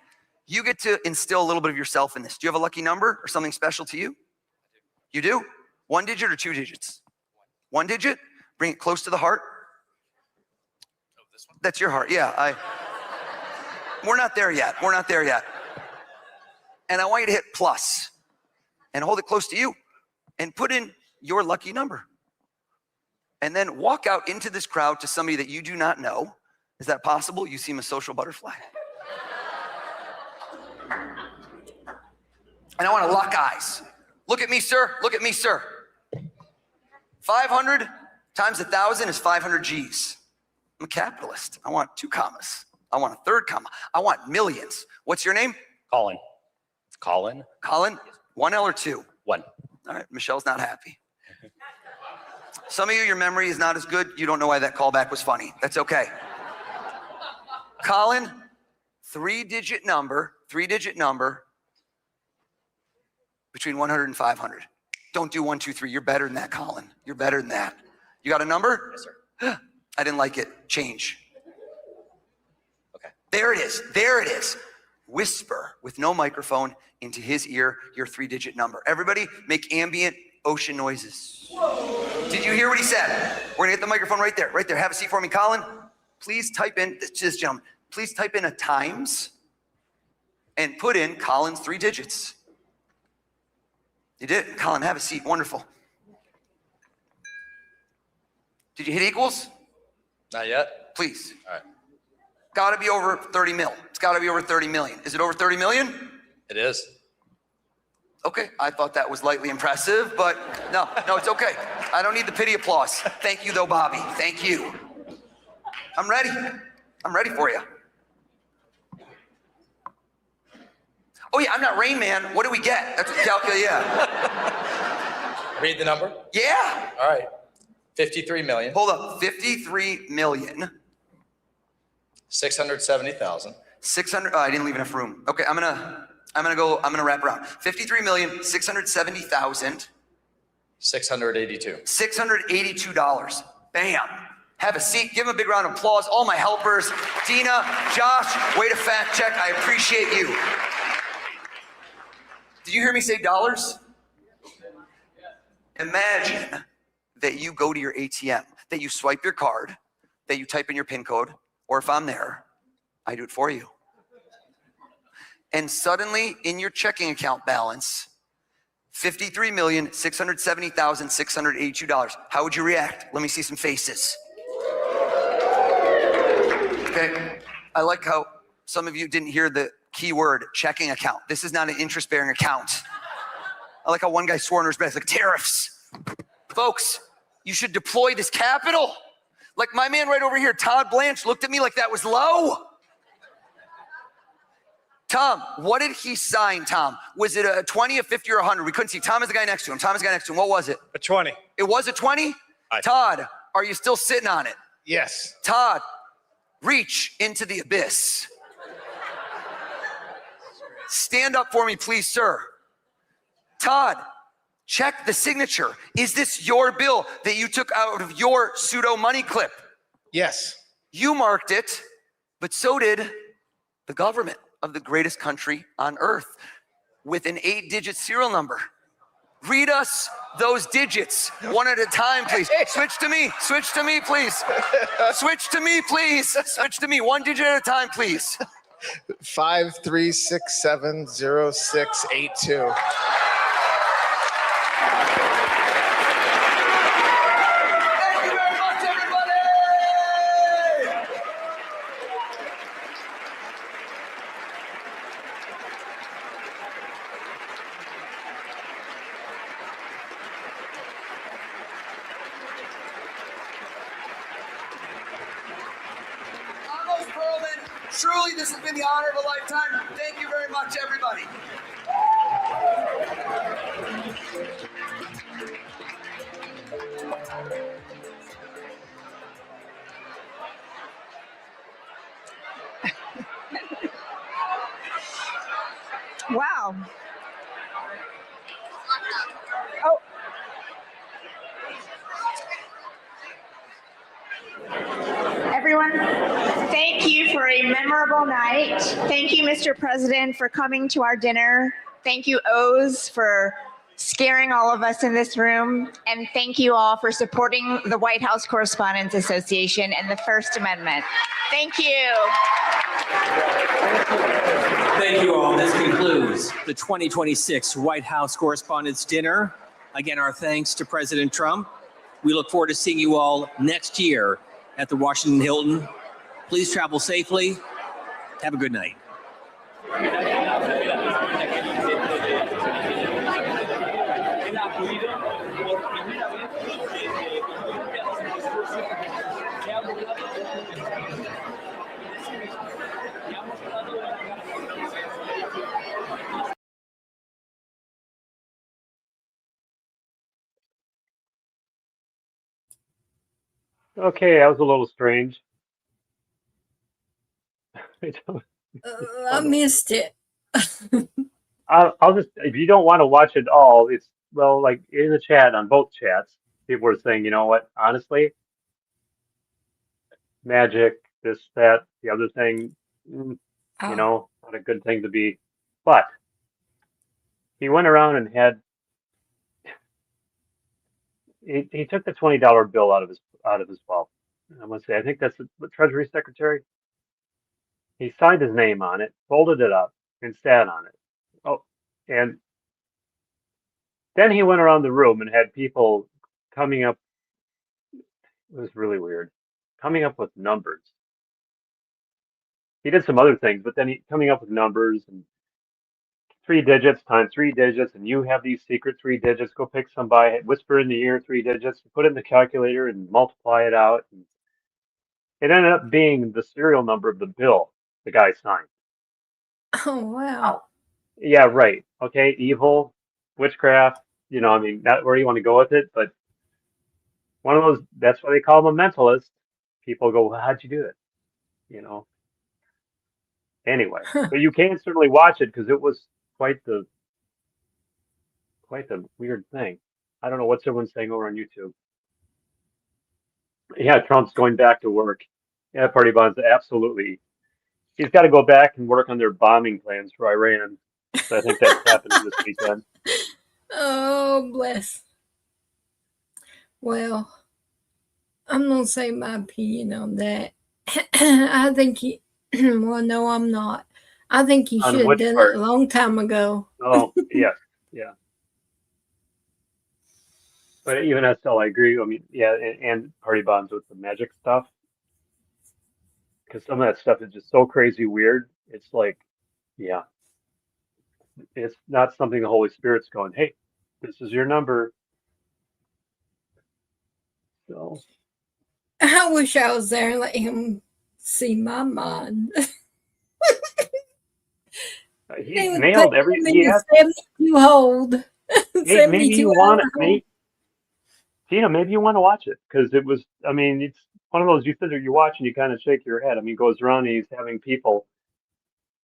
You get to instill a little bit of yourself in this. Do you have a lucky number or something special to you? You do? 1 digit or 2 digits? 1 digit? Bring it close to the heart. That's your heart, yeah. We're not there yet. And I want you to hit plus and hold it close to you and put in your lucky number. And then walk out into this crowd to somebody that you do not know. Is that possible? You seem a social butterfly. And I want to lock eyes. Look at me, sir. Look at me, sir. 500 times 1,000 is 500 G's. I'm a capitalist. I want 2 commas. I want a 3rd comma. I want millions. What's your name? Colin. Colin. Colin? 1 L or 2? 1. All right, Michelle's not happy. Some of you, your memory is not as good. You don't know why that callback was funny. That's okay. Colin, 3-digit number between 100 and 500. Don't do 1, 2, 3. You're better than that, Colin. You're better than that. You got a number? Yes, sir. I didn't like it. Change. Okay. There it is. Whisper with no microphone into his ear your 3-digit number. Everybody make ambient ocean noises. Whoa. Did you hear what he said? We're gonna get the microphone right there. Have a seat for me, Colin. Please type in, this gentleman, please type in a times and put in Colin's 3 digits. You did. Colin, have a seat. Wonderful. Did you hit equals? Not yet. please. All right. Got to be over 30 mil. It's got to be over 30 million. Is it over 30 million? It is. Okay, I thought that was lightly impressive, but no, it's okay. I don't need the pity applause. Thank you, though, Bobby. Thank you. I'm ready. I'm ready for you. Oh, yeah, I'm not Rain Man. What do we get? That's calculate, yeah. Read the number. Yeah. All right. 53 million. Hold up. 53 million. 670,000. 600. Oh, I didn't leave enough room. Okay, I'm gonna wrap around. 53,670,000. 682. $682. Bam. Have a seat. Give them a big round of applause. All my helpers. Dina, Josh, way to fact check. I appreciate you. Did you hear me say dollars? Imagine that you go to your ATM, that you swipe your card, that you type in your PIN code, or if I'm there, I do it for you. And suddenly in your checking account balance, $53,670,682. How would you react? Let me see some faces. Okay. I like how some of you didn't hear the key word checking account. This is not an interest-bearing account. I like how one guy swore under his breath, like tariffs. Folks, you should deploy this capital. Like my man right over here, Todd Blanche, looked at me like that was low. Tom, what did he sign, Tom? Was it a 20, a 50, or 100? We couldn't see. Tom is the guy next to him. What was it? A 20. It was a 20? Todd, are you still sitting on it? Yes. Todd, reach into the abyss. Stand up for me, please, sir. Todd, check the signature. Is this your bill that you took out of your pseudo money clip? Yes. You marked it, but so did the government of the greatest country on earth with an 8-digit serial number. Read us those digits one at a time, please. Switch to me, please. Switch to me, please. Switch to me, one digit at a time, please. 5367062. Truly, this has been the honor of a lifetime. Thank you very much, everybody. Wow. Oh. Everyone, thank you for a memorable night. Thank you, Mr. President, for coming to our dinner. Thank you, O's, for scaring all of us in this room. And thank you all for supporting the White House Correspondents Association and the First Amendment. Thank you. Thank you all. This concludes the 2026 White House Correspondents' Dinner. Again, our thanks to President Trump. We look forward to seeing you all next year at the Washington Hilton. Please travel safely. Have a good night. Okay, that was a little strange. I missed it. I'll just, if you don't want to watch it all, it's, well, like in the chat, on both chats, people were saying, you know what, honestly, magic, this, that, the other thing, you know, not a good thing to be. But he went around and had, he took the $20 bill out of his wealth. I must say, I think that's the Treasury Secretary. He signed his name on it, folded it up, and sat on it. Oh, and then he went around the room and had people coming up. It was really weird. coming up with numbers. He did some other things, but then he coming up with numbers and 3 digits times 3 digits, and you have these secret 3 digits. Go pick somebody, whisper in the ear 3 digits, put it in the calculator, and multiply it out. And it ended up being the serial number of the bill the guy signed. Oh, wow. Yeah, right. Okay, evil, witchcraft. I mean, not where you want to go with it, but one of those. That's why they call him a mentalist. People go, well, how'd you do it? Anyway, but you can certainly watch it because it was quite the weird thing. I don't know what's everyone saying over on YouTube. Yeah, Trump's going back to work. Yeah, Party Bonds, absolutely. He's got to go back and work on their bombing plans for Iran. So I think that's happening this weekend. Oh, bless. Well, I'm going to say my opinion on that. I think he, well, no, I'm not. I think he On should have which done part? it a long time ago. Oh, yes, yeah. But even still, I agree. I mean, yeah, and Party Bonds with the magic stuff. Because some of that stuff is just so crazy weird. It's like, yeah, it's not something the Holy Spirit's going, hey, this is your number. So I wish I was there and let him see my mind. he nailed every. He has 72 hold. maybe you want it. Tina, maybe you want to watch it because it was. I mean, it's one of those you sit there, you watch, and you kind of shake your head. I mean, he goes around and he's having people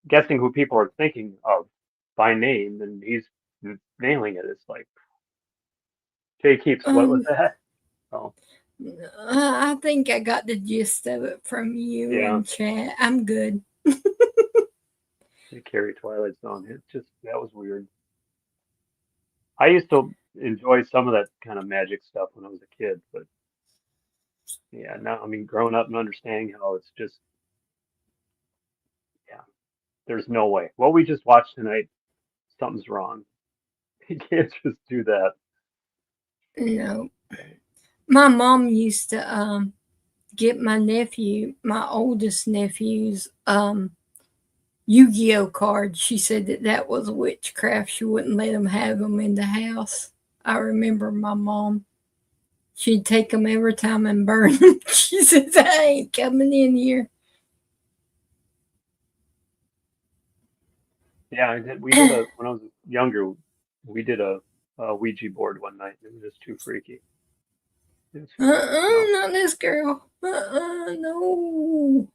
guessing who people are thinking of by name, and he's nailing it. It's like Jay Keeps. What was that? Oh, I think I got the gist of it from you in chat. I'm good. Carrie Twilight Zone. It's just that was weird. I used to enjoy some of that kind of magic stuff when I was a kid, but yeah, now I mean, growing up and understanding how it's just, yeah, there's no way. What we just watched tonight, something's wrong. You can't just do that. No. My mom used to get my oldest nephew's Yu-Gi-Oh cards. She said that was witchcraft. She wouldn't let them have them in the house. I remember my mom. She'd take them every time and burn them. She says, I ain't coming in here. Yeah, we did when I was younger, we did a Ouija board one night. It was just too freaky. Not this girl. No.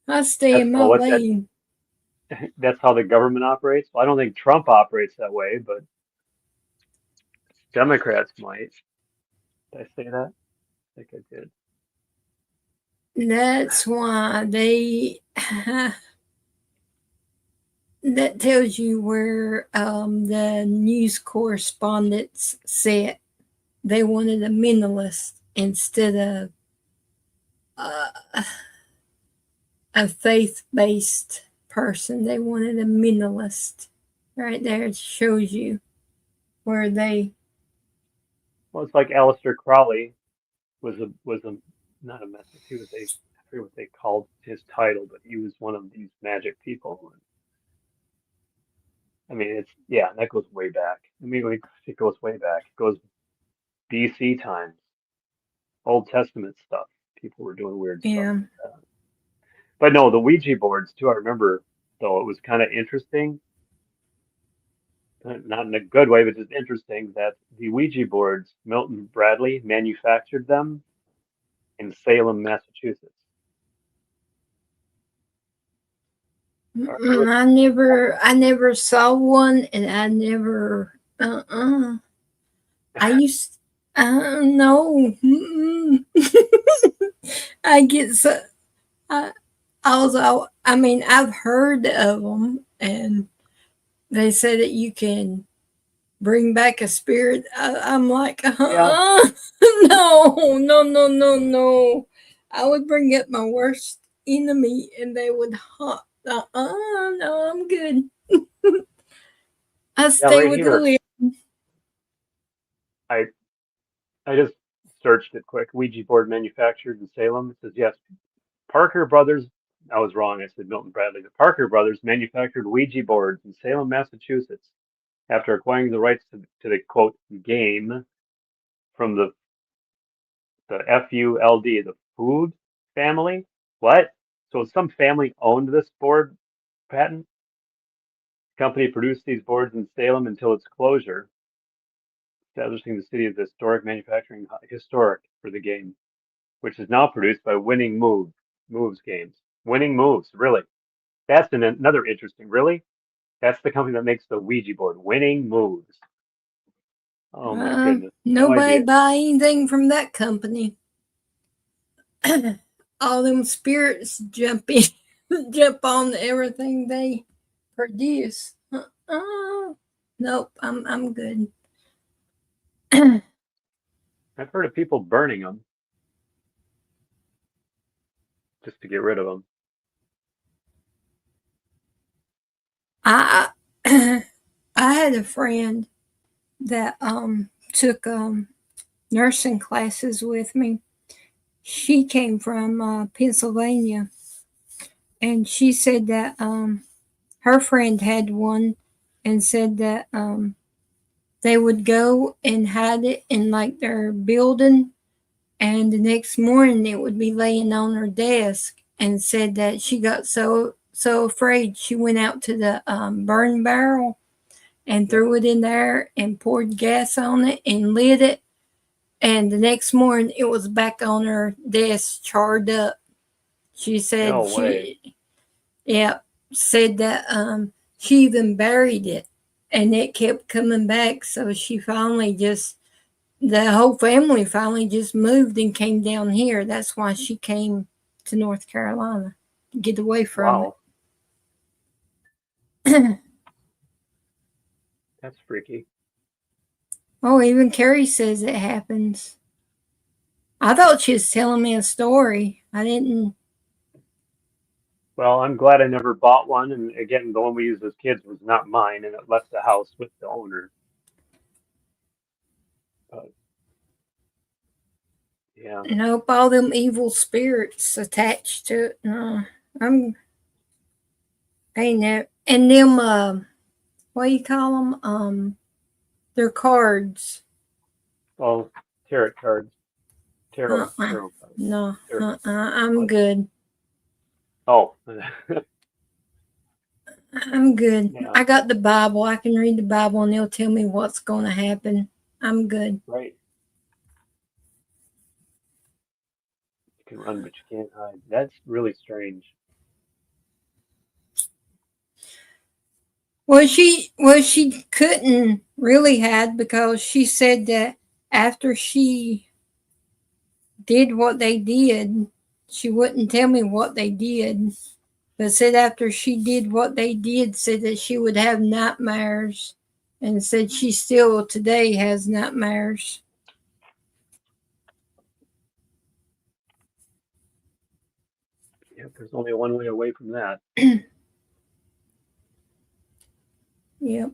I stay in my lane. That's how the government operates. Well, I don't think Trump operates that way, but Democrats might. Did I say that? I think I did. That's why that tells you where the news correspondents said they wanted a mentalist instead of a faith-based person. They wanted a mentalist. Right there, it shows you where they. Well, it's like Aleister Crowley was not a message. He was I forget what they called his title, but he was one of these magic people. I mean, that goes way back. I mean, it goes way back. It goes BC times, Old Testament stuff. People were doing weird stuff. Yeah. Like that. But no, the Ouija boards too. I remember though it was kind of interesting. Not in a good way, but just interesting that the Ouija boards, Milton Bradley manufactured them in Salem, Massachusetts. I never saw one, and I never. I used. No. I get so. I mean, I've heard of them, and they say that you can bring back a spirit. I'm like, no. I would bring up my worst enemy, and they would haunt. No, I'm good. I stay with the living. I just searched it quick. Ouija board manufactured in Salem. It says yes. Parker Brothers. I was wrong. I said Milton Bradley. The Parker Brothers manufactured Ouija boards in Salem, Massachusetts, after acquiring the rights to the quote game from the FULD, the Food family. What? So some family owned this board patent. The company produced these boards in Salem until its closure, establishing the city as the historic for the game, which is now produced by Winning Moves Games. Winning Moves, really? That's another interesting. Really? That's the company that makes the Ouija board. Winning Moves. Oh my goodness! No Nobody idea. buy anything from that company. All them spirits jump on everything they produce. Nope, I'm good. I've heard of people burning them just to get rid of them. I had a friend that took nursing classes with me. She came from Pennsylvania, and she said that her friend had one, and said that they would go and hide it in like their building, and the next morning it would be laying on her desk, and said that she got so afraid she went out to the burn barrel and threw it in there and poured gas on it and lit it, and the next morning it was back on her desk charred up. She said No way. said that she even buried it and it kept coming back, so she finally the whole family finally just moved and came down here. That's why she came to North Carolina to get away from it. That's freaky. Oh, even Carrie says it happens. I thought she was telling me a story. I didn't. Well, I'm glad I never bought one. And again, the one we used as kids was not mine, and it left the house with the owner. But yeah. Nope, all them evil spirits attached to it. No, ain't that. And them, what do you call them? They're cards. Oh, tarot cards. Tarot Uh-uh. cards. No, I'm good. Oh. I'm good. Yeah. I got the Bible. I can read the Bible and they'll tell me what's going to happen. I'm good. Right. You can run, but you can't hide. That's really strange. Well, she couldn't really hide because she said that after she did what they did, she wouldn't tell me what they did, but said after she did what they did, said that she would have nightmares, and said she still today has nightmares. Yep, there's only one way away from that. Yep.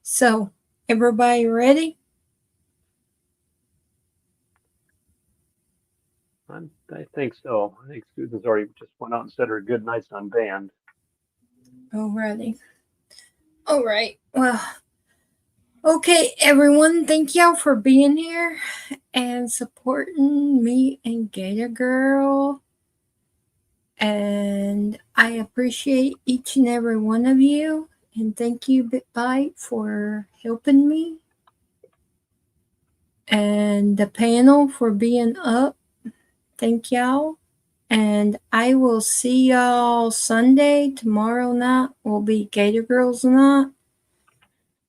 So, everybody ready? I think so. I think Susan's already just went out and said her good nights on band. Alrighty. All right. Well, okay, everyone. Thank y'all for being here and supporting me and Gator Girl. And I appreciate each and every one of you. And thank you, BitBite, for helping me. And the panel for being up. Thank y'all. And I will see y'all Sunday. Tomorrow night will be Gator Girls night.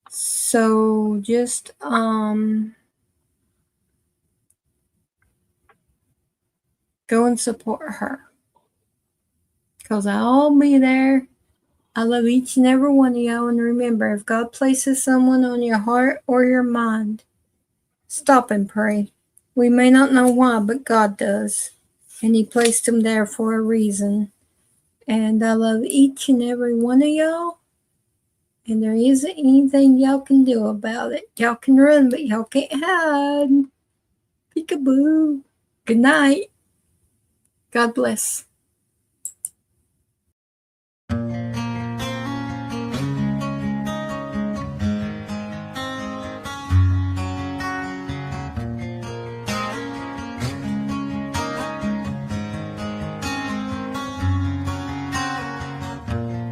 So just go and support her. Because I'll be there. I love each and every one of y'all. And remember, if God places someone on your heart or your mind, stop and pray. We may not know why, but God does. And He placed them there for a reason. And I love each and every one of y'all. And there isn't anything y'all can do about it. Y'all can run, but y'all can't hide. Peekaboo. Good night. God bless.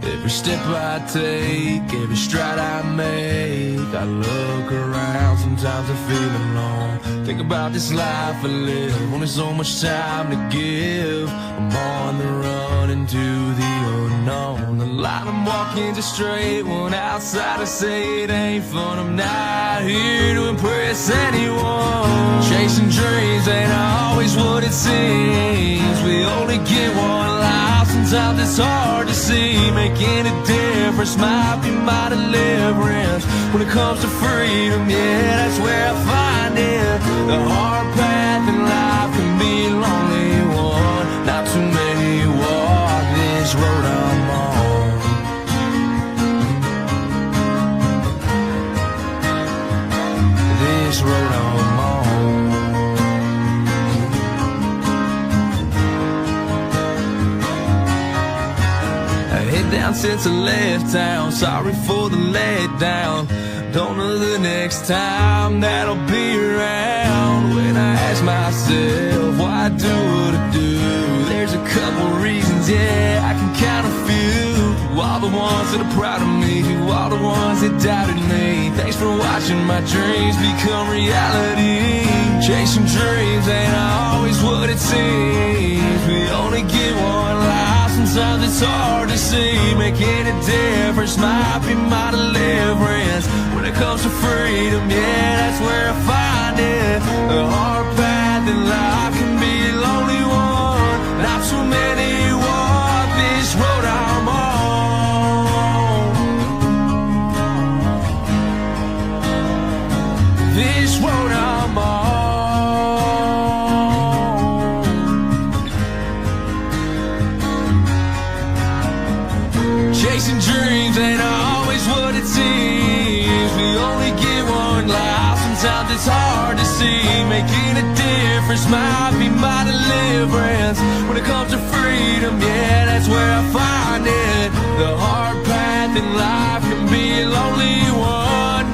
Every step I take, every stride I make, I look around, sometimes I feel alone. Think about this life I live, only so much time to give. I'm on the run into the unknown. The line I'm walking just straight, one outside I say it ain't fun. I'm not here to impress anyone. Chasing dreams ain't always what it seems. We only get one life, sometimes it's hard to see. Making a difference might be my deliverance. When it comes to freedom, yeah, that's where I find it. The hard path in life can be a lonely one. Not too many walk this road I'm on. This road I'm on. Head down since I left town, sorry for the letdown. Don't know the next time that I'll be around. When I ask myself why I do what I do, there's a couple reasons, yeah, I can count a few. To all the ones that are proud of me, to all the ones that doubted me, thanks for watching my dreams become reality. Chasing dreams ain't always what it seems. We only get one life, sometimes it's hard to see. Making a difference might be my deliverance. When it comes to freedom, yeah, that's where I find it. The hard path in life can be a lonely one. Not too many walk this road I'm on. This road I'm on. Chasing dreams ain't always what it seems. We only get one life, sometimes it's hard to see. Making a difference might be my deliverance. When it comes to freedom, yeah, that's where I find it. The hard path in life can be a lonely one.